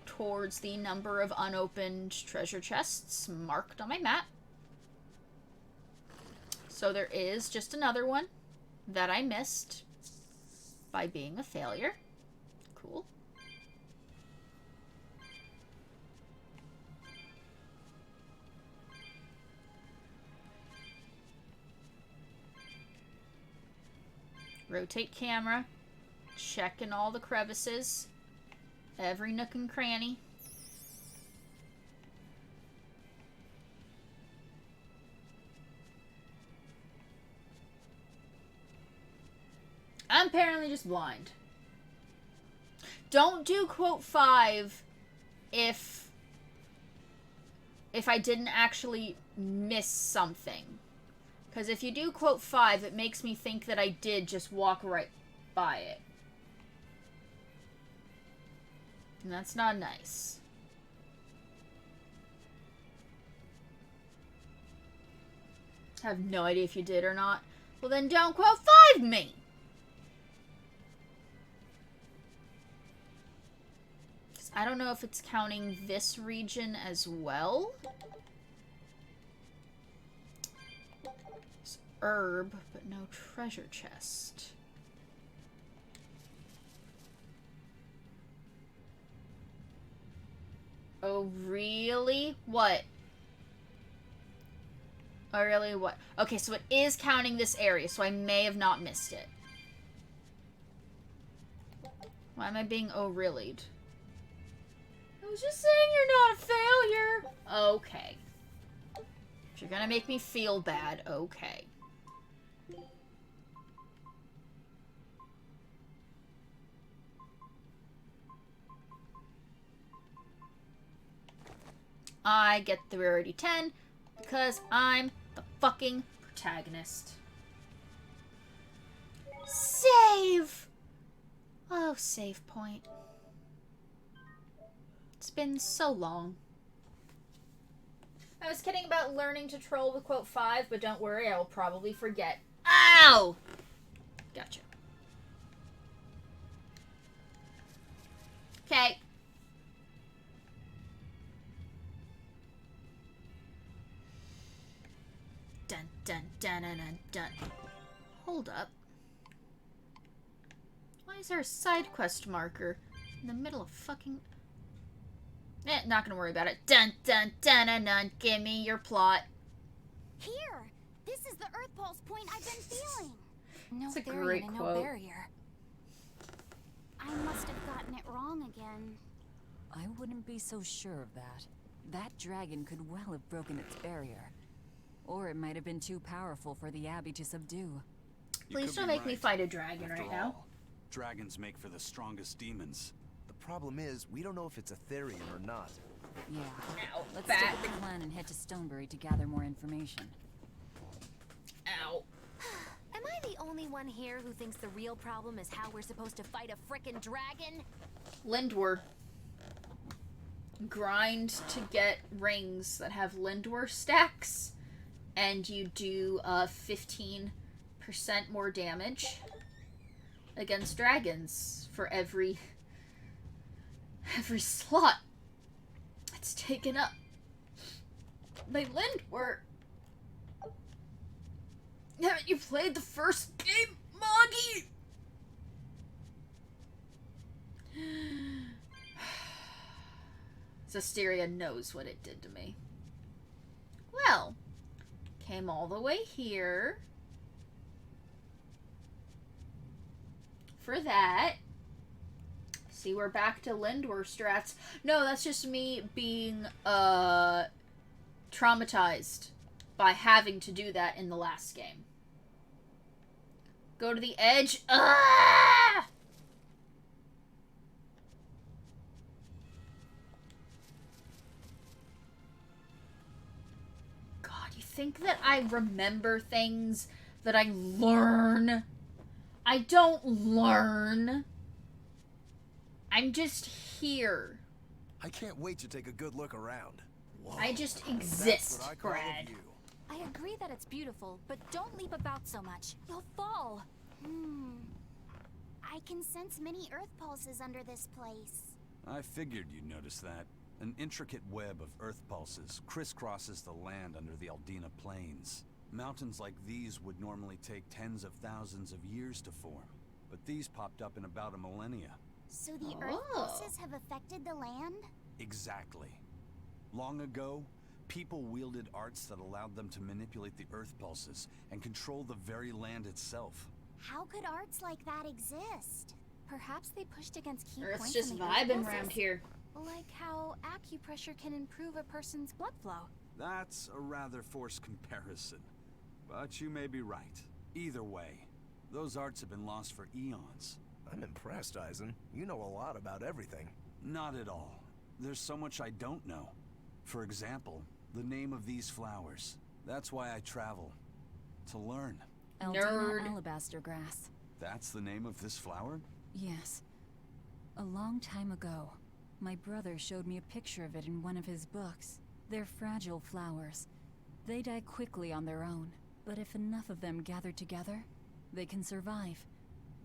towards the number of unopened treasure chests marked on my map. So there is just another one that I missed by being a failure. Cool. Rotate camera, checking all the crevices, every nook and cranny. I'm apparently just blind. Don't do quote 5 if I didn't actually miss something. Because if you do quote 5, it makes me think that I did just walk right by it. And that's not nice. I have no idea if you did or not. Well then don't quote 5 me! I don't know if it's counting this region as well. herb, but no treasure chest. Oh, really? What? Oh, really? What? Okay, so it is counting this area, so I may have not missed it. Why am I being oh-really'd? I was just saying you're not a failure. Okay. If you're gonna make me feel bad, okay. I get the rarity 10 because I'm the fucking protagonist. Save! Oh, save point. It's been so long. I was kidding about learning to troll with quote 5, but don't worry, I will probably forget. Ow! Gotcha. Okay. Dun dun dun dun dun dun. Hold up. Why is there a side quest marker in the middle of fucking... not gonna worry about it. Dun dun dun dun dun. Give me your plot. Here! This is the Earth Pulse point I've been feeling! No It's a Therian great and quote. no barrier. I must have gotten it wrong again. I wouldn't be so sure of that. That dragon could well have broken its barrier. Or it might have been too powerful for the Abbey to subdue. Please don't make me fight a dragon right now. Dragons make for the strongest demons. The problem is, we don't know if it's a Therian or not. Yeah. Ow. Let's Back. stick with the plan and head to Stonebury to gather more information. Ow. Am I the only one here who thinks the real problem is how we're supposed to fight a frickin' dragon? Lindwar. Grind to get rings that have Lindwar stacks, and you do 15% more damage against dragons for every slot it's taken up by Lindwar. Haven't you played the first game, Moggy? Zestiria knows what it did to me. Well, came all the way here for that. See, we're back to Lindwar strats. No, that's just me being traumatized by having to do that in the last game. Go to the edge. Ah! God, you think that I remember things that I learn? I don't learn. I'm just here. I can't wait to take a good look around. Whoa, I just that's exist, what I call a Brad. view. I agree that it's beautiful, but don't leap about so much. You'll fall. I can sense many Earth pulses under this place. I figured you'd notice that. An intricate web of earth pulses crisscrosses the land under the Aldina Plains. Mountains like these would normally take tens of thousands of years to form, but these popped up in about a millennia. So the Earth pulses have affected the land? Exactly. Long ago, people wielded arts that allowed them to manipulate the earth pulses and control the very land itself. How could arts like that exist? Perhaps they pushed against key Earth's points just in the vibing Earth around pulses. here. Like how acupressure can improve a person's blood flow. That's a rather forced comparison. But you may be right. Either way, those arts have been lost for eons. I'm impressed, Eisen. You know a lot about everything. Not at all. There's so much I don't know. For example, the name of these flowers. That's why I travel. To learn. Aldina alabaster grass. That's the name of this flower? Yes. A long time ago, my brother showed me a picture of it in one of his books. They're fragile flowers. They die quickly on their own, but if enough of them gather together, they can survive.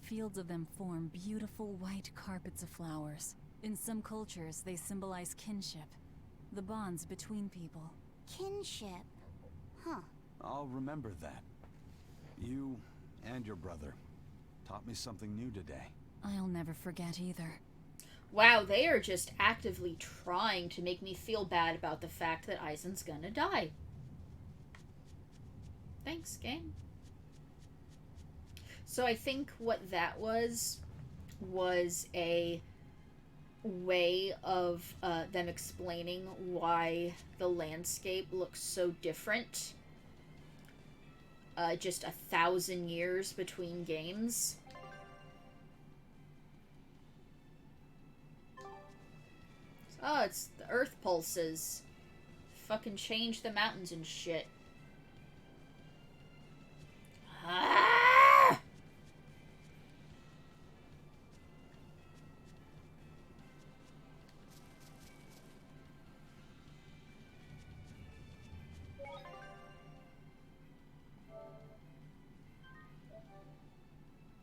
Fields of them form beautiful white carpets of flowers. In some cultures, they symbolize kinship, the bonds between people. Kinship. Huh. I'll remember that. You and your brother taught me something new today. I'll never forget either. Wow, they are just actively trying to make me feel bad about the fact that Eisen's gonna die. Thanks, game. So I think what that was a way of them explaining why the landscape looks so different. Just 1,000 years between games. Oh, it's the earth pulses. Fucking change the mountains and shit. Ah!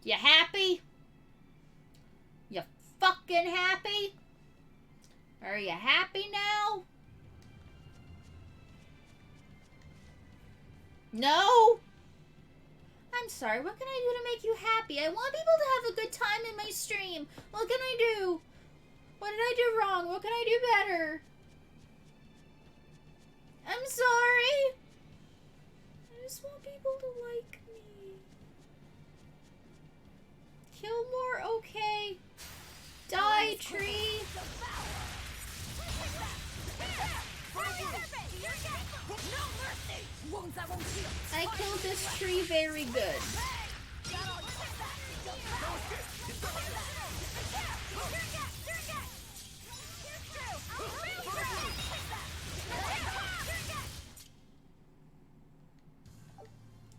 You happy? You fucking happy? Are you happy now? No? I'm sorry, what can I do to make you happy? I want people to have a good time in my stream. What can I do? What did I do wrong? What can I do better? I'm sorry. I just want people to like me. Kill more, okay. Die, tree. I killed this tree very good.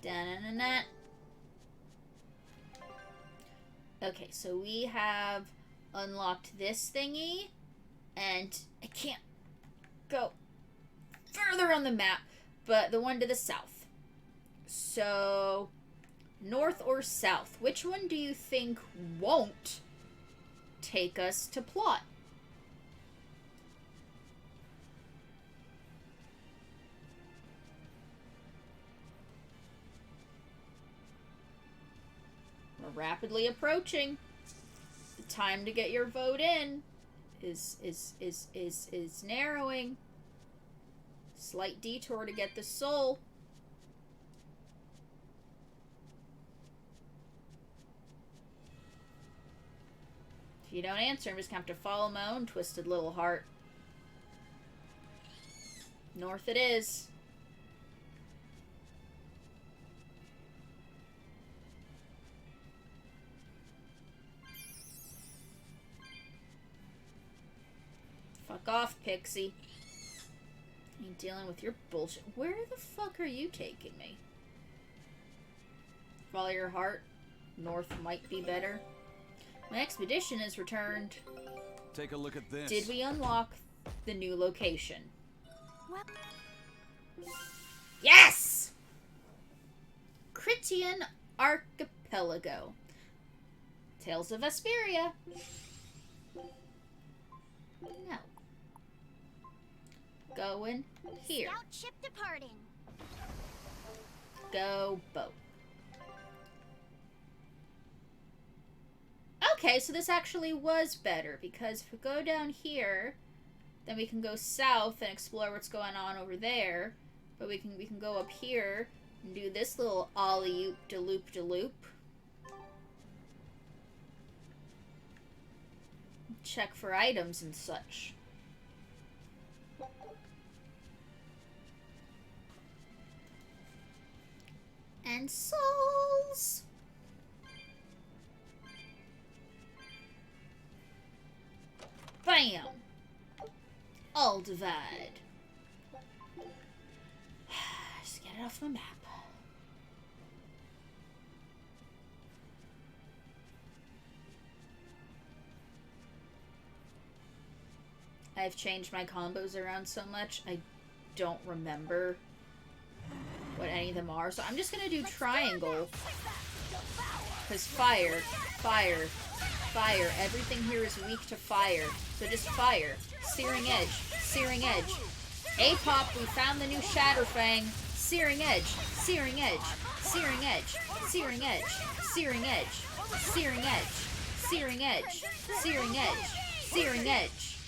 Da-na-na-na. Okay, so we have unlocked this thingy, and I can't go further on the map, but the one to the south. So, north or south? Which one do you think won't take us to plot? We're rapidly approaching. The time to get your vote in is narrowing. Slight detour to get the soul. If you don't answer, I'm just gonna have to follow my own twisted little heart. North it is. Fuck off, Pixie. Ain't dealing with your bullshit. Where the fuck are you taking me? Follow your heart. North might be better. My expedition is returned. Take a look at this. Did we unlock the new location? What? Yes! Critian Archipelago. Tales of Vesperia. No. Going here. Scout ship departing. Go boat. Okay, so this actually was better, because if we go down here, then we can go south and explore what's going on over there. But we can go up here and do this little ollie-oop de loop de loop. Check for items and such. And souls. Bam! All divide. Just get it off my map. I've changed my combos around so much, I don't remember what any of them are. So I'm just gonna do triangle. Because fire, fire, fire. Everything here is weak to fire. So just fire. Searing edge, searing edge. A-pop, we found the new Shatterfang. Searing edge, searing edge, Searing edge. Searing edge. Searing edge. Searing edge. Searing edge. Searing edge. Searing edge.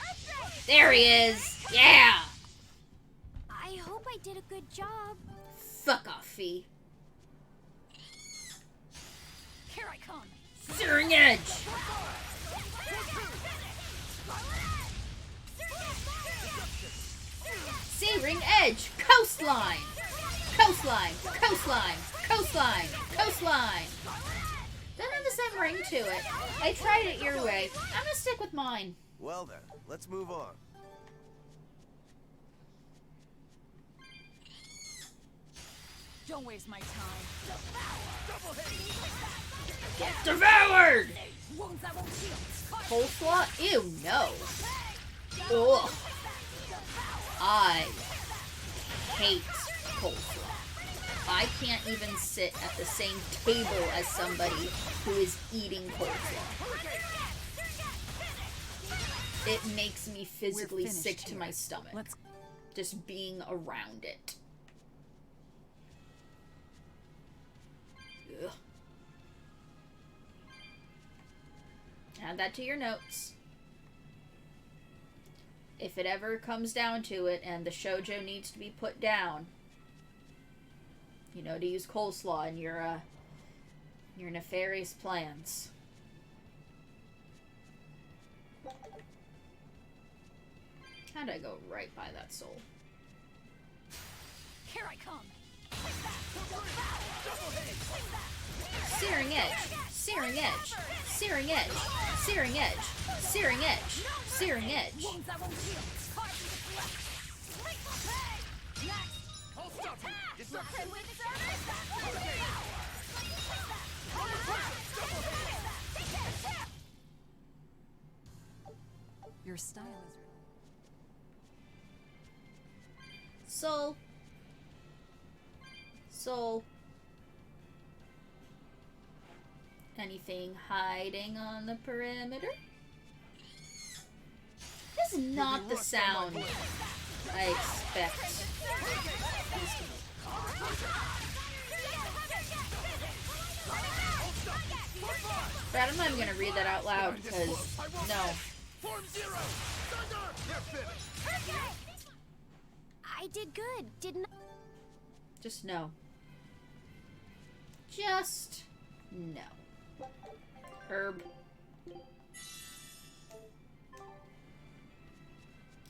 There he is! Yeah! I hope I did a good job. Fuck off, Fee. Here I come. Searing edge! Searing edge! Coastline! Coastline! Coastline! Coastline! Coastline! Doesn't have the same ring to it. I tried it your way. I'm gonna stick with mine. Well then, let's move on. Don't waste my time. Get devoured! Wounds that won't heal. Coleslaw? Ew, no. Ugh. I hate coleslaw. I can't even sit at the same table as somebody who is eating coleslaw. It makes me physically sick to my stomach. Just being around it. Ugh. Add that to your notes. If it ever comes down to it and the shoujo needs to be put down, you know to use coleslaw in your nefarious plans. How'd I go right by that soul? Here I come. Searing edge. Searing edge. Searing edge. Searing edge. Searing edge. Searing edge. Wounds that won't heal. Your style is Soul. Soul. Anything hiding on the perimeter? This is not the sound I expect. Brad, I'm not even gonna read that out loud because no. I did good, didn't I? Just no. Just no. Herb.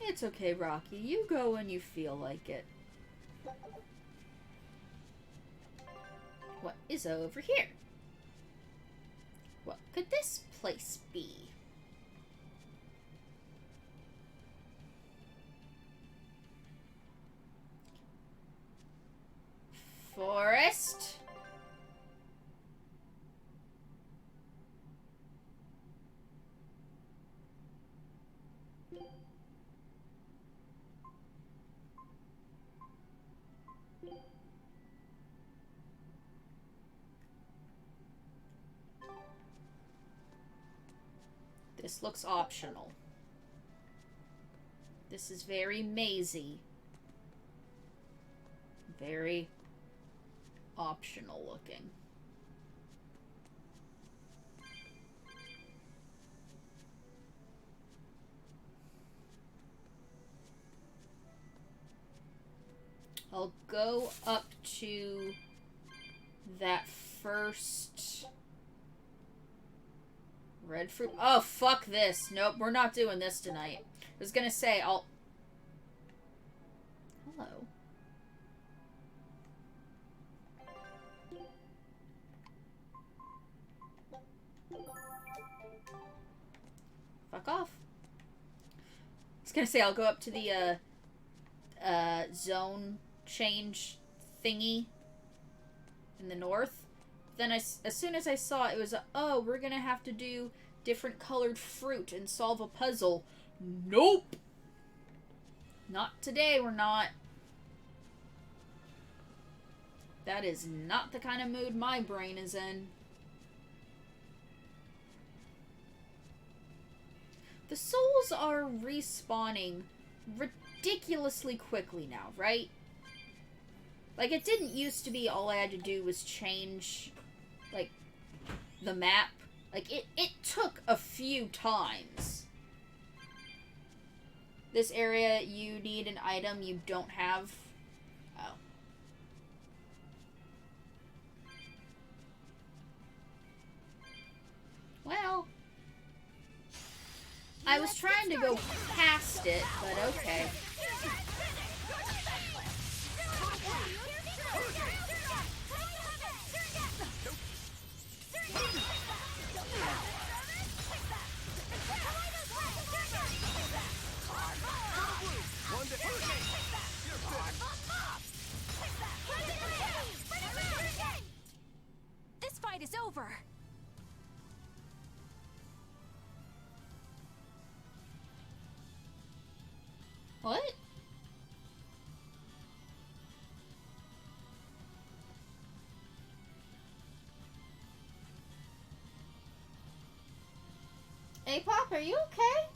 It's okay, Rocky. You go when you feel like it. What is over here? What could this place be? Forest? This looks optional. This is very mazy. Very optional looking. I'll go up to that first red fruit. Oh, fuck this. Nope, we're not doing this tonight. I was gonna say, Hello. Fuck off. I was gonna say, I'll go up to the, zone change thingy in the north. Then as soon as I saw it was oh, we're gonna have to do different colored fruit and solve a puzzle. Nope! Not today, we're not. That is not the kind of mood my brain is in. The souls are respawning ridiculously quickly now, right? Like, it didn't used to be all I had to do was change, like, the map. Like, it took a few times. This area, you need an item you don't have. Oh. Well, I was trying to go past it, but okay. This fight is over. What? Hey, Pop, are you okay?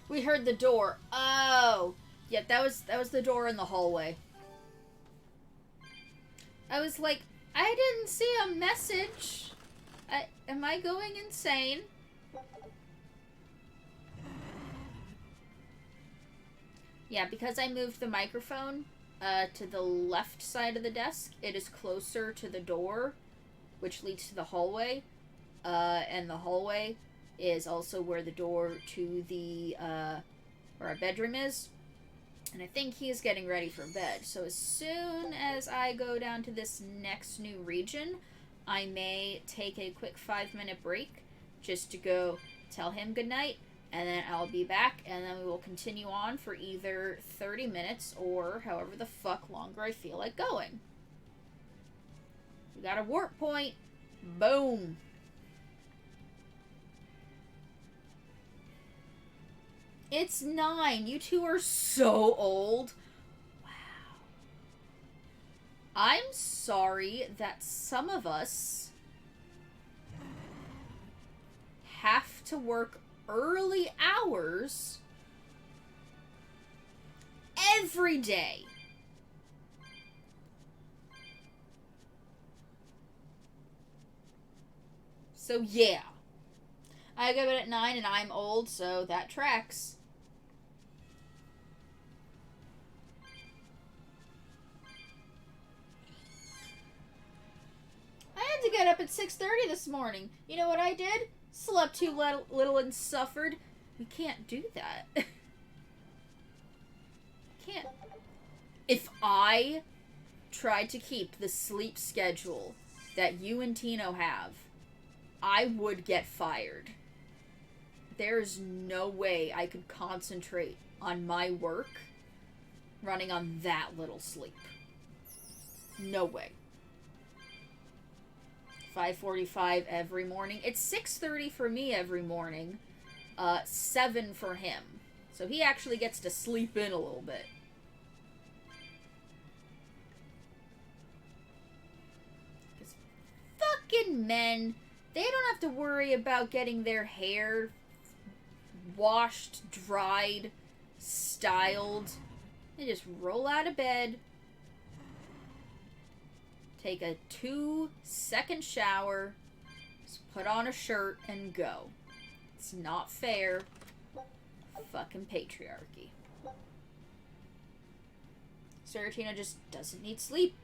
We heard the door. Oh, yeah, that was the door in the hallway. I was like, I didn't see a message. Am I going insane? Yeah, because I moved the microphone to the left side of the desk, it is closer to the door, which leads to the hallway. And the hallway is also where the door to the, where our bedroom is. And I think he is getting ready for bed. So as soon as I go down to this next new region, I may take a quick 5-minute break just to go tell him goodnight. And then I'll be back, and then we will continue on for either 30 minutes or however the fuck longer I feel like going. We got a warp point. Boom. It's 9. You two are so old. Wow. I'm sorry that some of us have to work early hours every day. So yeah. I go to bed at 9 and I'm old, so that tracks. I had to get up at 6:30 this morning. You know what I did? Slept too little and suffered. We can't do that. Can't. If I tried to keep the sleep schedule that you and Tino have, I would get fired. There's no way I could concentrate on my work running on that little sleep. No way. 5:45 every morning. It's 6:30 for me every morning. 7 for him. So he actually gets to sleep in a little bit. Because fucking men, they don't have to worry about getting their hair washed, dried, styled. They just roll out of bed, take a 2-second shower, just put on a shirt, and go. It's not fair. Fucking patriarchy. Saratina just doesn't need sleep.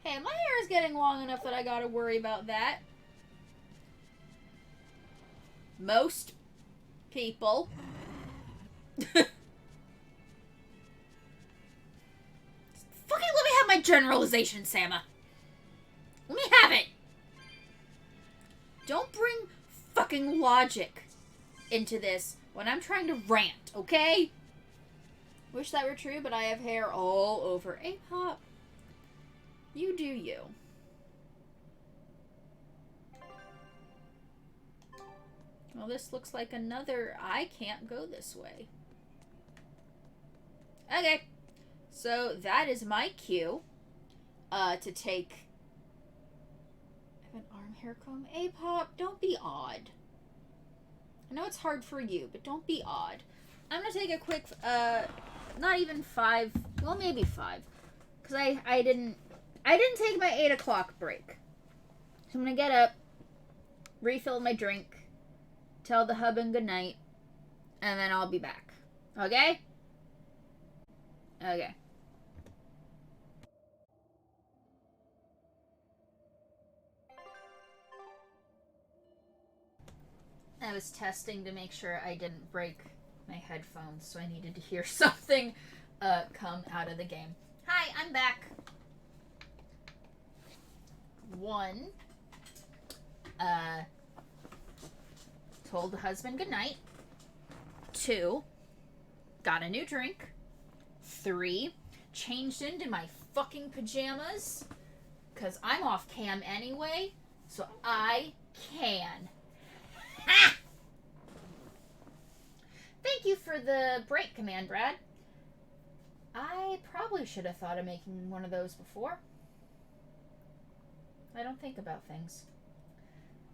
Hey, my hair is getting long enough that I gotta worry about that. Most people. Fucking let me have my generalization, Sama. Let me have it. Don't bring fucking logic into this when I'm trying to rant, okay? Wish that were true, but I have hair all over. Hey, Pop. You do you. Well, this looks like another... I can't go this way. Okay. So, that is my cue to take... Have an arm hair comb. Hey, Pop, don't be odd. I know it's hard for you, but don't be odd. I'm gonna take a quick, not even 5, well, maybe 5. Because I didn't take my 8 o'clock break. So I'm gonna get up, refill my drink, tell the hubby goodnight, and then I'll be back. Okay? Okay. I was testing to make sure I didn't break my headphones, so I needed to hear something come out of the game. Hi, I'm back. 1, told the husband goodnight. 2, got a new drink. 3, changed into my fucking pajamas, because I'm off cam anyway, so I can. Ha! Thank you for the break, Command Brad. I probably should have thought of making one of those before. I don't think about things.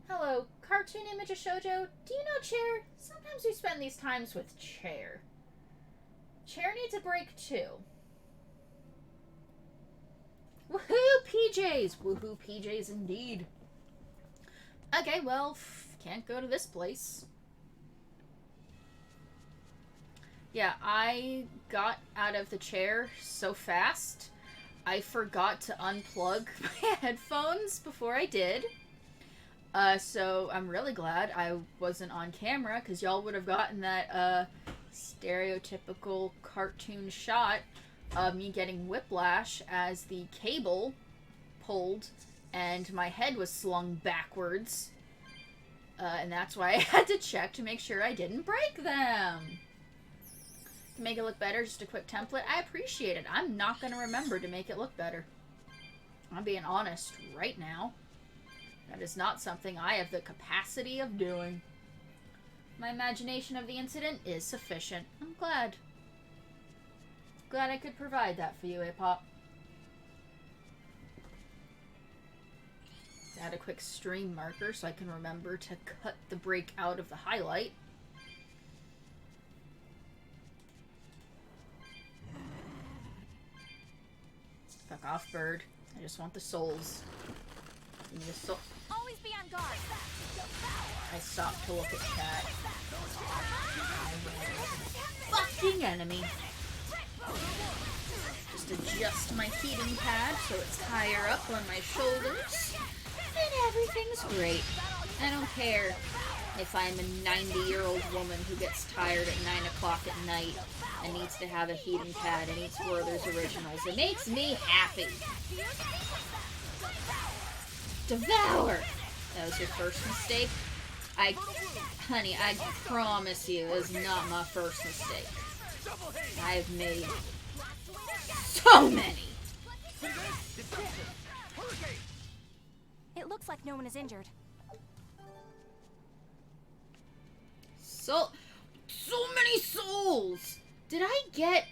Hello, cartoon image of shoujo. Do you know Chair? Sometimes we spend these times with Chair. Chair needs a break too. Woohoo, PJs! Woohoo, PJs indeed. Okay, well, can't go to this place. Yeah, I got out of the chair so fast, I forgot to unplug my headphones before I did. So I'm really glad I wasn't on camera, because y'all would have gotten that stereotypical cartoon shot of me getting whiplash as the cable pulled and my head was slung backwards. And that's why I had to check to make sure I didn't break them. To make it look better, just a quick template. I appreciate it. I'm not going to remember to make it look better. I'm being honest right now. That is not something I have the capacity of doing. My imagination of the incident is sufficient. I'm glad. Glad I could provide that for you, A-Pop. Add a quick stream marker so I can remember to cut the break out of the highlight. Fuck off, bird. I just want the souls. Give me the soul. Always be on guard. I stopped to look at chat. Fucking enemy. Just adjust my heating pad so it's higher up on my shoulders. And everything's great. I don't care if I'm a 90-year-old woman who gets tired at 9 o'clock at night and needs to have a heating pad and eats Werther's Originals. It makes me happy. Devour! That was your first mistake? Honey, I promise you, it is not my first mistake. I've made so many! It looks like no one is injured. So many souls! Did I get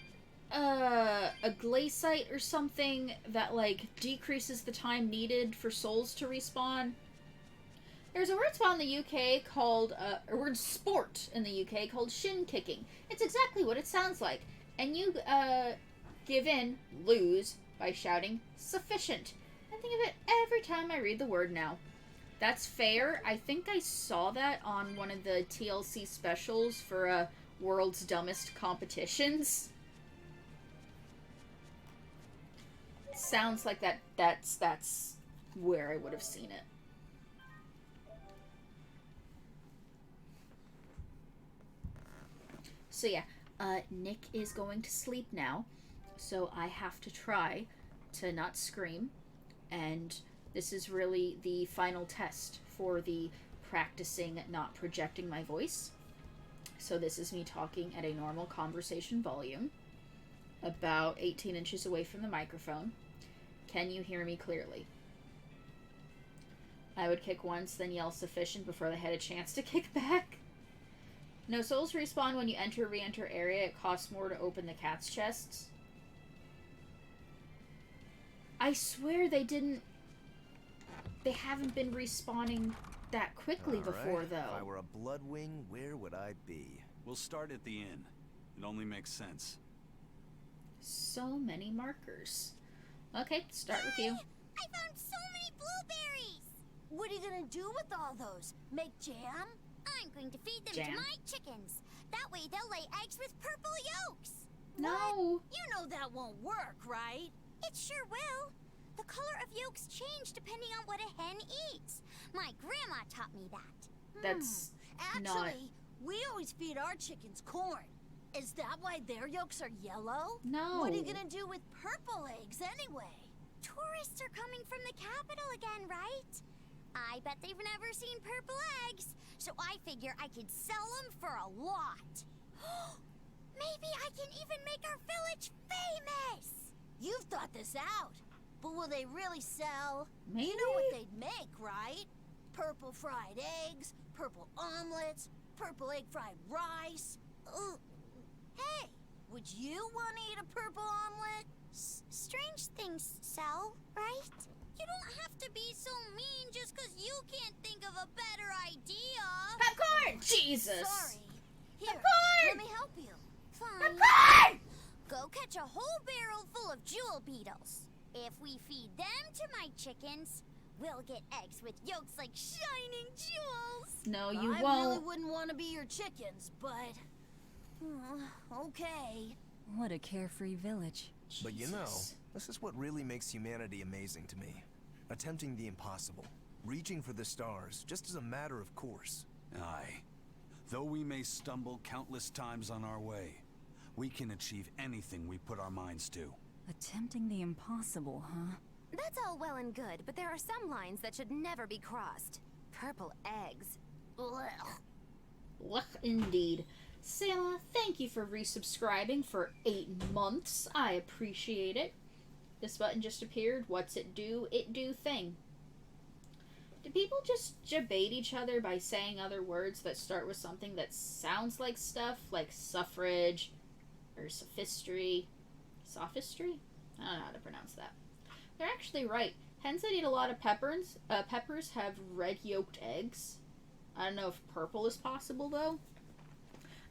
a glaciite or something that, like, decreases the time needed for souls to respawn? There's a word spot in the UK called, a word sport in the UK called shin kicking. It's exactly what it sounds like. And you, give in, lose, by shouting, sufficient. I think of it every time I read the word now. That's fair. I think I saw that on one of the TLC specials for, World's Dumbest Competitions. Sounds like that's where I would have seen it. So yeah, Nick is going to sleep now, so I have to try to not scream, and this is really the final test for the practicing not projecting my voice. So this is me talking at a normal conversation volume, about 18 inches away from the microphone. Can you hear me clearly? I would kick once, then yell sufficient before they had a chance to kick back. No souls respawn when you enter a re-enter area. It costs more to open the cat's chests. I swear they didn't... they haven't been respawning that quickly before, though. If I were a Bloodwing, where would I be? We'll start at the inn. It only makes sense. So many markers. Okay, start with you. I found so many blueberries! What are you gonna do with all those? Make jam? I'm going to feed them to my chickens. That way they'll lay eggs with purple yolks. No. You know that won't work, right? It sure will. The color of yolks change depending on what a hen eats. My grandma taught me that. That's Actually, we always feed our chickens corn. Is that why their yolks are yellow? No. What are you gonna do with purple eggs anyway? Tourists are coming from the capital again, right? I bet they've never seen purple eggs, so I figure I could sell them for a lot. Maybe I can even make our village famous! You've thought this out, but will they really sell? Maybe. You know what they'd make, right? Purple fried eggs, purple omelets, purple egg fried rice. Hey, would you want to eat a purple omelet? Strange things sell, right? You don't have to be so mean just because you can't think of a better idea. Popcorn! Jesus! Sorry. Here, Popcorn! let me help you. Fine. Popcorn! Go catch a whole barrel full of jewel beetles. If we feed them to my chickens, we'll get eggs with yolks like shining jewels. No, you I won't. really wouldn't want to be your chickens, but... okay. What a carefree village. But you know, this is what really makes humanity amazing to me. Attempting the impossible. Reaching for the stars, just as a matter of course. Aye. Though we may stumble countless times on our way, we can achieve anything we put our minds to. Attempting the impossible, huh? That's all well and good, but there are some lines that should never be crossed. Purple eggs. Blech. Blech, indeed. Sayla, thank you for resubscribing for 8 months. I appreciate it. This button just appeared. What's it do? It do thing. Do people just debate each other by saying other words that start with something that sounds like stuff, like suffrage, or sophistry? Sophistry? I don't know how to pronounce that. They're actually right. Hens that eat a lot of peppers have red-yolked eggs. I don't know if purple is possible, though.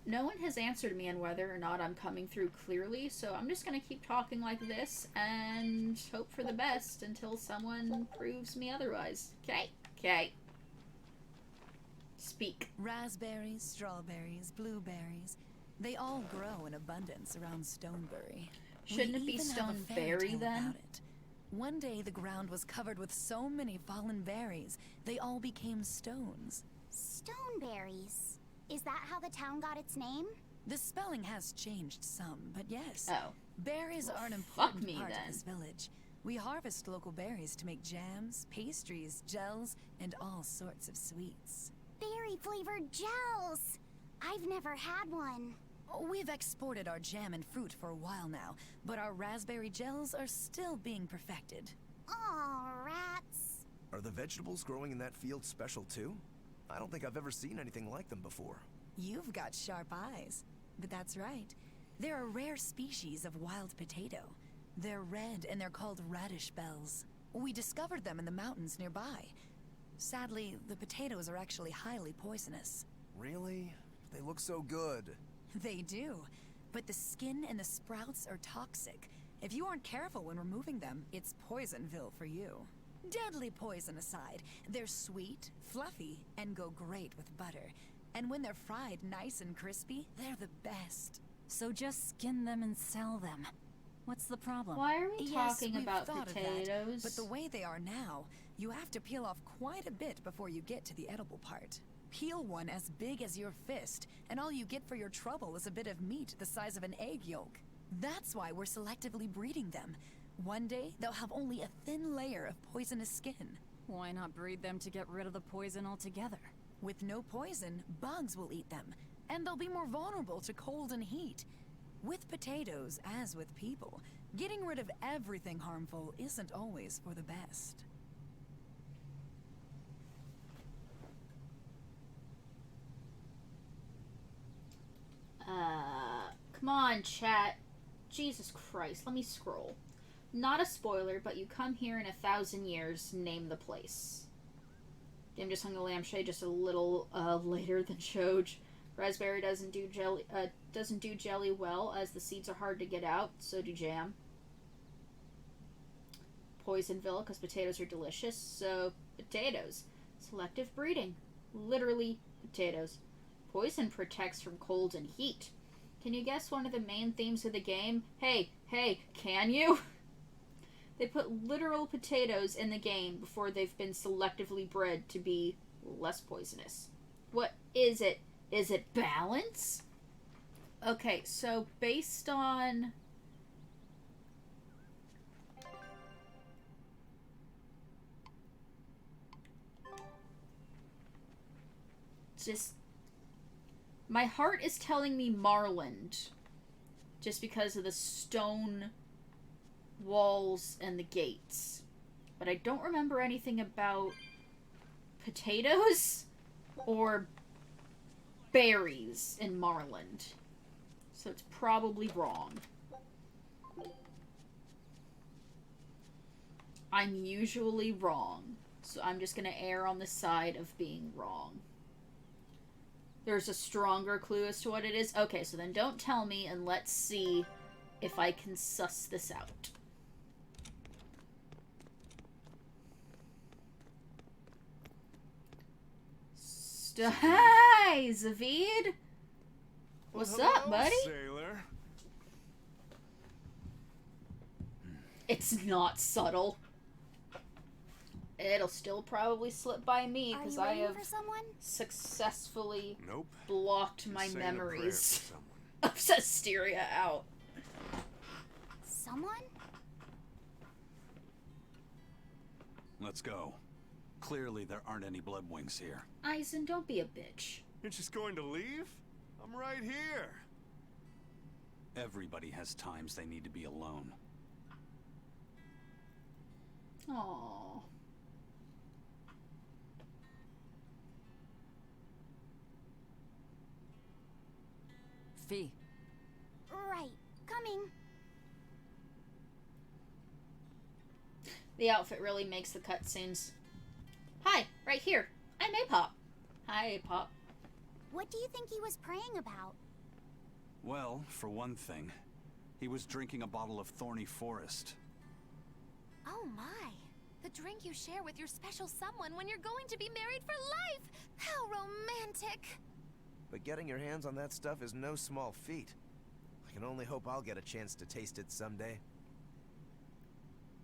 No one has answered me on whether or not I'm coming through clearly, so I'm just going to keep talking like this and hope for the best until someone proves me otherwise. Okay? Okay. Speak. Raspberries, strawberries, blueberries. They all grow in abundance around Stonebury. Shouldn't it be Stoneberry then? One day the ground was covered with so many fallen berries, they all became stones. Stoneberries. Is that how the town got its name? The spelling has changed some, but yes. Oh. Berries are an important part of this village. We harvest local berries to make jams, pastries, gels, and all sorts of sweets. Berry-flavored gels! I've never had one. We've exported our jam and fruit for a while now, but our raspberry gels are still being perfected. Aw, rats. Are the vegetables growing in that field special too? I don't think I've ever seen anything like them before. You've got sharp eyes. But that's right. They're a rare species of wild potato. They're red and they're called radish bells. We discovered them in the mountains nearby. Sadly, the potatoes are actually highly poisonous. Really? They look so good. They do. But the skin and the sprouts are toxic. If you aren't careful when removing them, it's Poisonville for you. Deadly poison aside, they're sweet, fluffy, and go great with butter. And when they're fried nice and crispy, they're the best. So just skin them and sell them. What's the problem? Why are we talking we've about thought of potatoes? that, but the way they are now, you have to peel off quite a bit before you get to the edible part. Peel one as big as your fist, and all you get for your trouble is a bit of meat the size of an egg yolk. That's why we're selectively breeding them. One day, they'll have only a thin layer of poisonous skin. Why not breed them to get rid of the poison altogether? With no poison, bugs will eat them, and they'll be more vulnerable to cold and heat. With potatoes, as with people, getting rid of everything harmful isn't always for the best. Come on, chat. Jesus Christ, let me scroll. Not a spoiler, but you come here in 1,000 years, name the place. Dim just hung a lampshade just a little later than Shoj. Raspberry doesn't do jelly well, as the seeds are hard to get out, so do jam. Poisonville, because potatoes are delicious, so potatoes. Selective breeding. Literally potatoes. Poison protects from cold and heat. Can you guess one of the main themes of the game? Hey, can you? They put literal potatoes in the game before they've been selectively bred to be less poisonous. What is it? Is it balance? Okay, so based on... just... my heart is telling me Marland. Just because of the stone walls and the gates. But I don't remember anything about potatoes or berries in Marland. So it's probably wrong. I'm usually wrong. So I'm just going to err on the side of being wrong. There's a stronger clue as to what it is. Okay, so then don't tell me and let's see if I can suss this out. Hi, Zavid! What's up, buddy? Sailor. It's not subtle. It'll still probably slip by me because I have successfully blocked my memories of Zestiria out. Someone? Let's go. Clearly there aren't any bloodwings here. Eisen, don't be a bitch. You're just going to leave? I'm right here. Everybody has times they need to be alone. Aww. Fee. Right. Coming. The outfit really makes the cutscenes. Hi, right here. I'm Apop. Hi, Apop. What do you think he was praying about? Well, for one thing, he was drinking a bottle of Thorny Forest. Oh my. The drink you share with your special someone when you're going to be married for life! How romantic! But getting your hands on that stuff is no small feat. I can only hope I'll get a chance to taste it someday.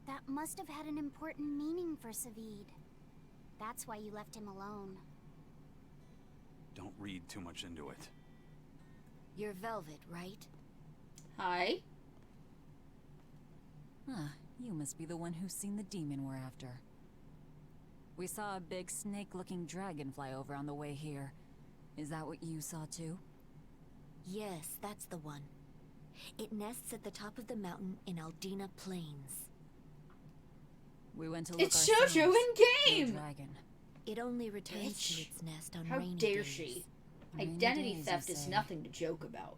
That must have had an important meaning for Savid. That's why you left him alone. Don't read too much into it. You're Velvet, right? Hi. You must be the one who's seen the demon we're after. We saw a big snake-looking dragon fly over on the way here. Is that what you saw too? Yes, that's the one. It nests at the top of the mountain in Aldina Plains. We went to look It's Jojo in game! Dragon. It only returns to its nest on How rainy dare days. she? Rainy Identity days, theft you is say. nothing to joke about.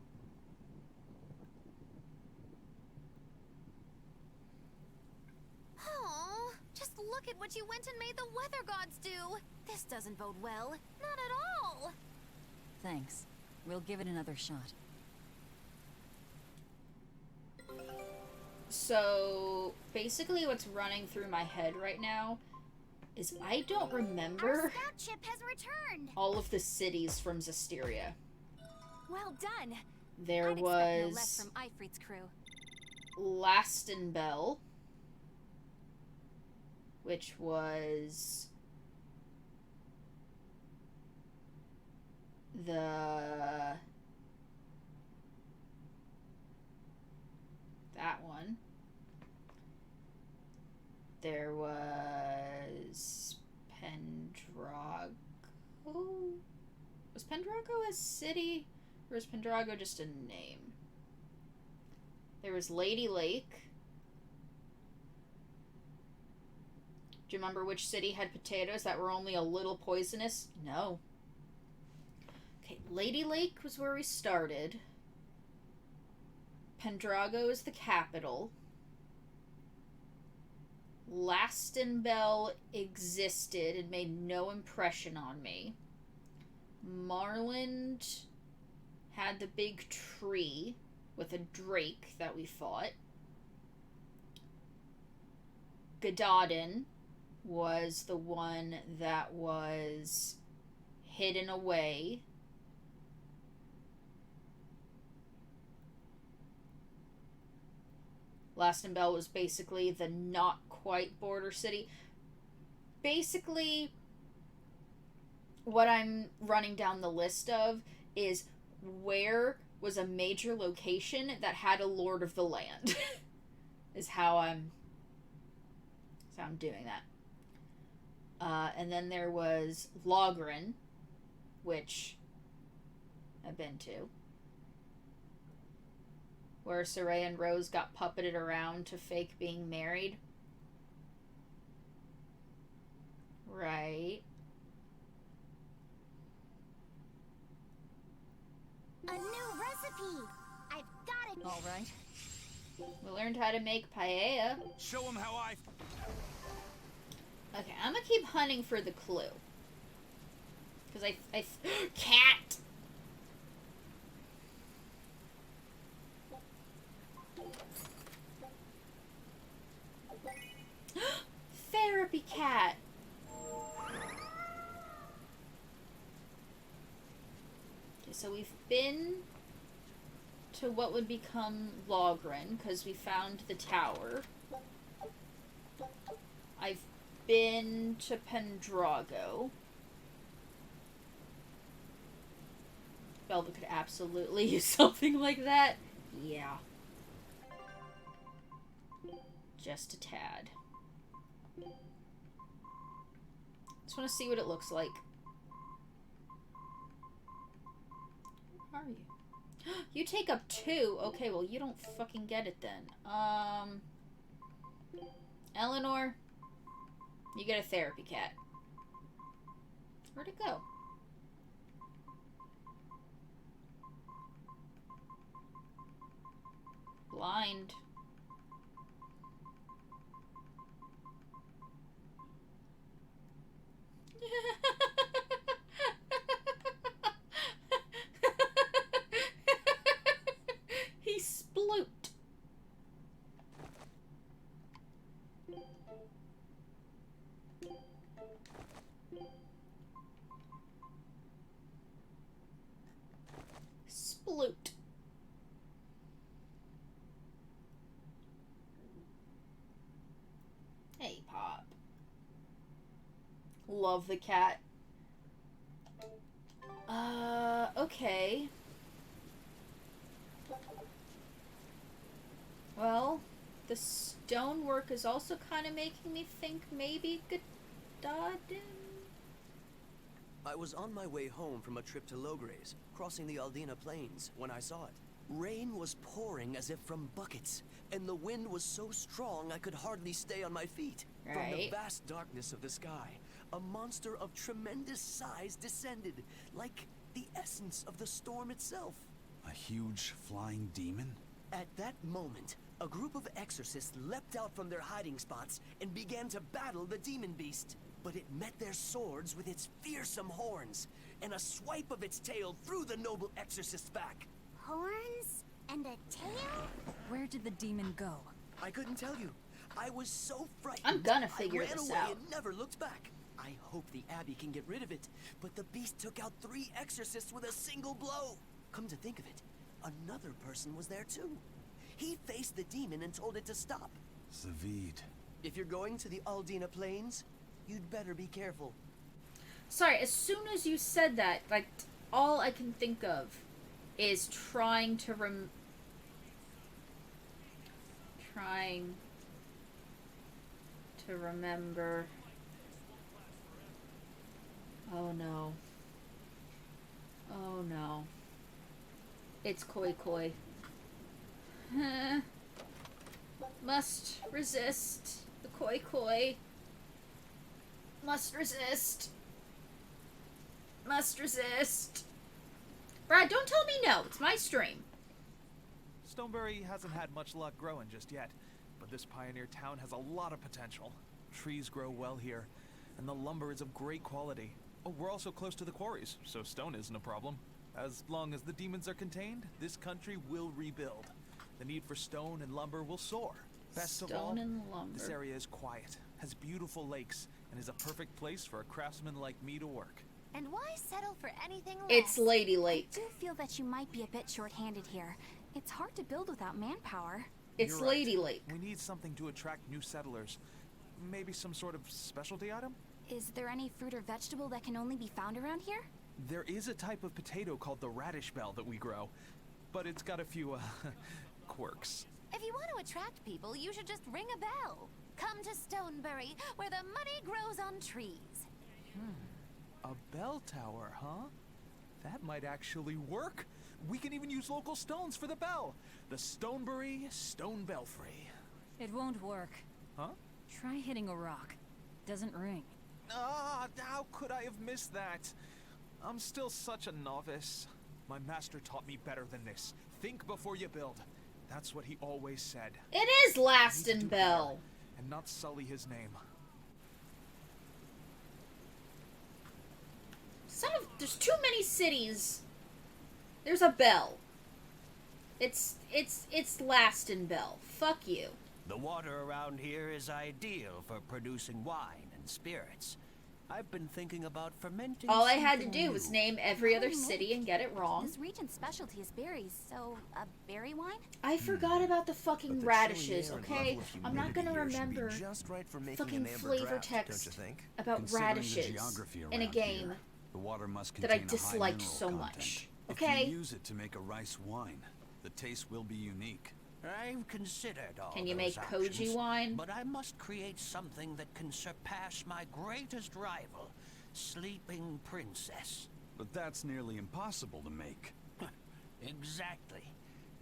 Oh, just look at what you went and made the weather gods do. This doesn't bode well. Not at all. Thanks. We'll give it another shot. So, basically what's running through my head right now is I don't remember Our scout ship has returned. all of the cities from Zestiria. Well done. There I'd expect no less was from Ifrit's crew. Lastenbell, which was that one. There was Pendrago. Was Pendrago a city, or is Pendrago just a name? There was Lady Lake. Do you remember which city had potatoes that were only a little poisonous? No. Okay, Lady Lake was where we started. Pendrago is the capital. Lastenbell existed and made no impression on me. Marland had the big tree with a drake that we fought. Gododin was the one that was hidden away. Lastenbell was basically the not quite border city. Basically, what I'm running down the list of is where was a major location that had a Lord of the Land. is how I'm doing that. And then there was Logren, which I've been to, where Soraya and Rose got puppeted around to fake being married. Right. A new recipe! I've got it! Alright. We learned how to make paella. Show them how I... Okay, I'm gonna keep hunting for the clue. Because I cat! Therapy cat! Okay, so we've been to what would become Logren, because we found the tower. I've been to Pendrago. Belva could absolutely use something like that. Yeah. Just a tad. Just want to see what it looks like. How are you? You take up 2. Okay, well, you don't fucking get it then. Eleanor, you get a therapy cat. Where'd it go? Blind. He sploot. Sploot. Hey, Pop. Love the cat. Okay. Well, the stonework is also kind of making me think maybe Gododin? I was on my way home from a trip to Logres, crossing the Aldina Plains, when I saw it. Rain was pouring as if from buckets, and the wind was so strong I could hardly stay on my feet. From the vast darkness of the sky, a monster of tremendous size descended, like the essence of the storm itself. A huge flying demon? At that moment, a group of exorcists leapt out from their hiding spots and began to battle the demon beast. But it met their swords with its fearsome horns, and a swipe of its tail threw the noble exorcist's back. Horns? And a tail? Where did the demon go? I couldn't tell you. I was so frightened. I'm gonna figure I ran this away out. and never looked back. I hope the Abbey can get rid of it, but the beast took out 3 exorcists with a single blow. Come to think of it, another person was there too. He faced the demon and told it to stop. Zavid. If you're going to the Aldina Plains, you'd better be careful. Sorry, as soon as you said that, like, all I can think of is trying to remember. Oh no. Oh no. It's Koi Koi. Must resist. The Koi Koi. Must resist. Must resist. Brad, don't tell me no. It's my stream. Stonebury hasn't had much luck growing just yet, but this pioneer town has a lot of potential. Trees grow well here, and the lumber is of great quality. Oh, we're also close to the quarries, so stone isn't a problem. As long as the demons are contained, this country will rebuild. The need for stone and lumber will soar. Best of all, this area is quiet, has beautiful lakes, and is a perfect place for a craftsman like me to work. And why settle for anything less? It's Lady Lake. I do feel that you might be a bit short-handed here. It's hard to build without manpower. It's You're right. Lady Lake. We need something to attract new settlers. Maybe some sort of specialty item? Is there any fruit or vegetable that can only be found around here? There is a type of potato called the radish bell that we grow, but it's got a few, quirks. If you want to attract people, you should just ring a bell. Come to Stonebury, where the money grows on trees. A bell tower, huh? That might actually work. We can even use local stones for the bell. The Stonebury Stone Belfry. It won't work. Huh? Try hitting a rock. Doesn't ring. Ah, how could I have missed that? I'm still such a novice. My master taught me better than this. Think before you build. That's what he always said. It is Laston Bell. And not sully his name. There's too many cities. There's a bell. It's Laston Bell. Fuck you. The water around here is ideal for producing wine and spirits. I've been thinking about fermenting. All I had to something do new. was name every other city and get it wrong. This region's specialty is berries, so a berry wine? I forgot about the fucking radishes, okay? I'm not gonna remember just right for making fucking an amber flavor draft, text don't you think? about Considering the radishes geography in a around game here, the water must that I contain a high disliked mineral so content. much. If Okay? you use it to make a rice wine, the taste will be unique. I've considered all Can you those make koji options, wine? But I must create something that can surpass my greatest rival, Sleeping Princess. But that's nearly impossible to make. Exactly.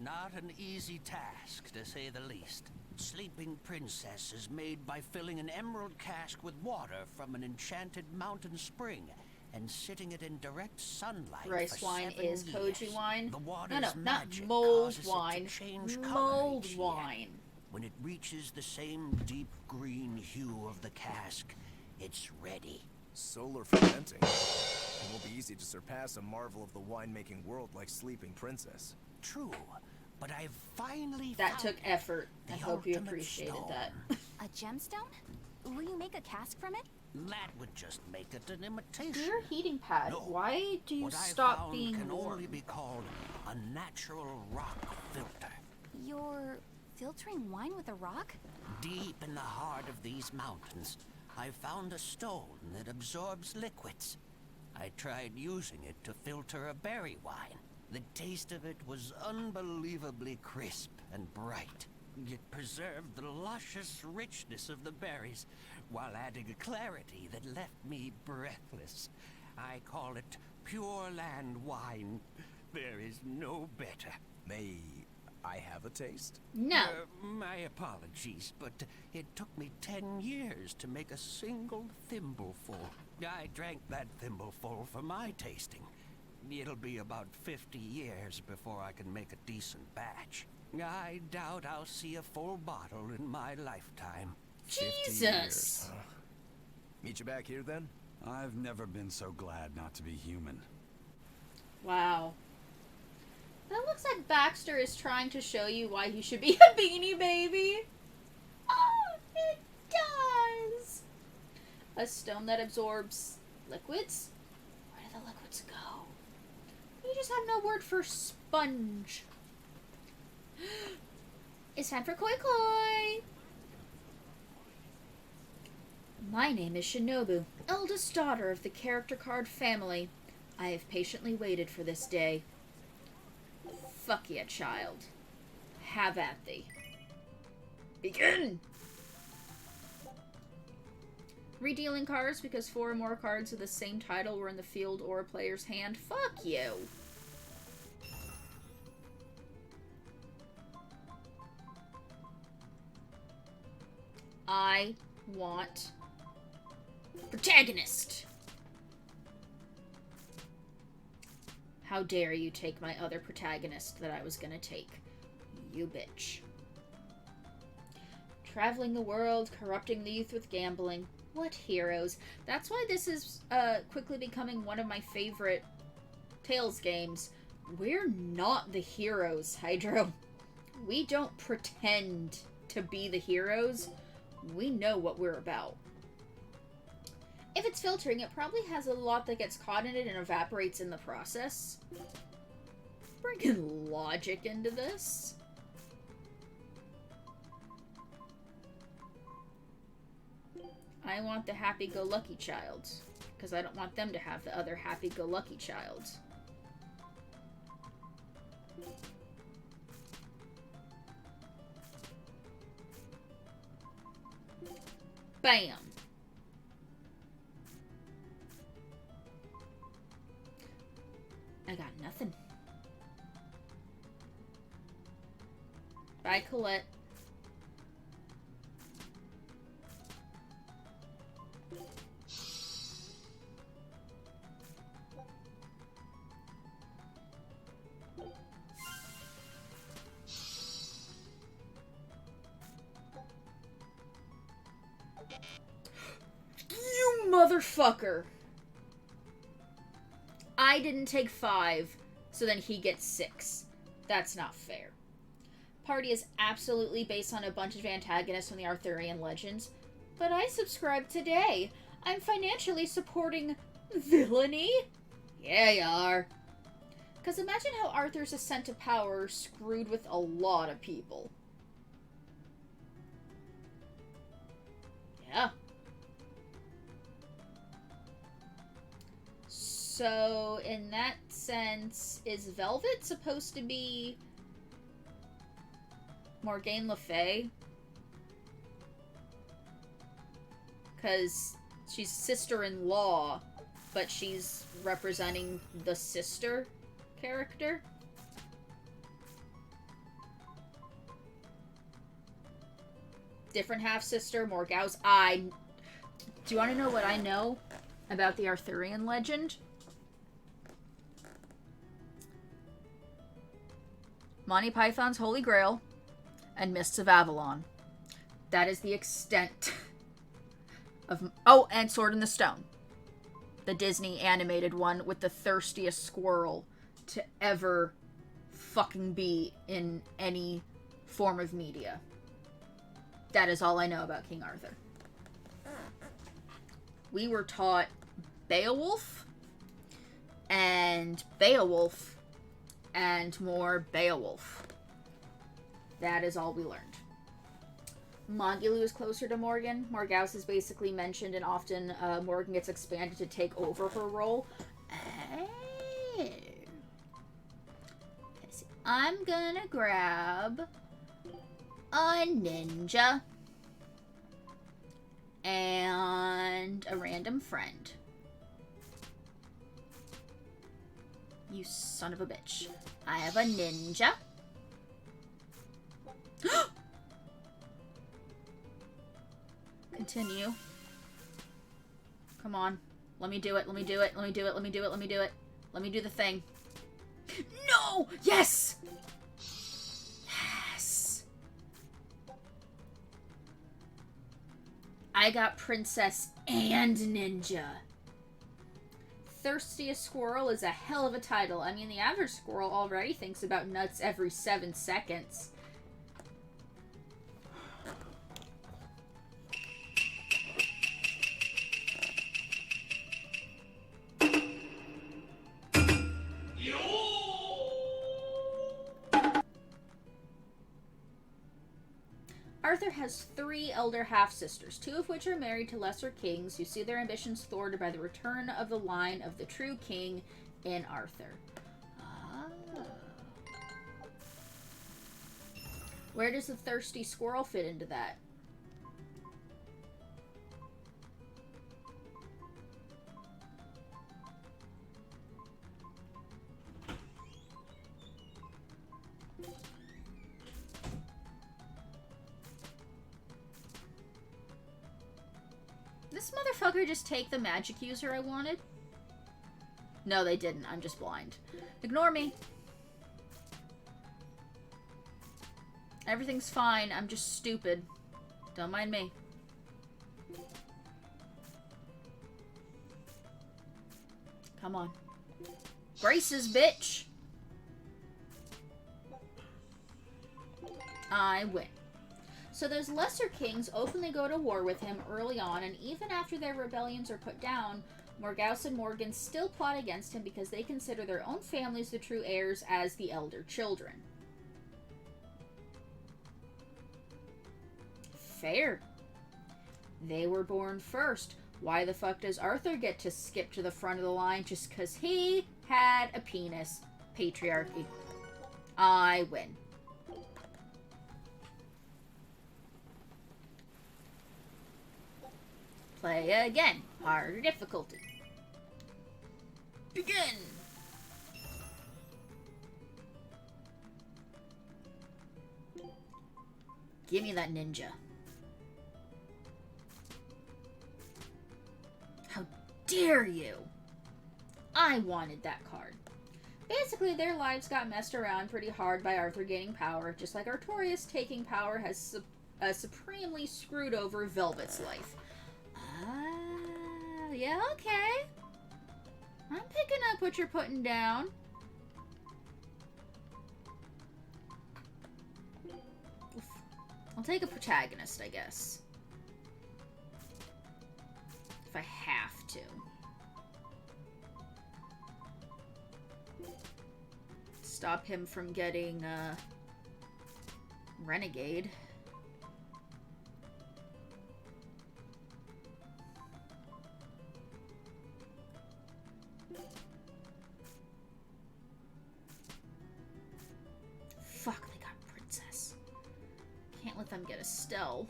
Not an easy task, to say the least. Sleeping Princess is made by filling an emerald cask with water from an enchanted mountain spring and sitting it in direct sunlight Rice for wine 7 is koji years. wine. The No, water's not magic mold causes wine. It to change color Mold each year. wine. When it reaches the same deep green hue of the cask, it's ready. Solar fermenting. It won't be easy to surpass a marvel of the winemaking world like Sleeping Princess. True, but I've finally That found took effort. I the hope you ultimate appreciated stone. that. A gemstone? Will you make a cask from it? That would just make it an imitation. Your heating pad. No. Why do you What I stop found being can warm? only be called a natural rock filter. You're filtering wine with a rock? Deep in the heart of these mountains, I found a stone that absorbs liquids. I tried using it to filter a berry wine. The taste of it was unbelievably crisp and bright. It preserved the luscious richness of the berries while adding a clarity that left me breathless. I call it pure land wine. There is no better. May I have a taste? No. My apologies, but it took me 10 years to make a single thimbleful. I drank that thimbleful for my tasting. It'll be about 50 years before I can make a decent batch. I doubt I'll see a full bottle in my lifetime. 50 Jesus! years, huh? Meet you back here then? I've never been so glad not to be human. Wow. That looks like Baxter is trying to show you why he should be a Beanie Baby. Oh, it does! A stone that absorbs liquids? Where do the liquids go? You just have no word for sponge. It's time for Koi Koi! My name is Shinobu, eldest daughter of the character card family. I have patiently waited for this day. Fuck yeah, child. Have at thee. Begin! Redealing cards because 4 or more cards of the same title were in the field or a player's hand. Fuck you. I want protagonist. How dare you take my other protagonist that I was gonna take. You bitch. Traveling the world, corrupting the youth with gambling. What heroes. That's why this is quickly becoming one of my favorite Tales games. We're not the heroes, Hydro. We don't pretend to be the heroes. We know what we're about. If it's filtering, it probably has a lot that gets caught in it and evaporates in the process. Bringing logic into this. I want the happy-go-lucky child, because I don't want them to have the other happy-go-lucky child. Bam! I got nothing. Bye, Colette. You motherfucker! I didn't take 5, so then he gets 6. That's not fair. Party is absolutely based on a bunch of antagonists from the Arthurian legends, but I subscribe today. I'm financially supporting villainy? Yeah, you are. Because imagine how Arthur's ascent to power screwed with a lot of people. Yeah. So, in that sense, is Velvet supposed to be Morgane Le Fay? Because she's sister-in-law, but she's representing the sister character. Different half-sister, Morgau's eye. Do you want to know what I know about the Arthurian legend? Monty Python's Holy Grail and Mists of Avalon. That is the extent of... Oh, and Sword in the Stone. The Disney animated one with the thirstiest squirrel to ever fucking be in any form of media. That is all I know about King Arthur. We were taught Beowulf and Beowulf and more Beowulf. That is all we learned. Magilou is closer to Morgan. Morgause is basically mentioned, and often Morgan gets expanded to take over her role. Oh. I'm gonna grab a ninja and a random friend. You son of a bitch. I have a ninja. Continue. Come on. Let me do it. Let me do it. Let me do it. Let me do it. Let me do it. Let me do the thing. No! Yes! Yes! I got princess and ninja. Thirstiest Squirrel is a hell of a title. I mean, the average squirrel already thinks about nuts every 7 seconds. Arthur has 3 elder half-sisters, 2 of which are married to lesser kings who see their ambitions thwarted by the return of the line of the true king in Arthur. Ah. Where does the thirsty squirrel fit into that? This motherfucker just take the magic user I wanted? No, they didn't. I'm just blind. Ignore me. Everything's fine. I'm just stupid. Don't mind me. Come on. Graces, bitch! I win. So those lesser kings openly go to war with him early on, and even after their rebellions are put down, Morgause and Morgan still plot against him because they consider their own families the true heirs as the elder children. Fair. They were born first. Why the fuck does Arthur get to skip to the front of the line just because he had a penis? Patriarchy. I win. Play again. Harder difficulty. Begin! Give me that ninja. How dare you! I wanted that card. Basically, their lives got messed around pretty hard by Arthur gaining power, just like Artorias taking power has supremely screwed over Velvet's life. Yeah, okay. I'm picking up what you're putting down. Oof. I'll take a protagonist, I guess. If I have to. Stop him from getting, Renegade. Fuck, they got Princess. Can't let them get Estelle.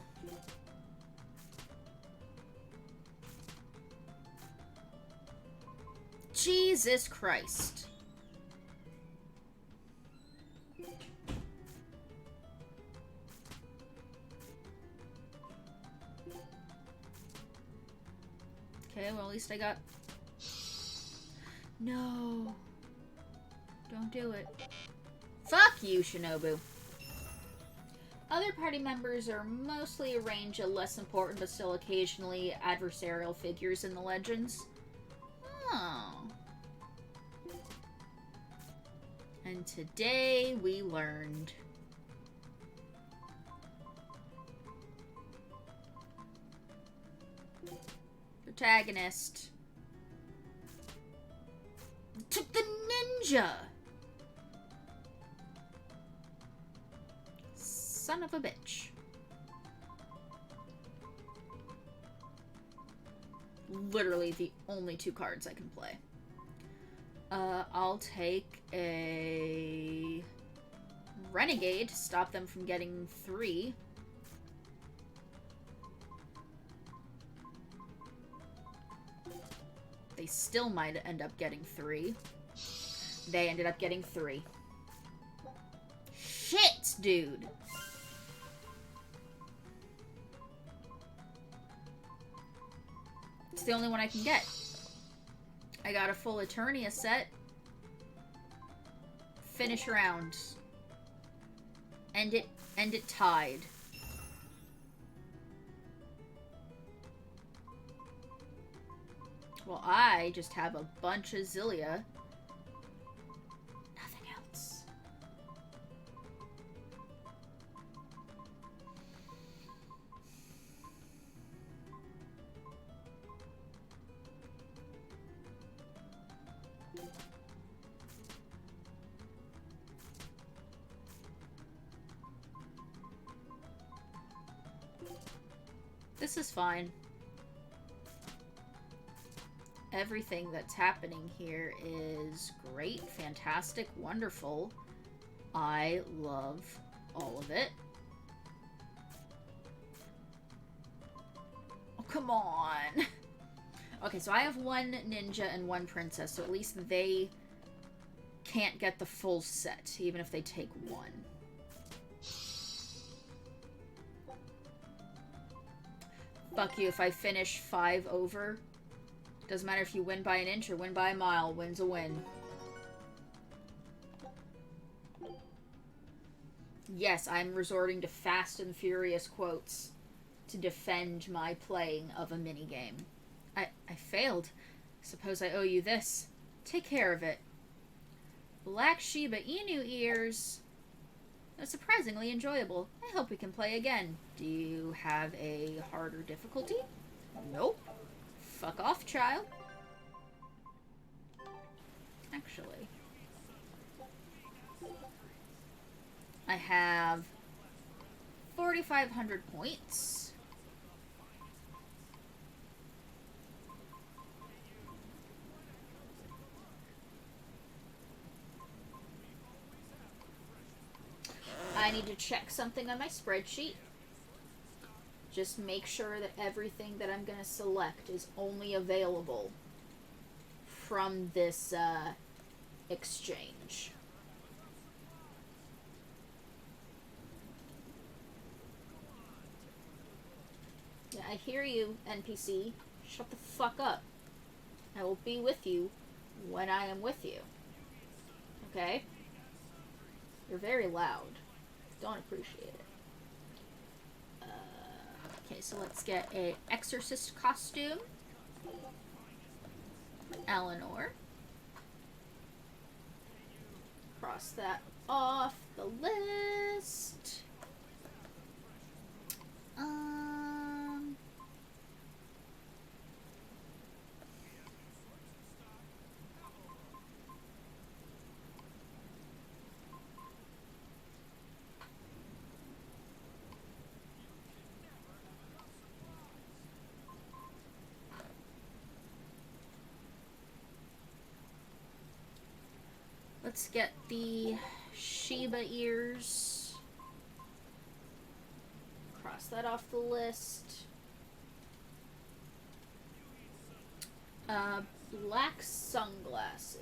Jesus Christ. Okay, well, at least I got... No. Don't do it. Fuck you, Shinobu. Other party members are mostly a range of less important but still occasionally adversarial figures in the legends. Oh. And today we learned... Protagonist took the ninja! Son of a bitch. Literally the only two cards I can play. I'll take a Renegade to stop them from getting 3. They still might end up getting 3. They ended up getting 3. Shit, dude! It's the only one I can get. I got a full Eternia set. Finish round. End it tied. Well, I just have a bunch of Zillia. Nothing else. This is fine. Everything that's happening here is great, fantastic, wonderful. I love all of it. Oh, come on. Okay, so I have 1 ninja and 1 princess, so at least they can't get the full set, even if they take 1. Fuck you, if I finish 5 over... Doesn't matter if you win by an inch or win by a mile. Win's a win. Yes, I'm resorting to Fast and Furious quotes. to defend my playing of a minigame. I failed. Suppose I owe you this. Take care of it. Black Shiba Inu ears. That's surprisingly enjoyable. I hope we can play again. Do you have a harder difficulty? Nope. Fuck off, child. Actually, I have 4,500 points. I need to check something on my spreadsheet. Just make sure that everything that I'm going to select is only available from this exchange. Yeah, I hear you, NPC. Shut the fuck up. I will be with you when I am with you. Okay? You're very loud. Don't appreciate it. Okay, so let's get a Exorcist Costume. Eleanor. Cross that off the list. Let's get the Shiba ears. Cross that off the list. Black sunglasses.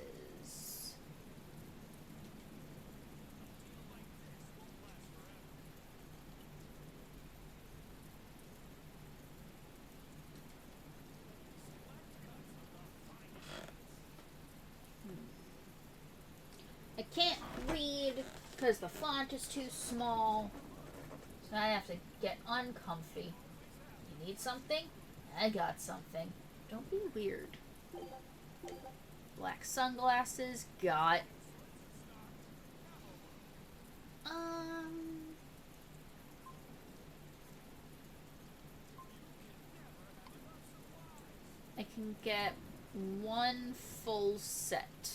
I can't read because the font is too small. So I have to get uncomfy. You need something? I got something. Don't be weird. Black sunglasses. Got. I can get one full set.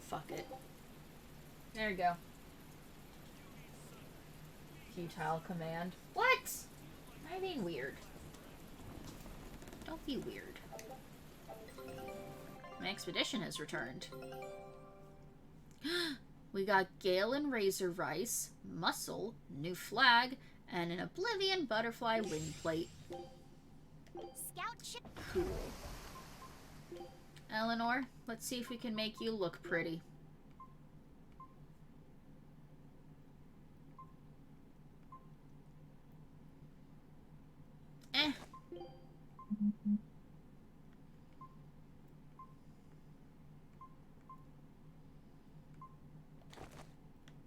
Fuck it. There you go. Futile command. What? I'm being weird. Don't be weird. My expedition has returned. We got Gale and Razor Rice, Muscle, new flag, and an Oblivion butterfly wing plate. Scout ship. Cool. Eleanor, let's see if we can make you look pretty.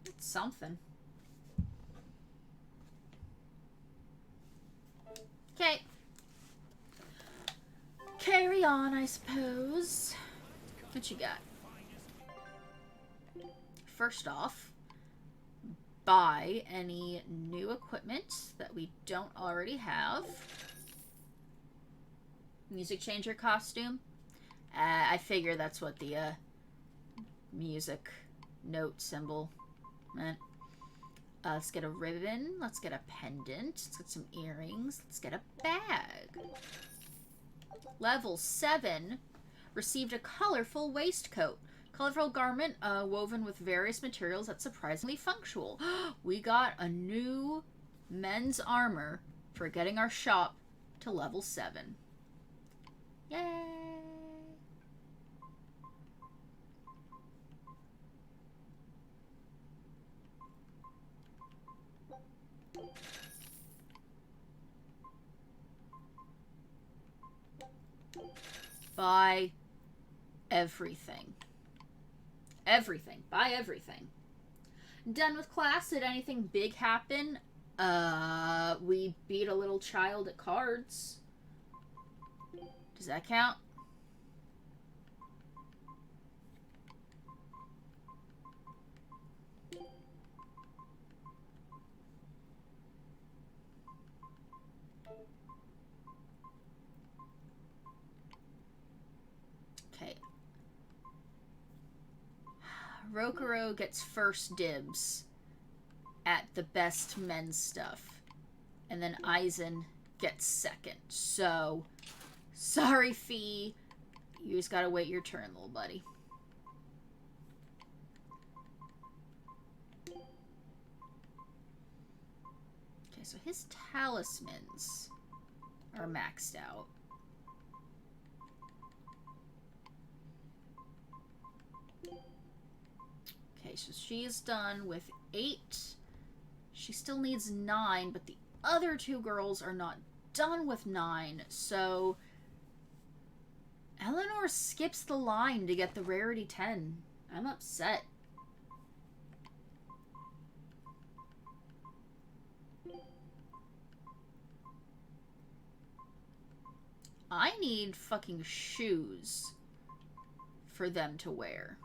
It's something. Okay. Carry on, I suppose. What you got? First off, buy any new equipment that we don't already have. Music changer costume. I figure that's what the music note symbol meant. Let's get a ribbon. Let's get a pendant. Let's get some earrings. Let's get a bag. Level 7 received a colorful waistcoat. Colorful garment woven with various materials that's surprisingly functional. We got a new men's armor for getting our shop to level 7. Yay! Buy everything. everything. Buy everything. Done with class. Did anything big happen? We beat a little child at cards. Does that count? Okay. Rokuro gets first dibs at the best men's stuff. And then Aizen gets second. So, sorry, Fee. You just gotta wait your turn, little buddy. Okay, so his talismans are maxed out. Okay, so she's done with 8. She still needs 9, but the other 2 girls are not done with 9, so Eleanor skips the line to get the rarity 10. I'm upset. I need fucking shoes for them to wear.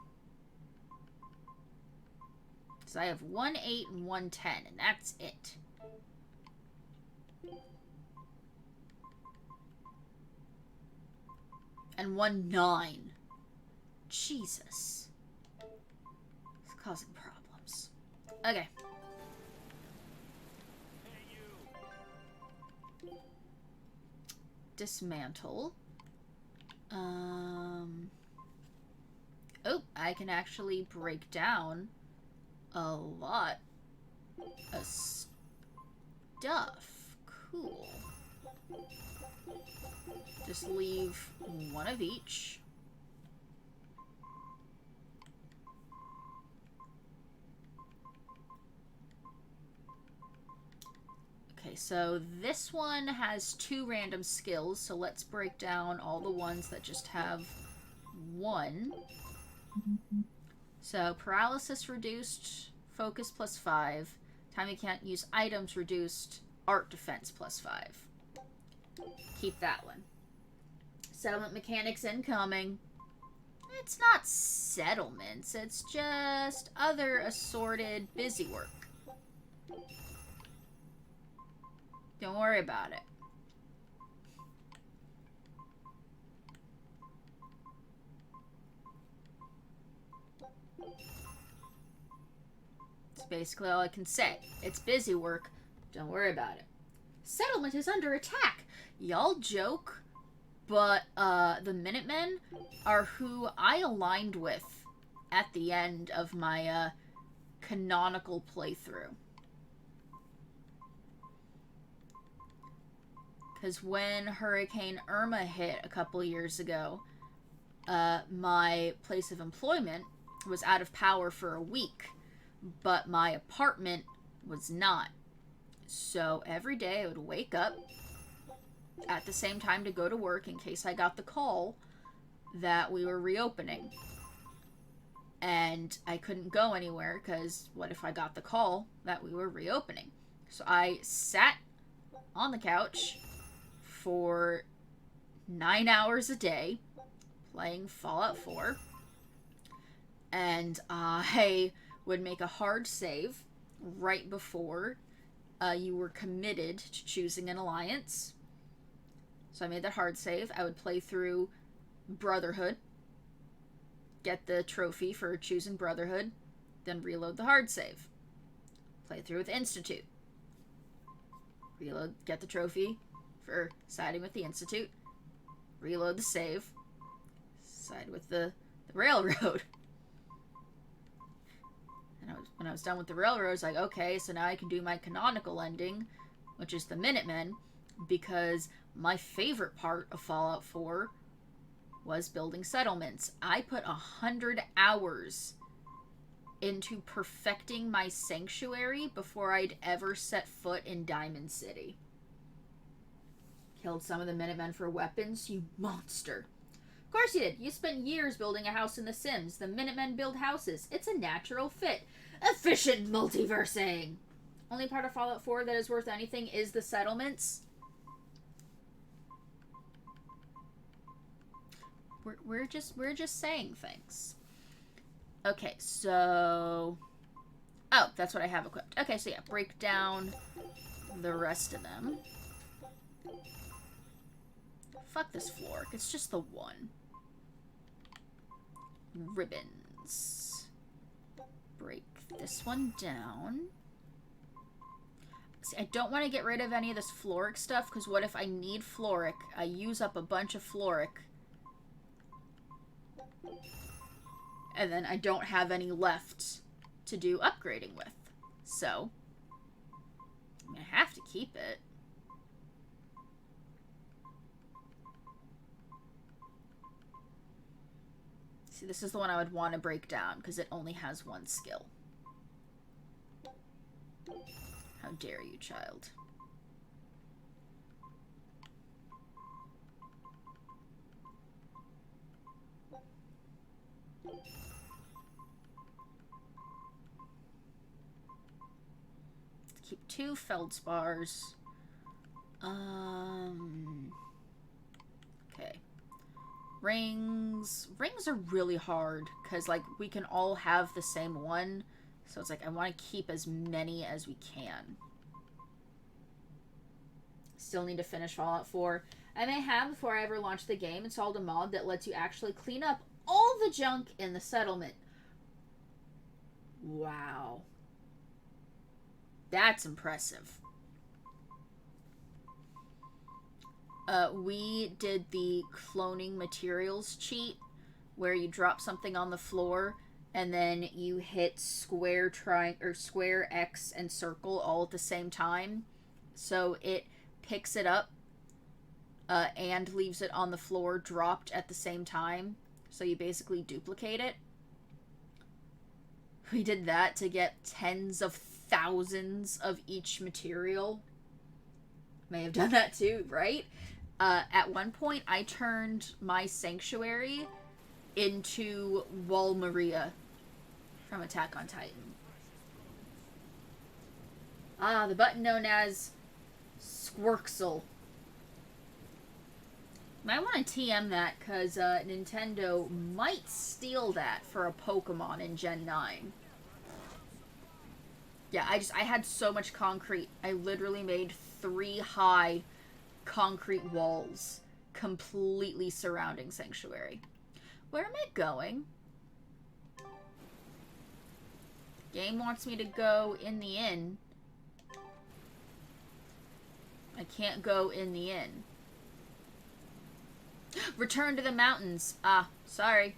So I have 1 8 and 1 10, and that's it. And 1 9. Jesus. It's causing problems. Okay. Dismantle. Oh, I can actually break down a lot of stuff. Cool. Just leave 1 of each. Okay, so this one has 2 random skills, so let's break down all the ones that just have 1. So, paralysis reduced, focus +5, time you can't use items reduced, art defense +5. Keep that one. Settlement mechanics incoming. It's not settlements, it's just other assorted busy work. Don't worry about it. It's basically all I can say. It's busy work. Don't worry about it. Settlement is under attack. Y'all joke, but the Minutemen are who I aligned with at the end of my canonical playthrough. Because when Hurricane Irma hit a couple years ago, my place of employment was out of power for a week, but my apartment was not. So every day I would wake up at the same time to go to work in case I got the call that we were reopening. And I couldn't go anywhere because what if I got the call that we were reopening? So I sat on the couch for 9 hours a day playing Fallout 4, and I would make a hard save right before you were committed to choosing an alliance. So I made that hard save. I would play through Brotherhood, get the trophy for choosing Brotherhood, then reload the hard save. Play through with Institute. Reload, get the trophy for siding with the Institute. Reload the save. Side with the Railroad. And when I was done with the Railroad, I was like, okay, so now I can do my canonical ending, which is the Minutemen, because my favorite part of Fallout 4 was building settlements. I put 100 hours into perfecting my sanctuary before I'd ever set foot in Diamond City. Killed some of the Minutemen for weapons, you monster. course you did. You spent years building a house in The Sims. The Minutemen build houses. It's a natural fit. Efficient multiversing. Only part of Fallout 4 that is worth anything is the settlements. We're just saying things. Okay, so... Oh, that's what I have equipped. Okay, so yeah, break down the rest of them. Fuck this floor. It's just the one. Ribbons. Break this one down. See, I don't want to get rid of any of this floric stuff, because what if I need floric? I use up a bunch of floric. And then I don't have any left to do upgrading with. So, I'm going to have to keep it. See, this is the one I would want to break down, because it only has one skill. How dare you, child. Keep 2 feldspars. Okay. Rings. Rings are really hard, because, like, we can all have the same one. So it's like, I want to keep as many as we can. Still need to finish Fallout 4. I may have, before I ever launch the game, installed a mod that lets you actually clean up all the junk in the settlement. Wow. That's impressive. We did the cloning materials cheat, where you drop something on the floor, and then you hit square, square, X, and circle all at the same time. So it picks it up and leaves it on the floor dropped at the same time. So you basically duplicate it. We did that to get tens of thousands of each material. May have done that too, right? At one point, I turned my sanctuary into Wall Maria from Attack on Titan. Ah, the button known as Squirksel. I want to TM that, because Nintendo might steal that for a Pokemon in Gen 9. Yeah, I had so much concrete. I literally made 3 high concrete walls completely surrounding Sanctuary. Where am I going? Game wants me to go in the inn. I can't go in the inn. Return to the mountains. Ah, sorry.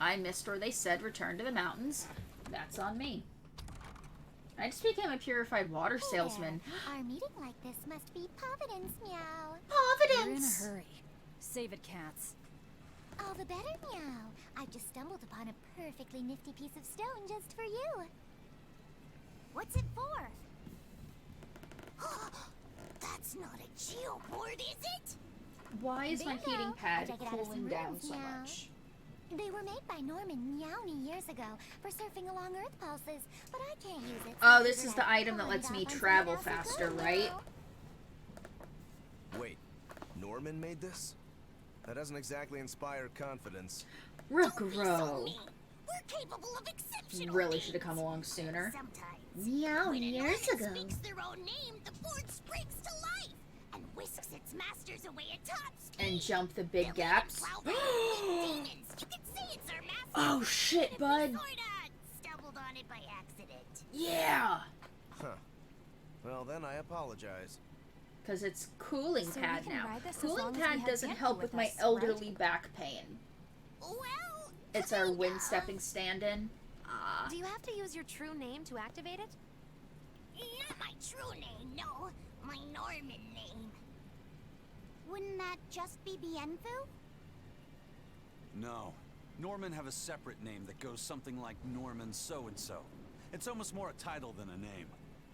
I missed where they said return to the mountains. That's on me. I just became a purified water salesman. Our meeting like this must be Providence, meow. Providence! You're in a hurry. Save it, cats. All the better, meow. I've just stumbled upon a perfectly nifty piece of stone just for you. What's it for? That's not a geoboard, is it? Why is my Bingo. heating pad Check it out of cooling some down rooms, so meow. much? They were made by Norman Meowny years ago for surfing along Earth pulses, but I can't use it. Oh, this is the item that lets me travel faster, right? Wait, Norman made this? That doesn't exactly inspire confidence. Rugrow. We're capable of exceptional Really should have come along sooner. Meow, When years ago. Speaks their own name, the board springs to life and whisks its masters away at top speed. And jump the big gaps. Demons. You can see it's our master. Oh shit, bud. Sorta stumbled on it by accident. Yeah. Huh. Well, then I apologize. Because it's cooling So pad we can now. ride this as Cooling long as we pad have doesn't Bianca help with with my us, elderly back pain. Well, It's our wind stepping stand-in. Do you have to use your true name to activate it? not my true name, no. My Norman name. Wouldn't that just be Bienfu? No. Norman have a separate name that goes something like Norman so-and-so. It's almost more a title than a name.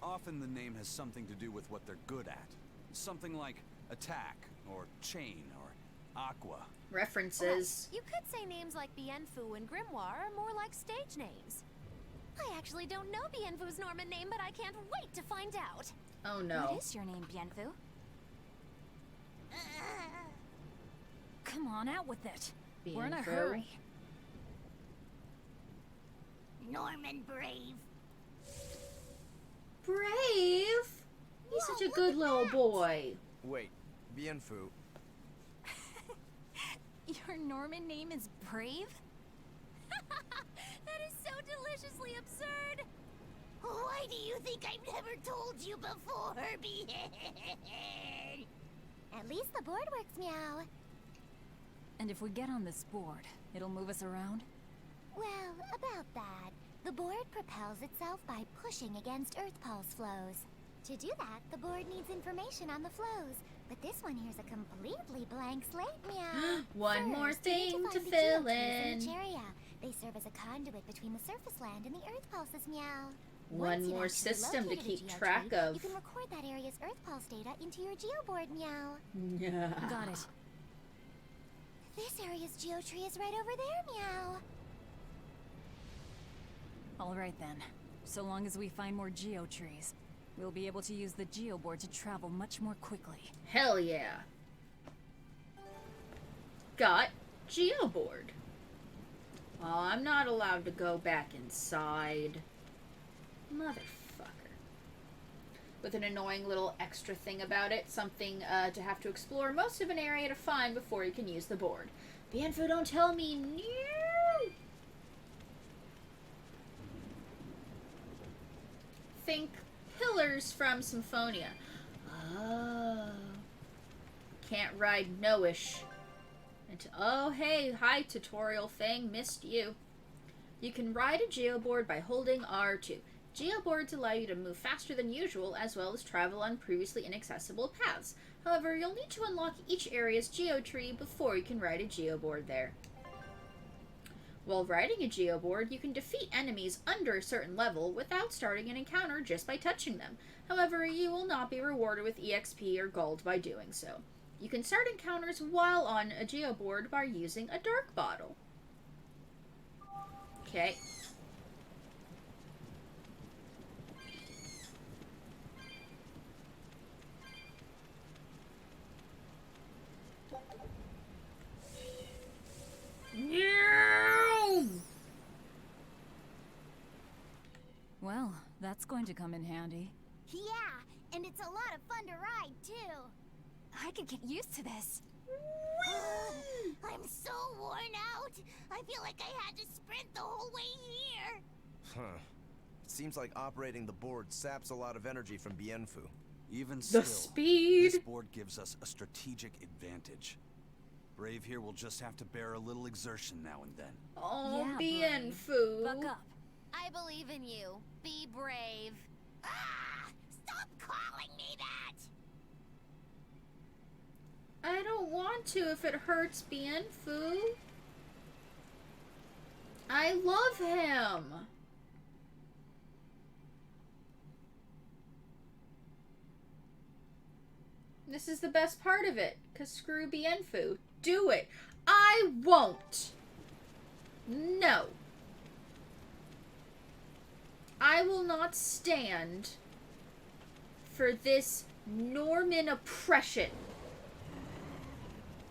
Often the name has something to do with what they're good at. Something like attack, or chain, or Aqua. References. You could say names like Bienfu and Grimoire are more like stage names. I actually don't know Bienfu's Norman name, but I can't wait to find out. Oh no. What is your name, Bienfu? Come on, out with it. We're in a Bienfu. hurry. Norman Brave. Brave? He's such a good little boy. Wait, Bienfu. Your Norman name is Brave? That is so deliciously absurd. Why do you think I've never told you before, Bien? At least the board works, meow. And if we get on this board, it'll move us around? Well, about that. The board propels itself by pushing against Earth pulse flows. To do that, the board needs information on the flows. But this one here's a completely blank slate, meow. One more First, you need thing to find the fill geotrees in. each area. They serve as a conduit between the surface land and the Earth pulses, meow. One Once you've more actually system to located a keep geotree, track of. You can record that area's Earth pulse data into your geoboard, meow. Yeah. Got it. This area's geotree is right over there, meow. All right then. So long as we find more geotrees, we'll be able to use the geoboard to travel much more quickly. Hell yeah. Got geoboard. Oh, I'm not allowed to go back inside. Motherfucker. With an annoying little extra thing about it. Something to have to explore most of an area to find before you can use the board. Bienfu, don't tell me. No! Think pillars from Symphonia. Oh. Can't ride no-ish. Oh, hey, hi, tutorial thing. Missed you. You can ride a geoboard by holding R2. Geoboards allow you to move faster than usual, as well as travel on previously inaccessible paths. However, you'll need to unlock each area's geotree before you can ride a geoboard there. While riding a geoboard, you can defeat enemies under a certain level without starting an encounter just by touching them. However, you will not be rewarded with EXP or gold by doing so. You can start encounters while on a geoboard by using a dark bottle. Okay. Well, that's going to come in handy. Yeah, and it's a lot of fun to ride, too. I could get used to this. I'm so worn out. I feel like I had to sprint the whole way here. Huh. It seems like operating the board saps a lot of energy from Bienfu. Even still, speed. this board gives us a strategic advantage. Brave here will just have to bear a little exertion now and then. Oh, Yeah, Bienfu. Buck up. I believe in you. Be brave. Ah! Stop calling me that! I don't want to if it hurts Bienfu. I love him. This is the best part of it, because screw Bienfu. Do it. I won't. No. I will not stand for this Norman oppression.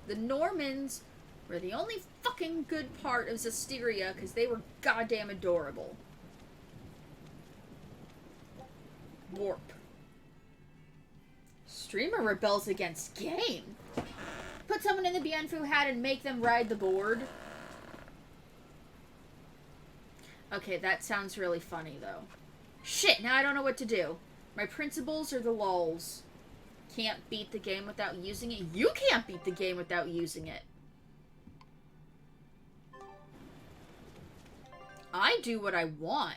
The Normans were the only fucking good part of Zestiria because they were goddamn adorable. Warp. Streamer rebels against game. Put someone in the Bienfu hat and make them ride the board. Okay, that sounds really funny, though. Shit, now I don't know what to do. My principles are the lulz. Can't beat the game without using it. You can't beat the game without using it. I do what I want.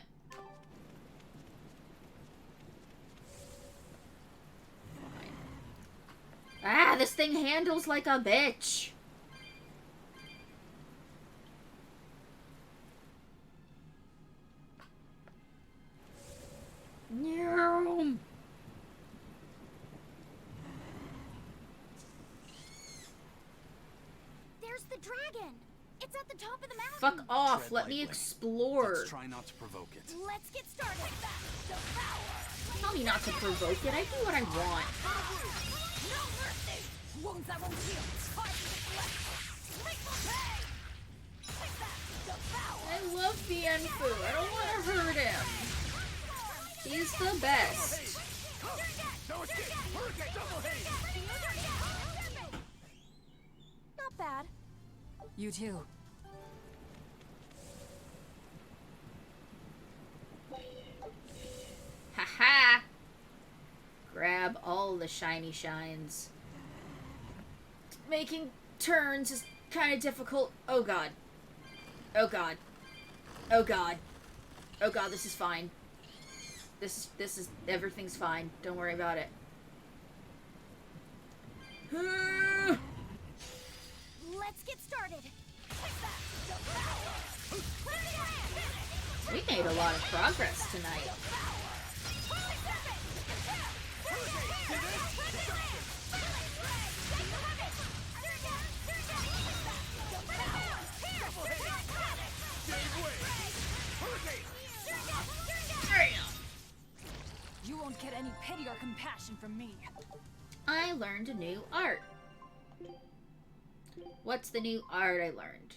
Ah, this thing handles like a bitch. No. Where's the dragon? It's at the top of the mountain. Fuck off. Tread Let me lightly. explore. Let's try not to provoke it. Let's get started. Tell me not to provoke it. I do what I want. No mercy. Wounds that won't heal. I love Bienfu. I don't want to hurt him. He's the best. Not bad. You too. Haha. Grab all the shiny shines. Making turns is kind of difficult. Oh god. Oh god. Oh god. Oh god, this is fine. This is everything's fine. Don't worry about it. Let's get started. We made a lot of progress tonight. You won't get any pity or compassion from me. I learned a new art. What's the new art I learned?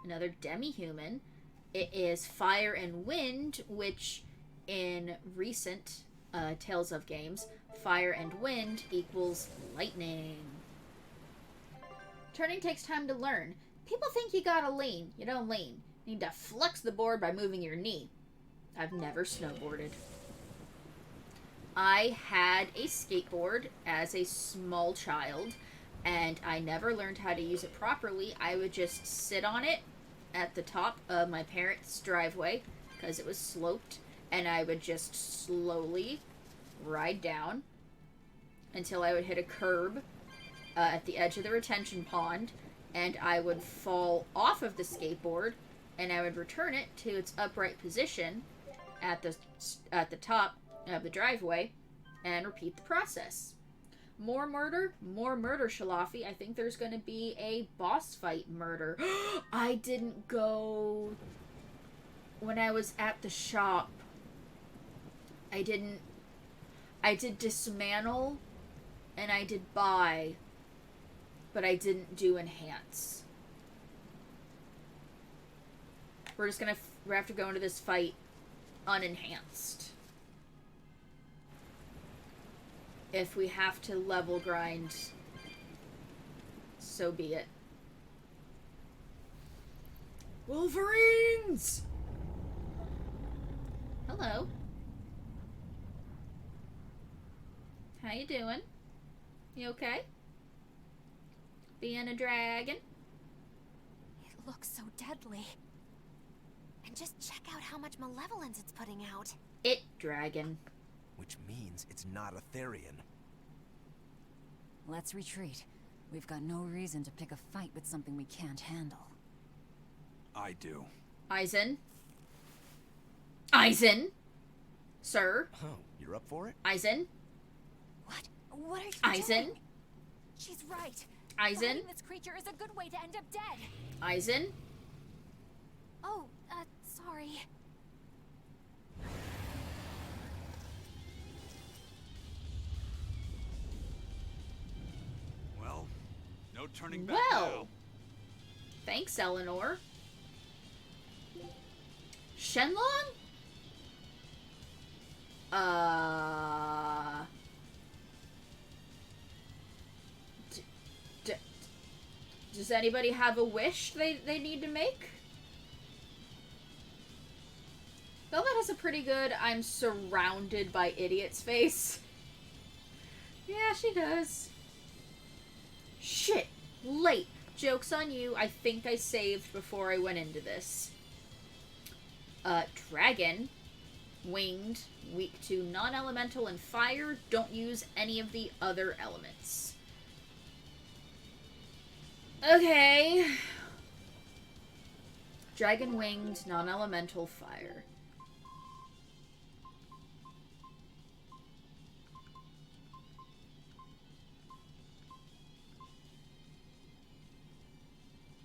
Another demi-human. It is Fire and Wind, which in recent Tales of games, Fire and Wind equals lightning. Turning takes time to learn. People think you gotta lean. You don't lean. You need to flex the board by moving your knee. I've never snowboarded. I had a skateboard as a small child, and I never learned how to use it properly. I would just sit on it at the top of my parents' driveway, because it was sloped, and I would just slowly ride down until I would hit a curb at the edge of the retention pond, and I would fall off of the skateboard, and I would return it to its upright position at the top of the driveway, and repeat the process. More murder, Shalafi. I think there's going to be a boss fight murder. I didn't go when I was at the shop. I did dismantle and I did buy, but I didn't do enhance. We have to go into this fight unenhanced. If we have to level grind, so be it. Wolverines! Hello. How you doing? You okay? Being a dragon? It looks so deadly. And just check out how much malevolence it's putting out. It dragon. Which means it's not a Therian. Let's retreat. We've got no reason to pick a fight with something we can't handle. I do. Aizen? Aizen? Sir? Oh, you're up for it? Aizen? What are you Aizen? doing? She's right. Aizen? Fighting this creature is a good way to end up dead. Aizen? Oh, sorry. Well, no turning back Well. now. Thanks, Eleanor. Shenlong? Does anybody have a wish they need to make? Velvet has a pretty good I'm surrounded by idiots face. Yeah, she does. Shit. Late. Joke's on you. I think I saved before I went into this. Dragon. Winged. Weak to non-elemental and fire. Don't use any of the other elements. Okay. Dragon winged, non-elemental fire.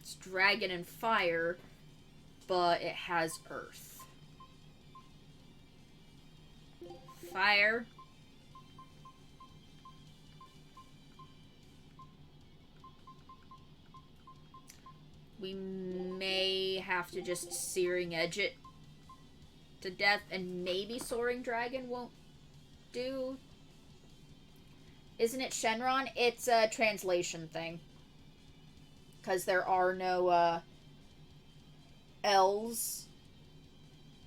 It's dragon and fire, but it has earth. Fire. We may have to just Searing Edge it to death, and maybe Soaring Dragon won't do. Isn't it Shenron? It's a translation thing. Because there are no L's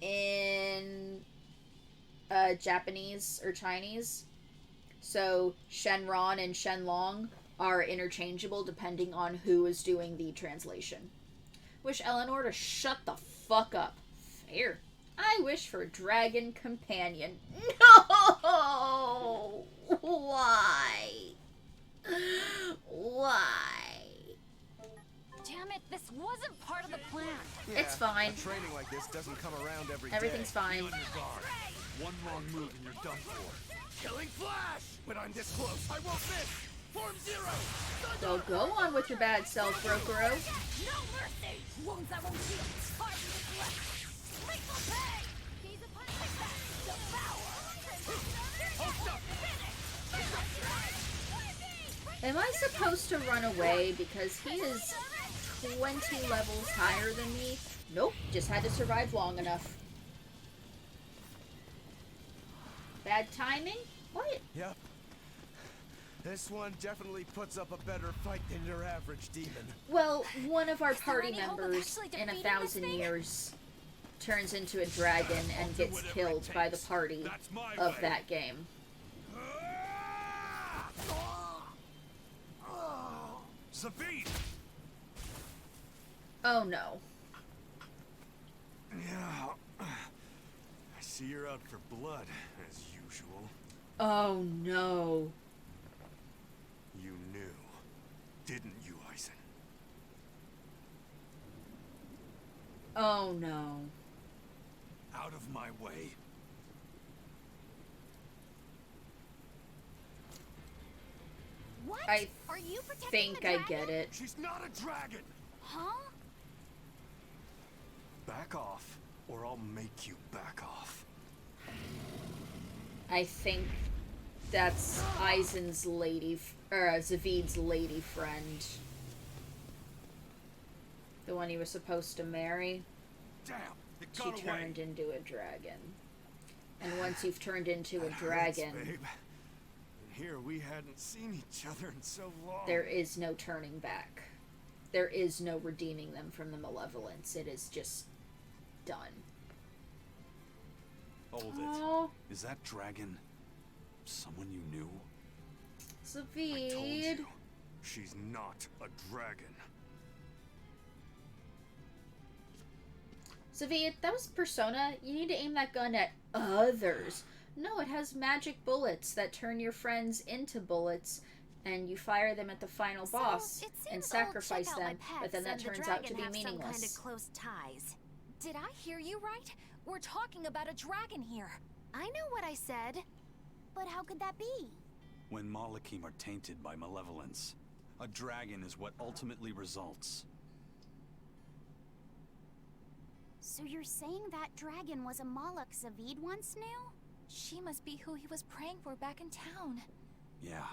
in Japanese or Chinese. So Shenron and Shenlong are interchangeable depending on who is doing the translation. Wish Eleanor to shut the fuck up. Fair. I wish for Dragon Companion. No! Why? Why? Damn it, this wasn't part of the plan. Yeah, It's fine. Training like this doesn't come around every day. Everything's fine. One wrong move and you're done for. Killing flash! When I'm this close, I won't miss! Form zero! So go on with your bad self, Rokuro. No mercy! Wounds that won't heal. Hard to deflect. Lethal pay! Gaze upon devour! Am I supposed to run away because he is 20 levels higher than me? Nope, just had to survive long enough. Bad timing? What? Yep. This one definitely puts up a better fight than your average demon. Well, one of our party members in 1,000 years turns into a dragon and gets killed by the party of that game. Zavid! Oh no. Yeah. I see you're out for blood, as usual. Oh no. You knew, didn't you, Eisen? Oh no. Out of my way. What? I Are you protecting think the I dragon? get it. She's not a dragon! Huh? Back off, or I'll make you back off. I think that's Eisen's lady, or Zavid's lady friend. The one he was supposed to marry. Damn, it She got away. turned into a dragon. And once you've turned into a dragon, Hurts, babe. Here we hadn't seen each other in so long. there is no turning back. There is no redeeming them from the malevolence. It is just done. Hold Oh. it. Is that dragon someone you knew? Zavid. I told you, she's not a dragon. Zavid, that was Persona. You need to aim that gun at others. No, it has magic bullets that turn your friends into bullets, and you fire them at the final boss and sacrifice them, but then that turns out to be meaningless. Some kind of close ties. Did I hear you right? We're talking about a dragon here. I know what I said. But how could that be? When Malachim are tainted by malevolence, a dragon is what ultimately results. So you're saying that dragon was a Moloch Zavid once knew? She must be who he was praying for back in town. Yeah,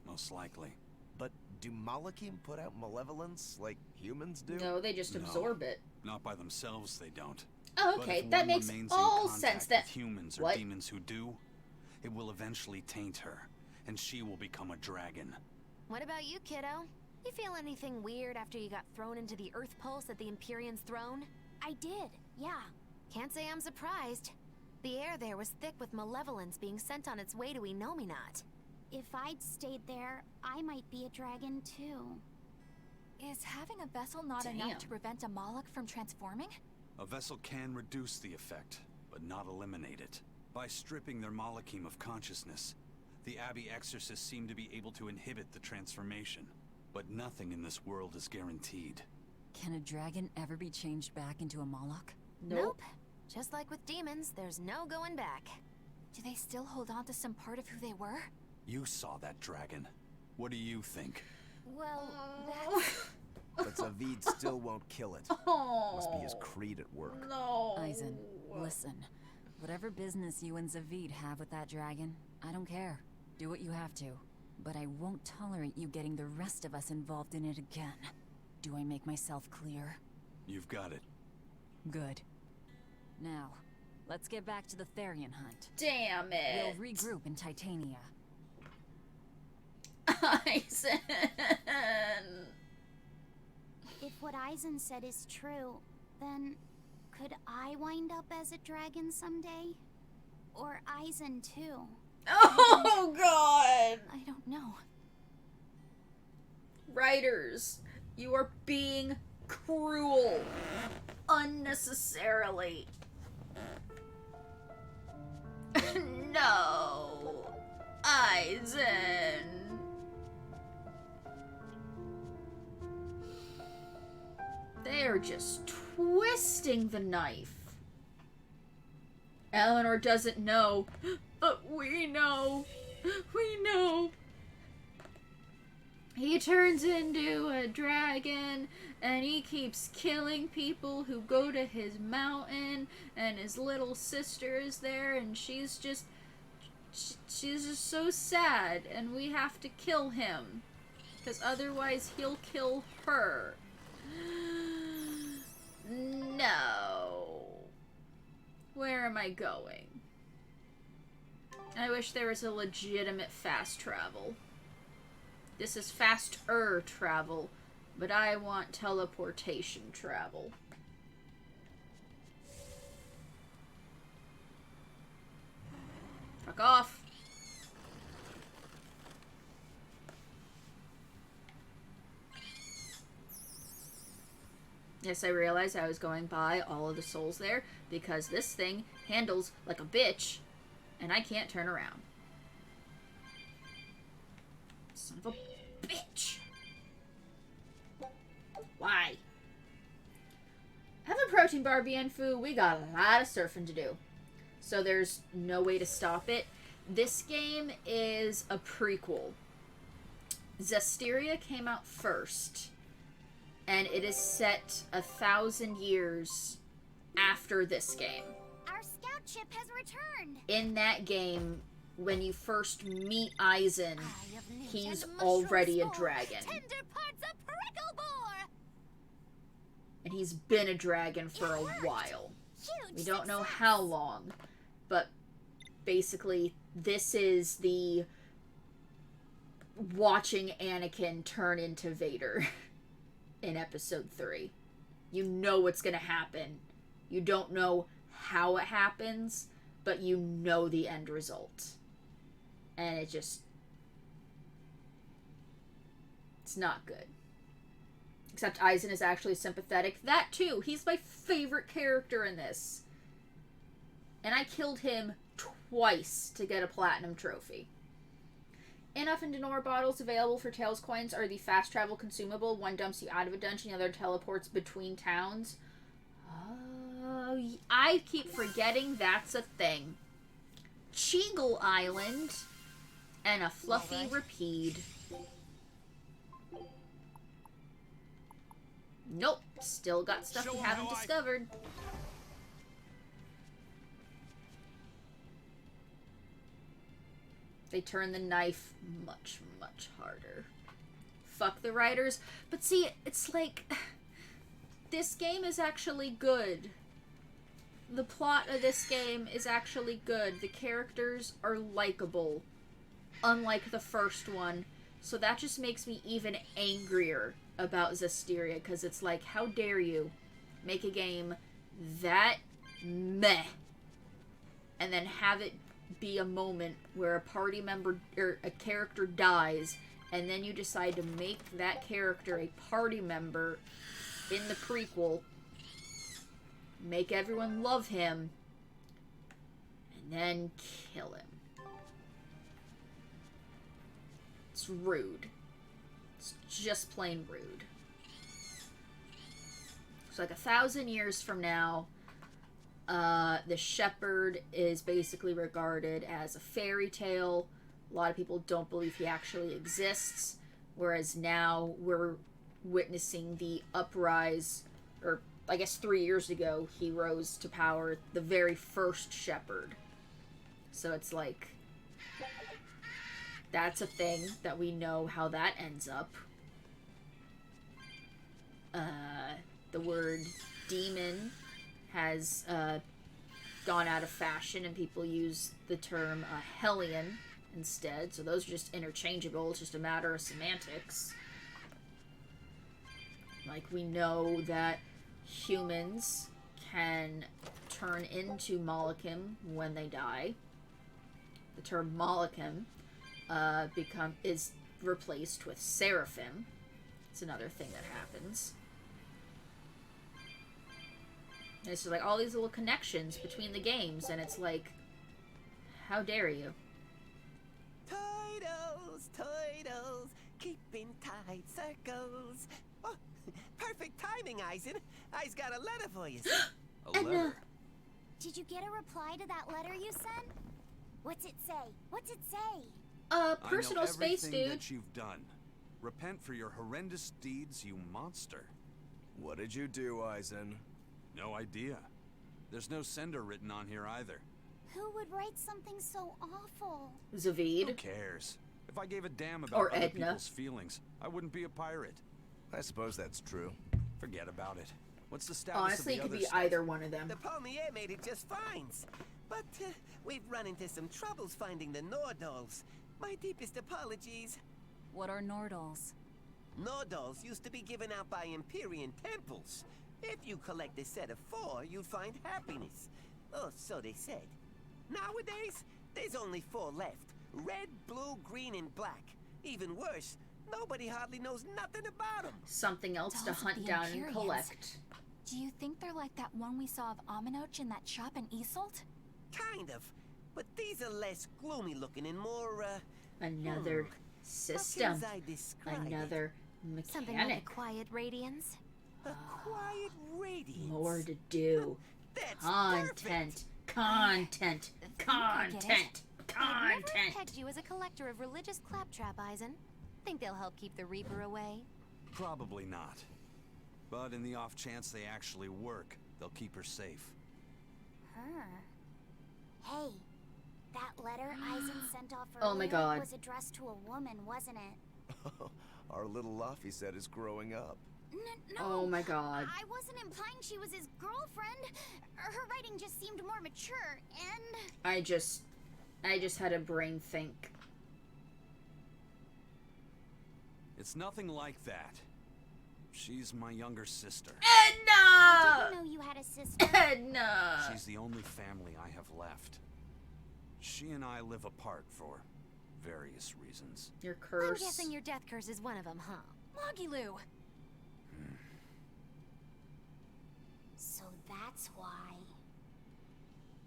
most likely. But do Malachim put out malevolence like humans do? No, they just No. absorb it. Not by themselves, they don't. Oh, But okay, if that one makes remains all in contact sense. That with humans or what? demons who do, it will eventually taint her, and she will become a dragon. What about you, kiddo? You feel anything weird after you got thrown into the Earth Pulse at the Empyrean's throne? I did, yeah. Can't say I'm surprised. The air there was thick with malevolence being sent on its way to Enominat. If I'd stayed there, I might be a dragon too. Is having a vessel not Damn. enough to prevent a Moloch from transforming? A vessel can reduce the effect, but not eliminate it. By stripping their Malachim of consciousness, the Abbey Exorcists seem to be able to inhibit the transformation. But nothing in this world is guaranteed. Can a dragon ever be changed back into a Moloch? Nope. Just like with demons, there's no going back. Do they still hold on to some part of who they were? You saw that dragon. What do you think? Well, but Zavid still won't kill it. Oh. Must be his creed at work. No. Eisen, listen. Whatever business you and Zavid have with that dragon, I don't care. Do what you have to. But I won't tolerate you getting the rest of us involved in it again. Do I make myself clear? You've got it. Good. Now, let's get back to the Therian hunt. Damn it. We'll regroup in Titania. Eisen. If what Eisen said is true, then could I wind up as a dragon someday? Or Eisen too? Oh, God! I don't know. Writers, you are being cruel. Unnecessarily. No. Eisen. They're just twisting the knife. Eleanor doesn't know, but we know. We know. He turns into a dragon, and he keeps killing people who go to his mountain, and his little sister is there, and she's just so sad, and we have to kill him, because otherwise he'll kill her. No. Where am I going? I wish there was a legitimate fast travel. This is faster travel, but I want teleportation travel. Fuck off. Yes, I realized I was going by all of the souls there because this thing handles like a bitch and I can't turn around. Son of a bitch. Why? Have a protein bar, Bienfu. We got a lot of surfing to do. So there's no way to stop it. This game is a prequel. Zestiria came out first. And it is set 1,000 years after this game. Our scout ship has returned. In that game, when you first meet Eisen, he's already a dragon. Tender parts of prickle boar. And he's been a dragon for a while. We don't know how long, but basically this is the watching Anakin turn into Vader. In episode 3. You know what's gonna happen. You don't know how it happens, but you know the end result. And it's not good. Except Eisen is actually sympathetic. That too, he's my favorite character in this. And I killed him twice to get a platinum trophy. Enough and Denora bottles available for Tails coins are the fast travel consumable. One dumps you out of a dungeon, the other teleports between towns. Oh, I keep forgetting that's a thing. Cheagle Island and a fluffy Rapide. Nope, still got stuff we haven't discovered. They turn the knife much, much harder. Fuck the writers. But see, it's like... This game is actually good. The plot of this game is actually good. The characters are likable. Unlike the first one. So that just makes me even angrier about Zestiria. Because it's like, how dare you make a game that meh. And then have it be a moment where a party member or a character dies and then you decide to make that character a party member in the prequel, make everyone love him, and then kill him. It's rude. It's just plain rude. So like 1,000 years from now, the shepherd is basically regarded as a fairy tale. A lot of people don't believe he actually exists. Whereas now we're witnessing the uprise, or I guess 3 years ago, he rose to power, the very first shepherd. So it's like, that's a thing that we know how that ends up. The word demon has gone out of fashion, and people use the term hellion instead. So those are just interchangeable. It's just a matter of semantics. Like, we know that humans can turn into Malachim when they die. The term Malachim is replaced with seraphim. It's another thing that happens. And it's just like all these little connections between the games, and it's like, how dare you? Toidles, keeping tight circles. Oh, perfect timing, Eisen. I's got a letter for you. A letter? Did you get a reply to that letter you sent? What's it say? What's it say? Personal space, dude. I know everything that you've done. Repent for your horrendous deeds, you monster. What did you do, Eisen? No idea. There's no sender written on here either. Who would write something so awful? Zavid. Who cares? If I gave a damn about other people's feelings, I wouldn't be a pirate. I suppose that's true. Forget about it. What's the status Honestly, of the it could other be stuff? either one of them. The Palmier made it just fine. But we've run into some troubles finding the Nordals. My deepest apologies. What are Nordals? Nordals used to be given out by Empyrean temples. If you collect a set of 4, you'd find happiness. Oh, so they said. Nowadays, there's only 4 left. Red, blue, green, and black. Even worse, nobody hardly knows nothing about them. Something else to hunt down and collect. Do you think they're like that one we saw of Aminoch in that shop in Isolt? Kind of. But these are less gloomy looking and more, Another system. Another mechanic. Something like a quiet radiance. A quiet radiance. More to do. That's Content. Content. Content. I've never pegged you as a collector of religious claptrap, Eisen. Think they'll help keep the Reaper away? Probably not. But in the off chance they actually work, they'll keep her safe. Hey, that letter Eisen sent off Oh my earlier God. was addressed to a woman, wasn't it? Our little Laffy set is growing up. No, Oh my God. I wasn't implying she was his girlfriend. Her writing just seemed more mature, and... I just had a brain think. It's nothing like that. She's my younger sister. Edna! I didn't know you had a sister. Edna! She's the only family I have left. She and I live apart for various reasons. Your curse. I'm guessing your death curse is one of them, huh? Magilu! So that's why.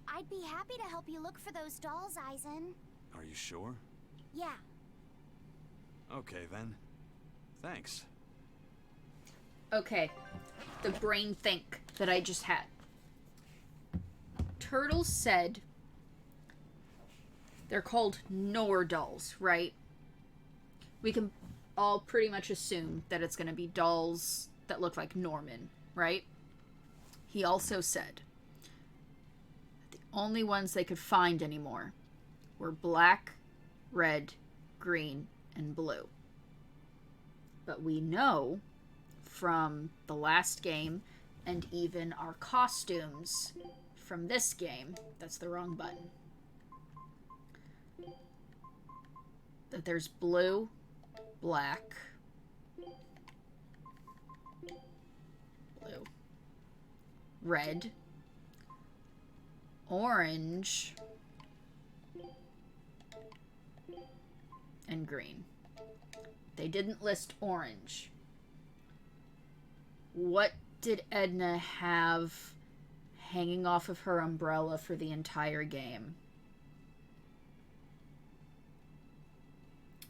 I'd be happy to help you look for those dolls, Eisen. Are you sure? Yeah. Okay then. Thanks. Okay. The brain think that I just had. Turtle said they're called Nordals, right? We can all pretty much assume that it's going to be dolls that look like Norman, right? He also said the only ones they could find anymore were black, red, green, and blue. But we know from the last game and even our costumes from this game, that's the wrong button, that there's blue, black, blue, red, orange, and green. They didn't list orange. What did Edna have hanging off of her umbrella for the entire game?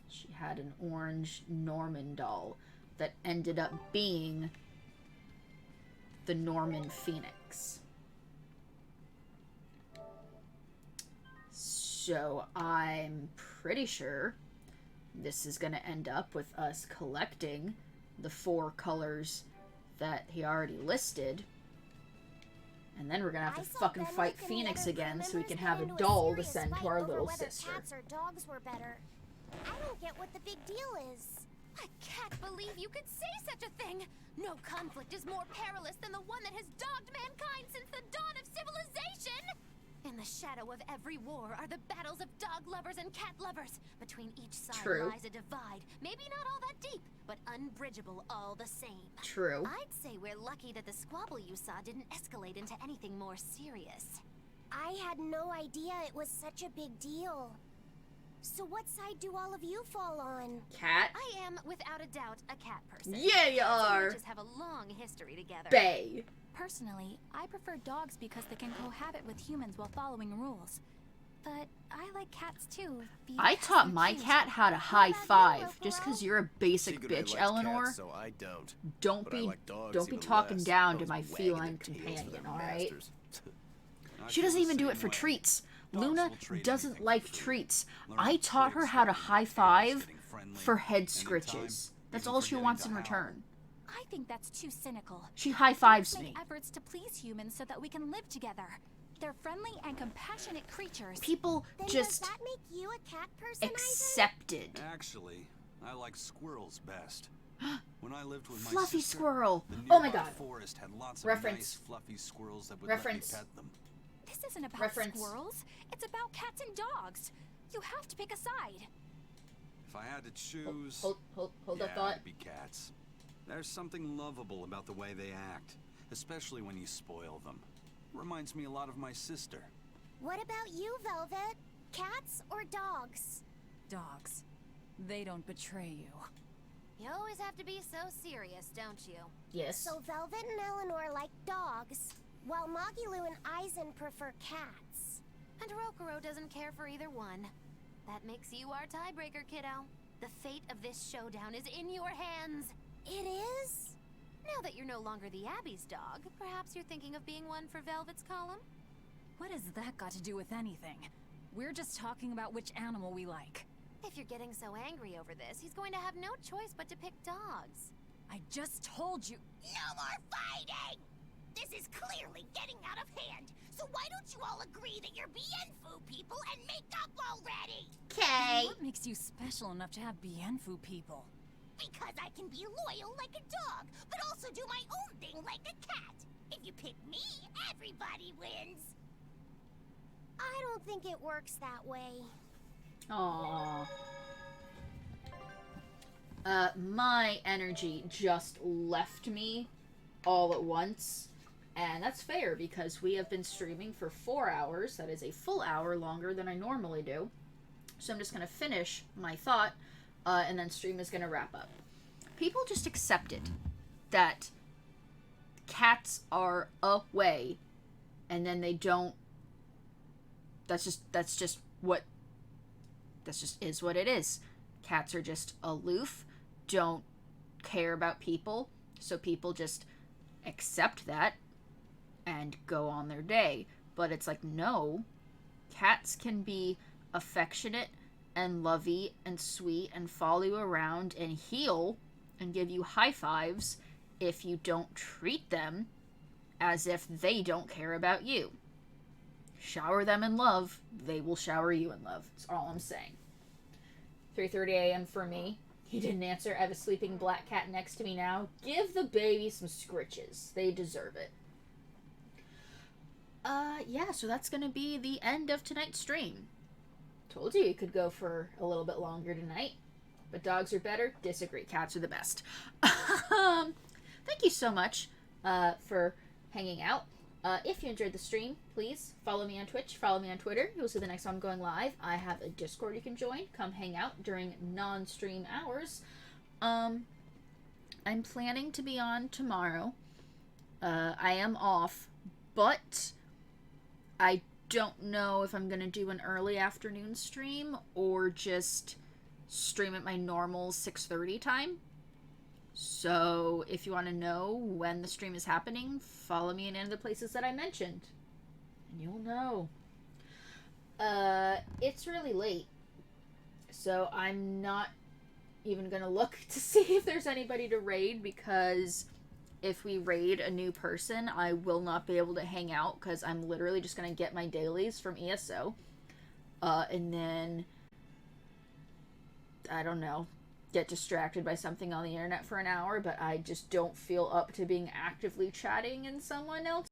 She had an orange Norman doll that ended up being the Norman Phoenix. So I'm pretty sure this is going to end up with us collecting the 4 colors that he already listed. And then we're gonna have to fucking fight Phoenix again so we can have a doll to send to our little sister. Cats or dogs were better. I don't get what the big deal is. I can't believe you could say such a thing! No conflict is more perilous than the one that has dogged mankind since the dawn of civilization! In the shadow of every war are the battles of dog lovers and cat lovers. Between each side lies a divide, maybe not all that deep, but unbridgeable all the same. True. I'd say we're lucky that the squabble you saw didn't escalate into anything more serious. I had no idea it was such a big deal. So what side do all of you fall on? Cat? I am, without a doubt, a cat person. Yeah, you are! We just have a long history together. Bay. Personally, I prefer dogs because they can cohabit with humans while following rules. But I like cats too. I taught my cat how to high five. Just because you're a basic bitch, Eleanor. Cats, so I don't. Don't be talking less. down to my feline companion, alright? She doesn't even do it for treats. Luna doesn't like treats. I taught her how to high five for head scritches. That's all she wants in return. I think that's too cynical. She high fives Humans me. make efforts to please humans so that we can live together. They're friendly and compassionate creatures. People Then just does that make you a cat person, accepted. Actually, I like squirrels best. When I lived with my Fluffy sister, squirrel. the Oh my nearby god. forest had lots of Reference. nice fluffy squirrels that would Reference. let me pet them. This isn't about Reference. squirrels. It's about cats and dogs. You have to pick a side. If I had to choose, hold yeah, that thought. it'd be cats. There's something lovable about the way they act, especially when you spoil them. Reminds me a lot of my sister. What about you, Velvet? Cats or dogs? Dogs. They don't betray you. You always have to be so serious, don't you? Yes. So Velvet and Eleanor like dogs, while Magilu and Aizen prefer cats. And Rokuro doesn't care for either one. That makes you our tiebreaker, kiddo. The fate of this showdown is in your hands. It is? Now that you're no longer the Abbey's dog, perhaps you're thinking of being one for Velvet's column? What has that got to do with anything? We're just talking about which animal we like. If you're getting so angry over this, he's going to have no choice but to pick dogs. I just told you. No more fighting! This is clearly getting out of hand, so why don't you all agree that you're Bienfu people and make up already? Okay. What makes you special enough to have Bienfu people? Because I can be loyal like a dog, but also do my own thing like a cat. If you pick me, everybody wins. I don't think it works that way. Aww. My energy just left me all at once. And that's fair because we have been streaming for 4 hours. That is a full hour longer than I normally do. So I'm just going to finish my thought, and then stream is going to wrap up. People just accepted that cats are a way, and then they don't. That's just is what it is. Cats are just aloof, don't care about people, so people just accept that and go on their day. But it's like, no, cats can be affectionate and lovey and sweet and follow you around and heal and give you high fives if you don't treat them as if they don't care about you. Shower them in love, they will shower you in love. That's all I'm saying. 3:30 a.m. for me. He didn't answer. I have a sleeping black cat next to me now. Give the baby some scritches. They deserve it. Yeah, so that's gonna be the end of tonight's stream. Told you it could go for a little bit longer tonight. But dogs are better. Disagree. Cats are the best. Thank you so much for hanging out. If you enjoyed the stream, please follow me on Twitch, follow me on Twitter. You'll see the next one going live. I have a Discord you can join. Come hang out during non-stream hours. I'm planning to be on tomorrow. I am off, but I don't know if I'm going to do an early afternoon stream or just stream at my normal 6:30 time. So, if you want to know when the stream is happening, follow me in any of the places that I mentioned. And you'll know. It's really late. So, I'm not even gonna look to see if there's anybody to raid, because if we raid a new person, I will not be able to hang out, because I'm literally just gonna get my dailies from ESO. And then, I don't know, get distracted by something on the internet for an hour, but I just don't feel up to being actively chatting in someone else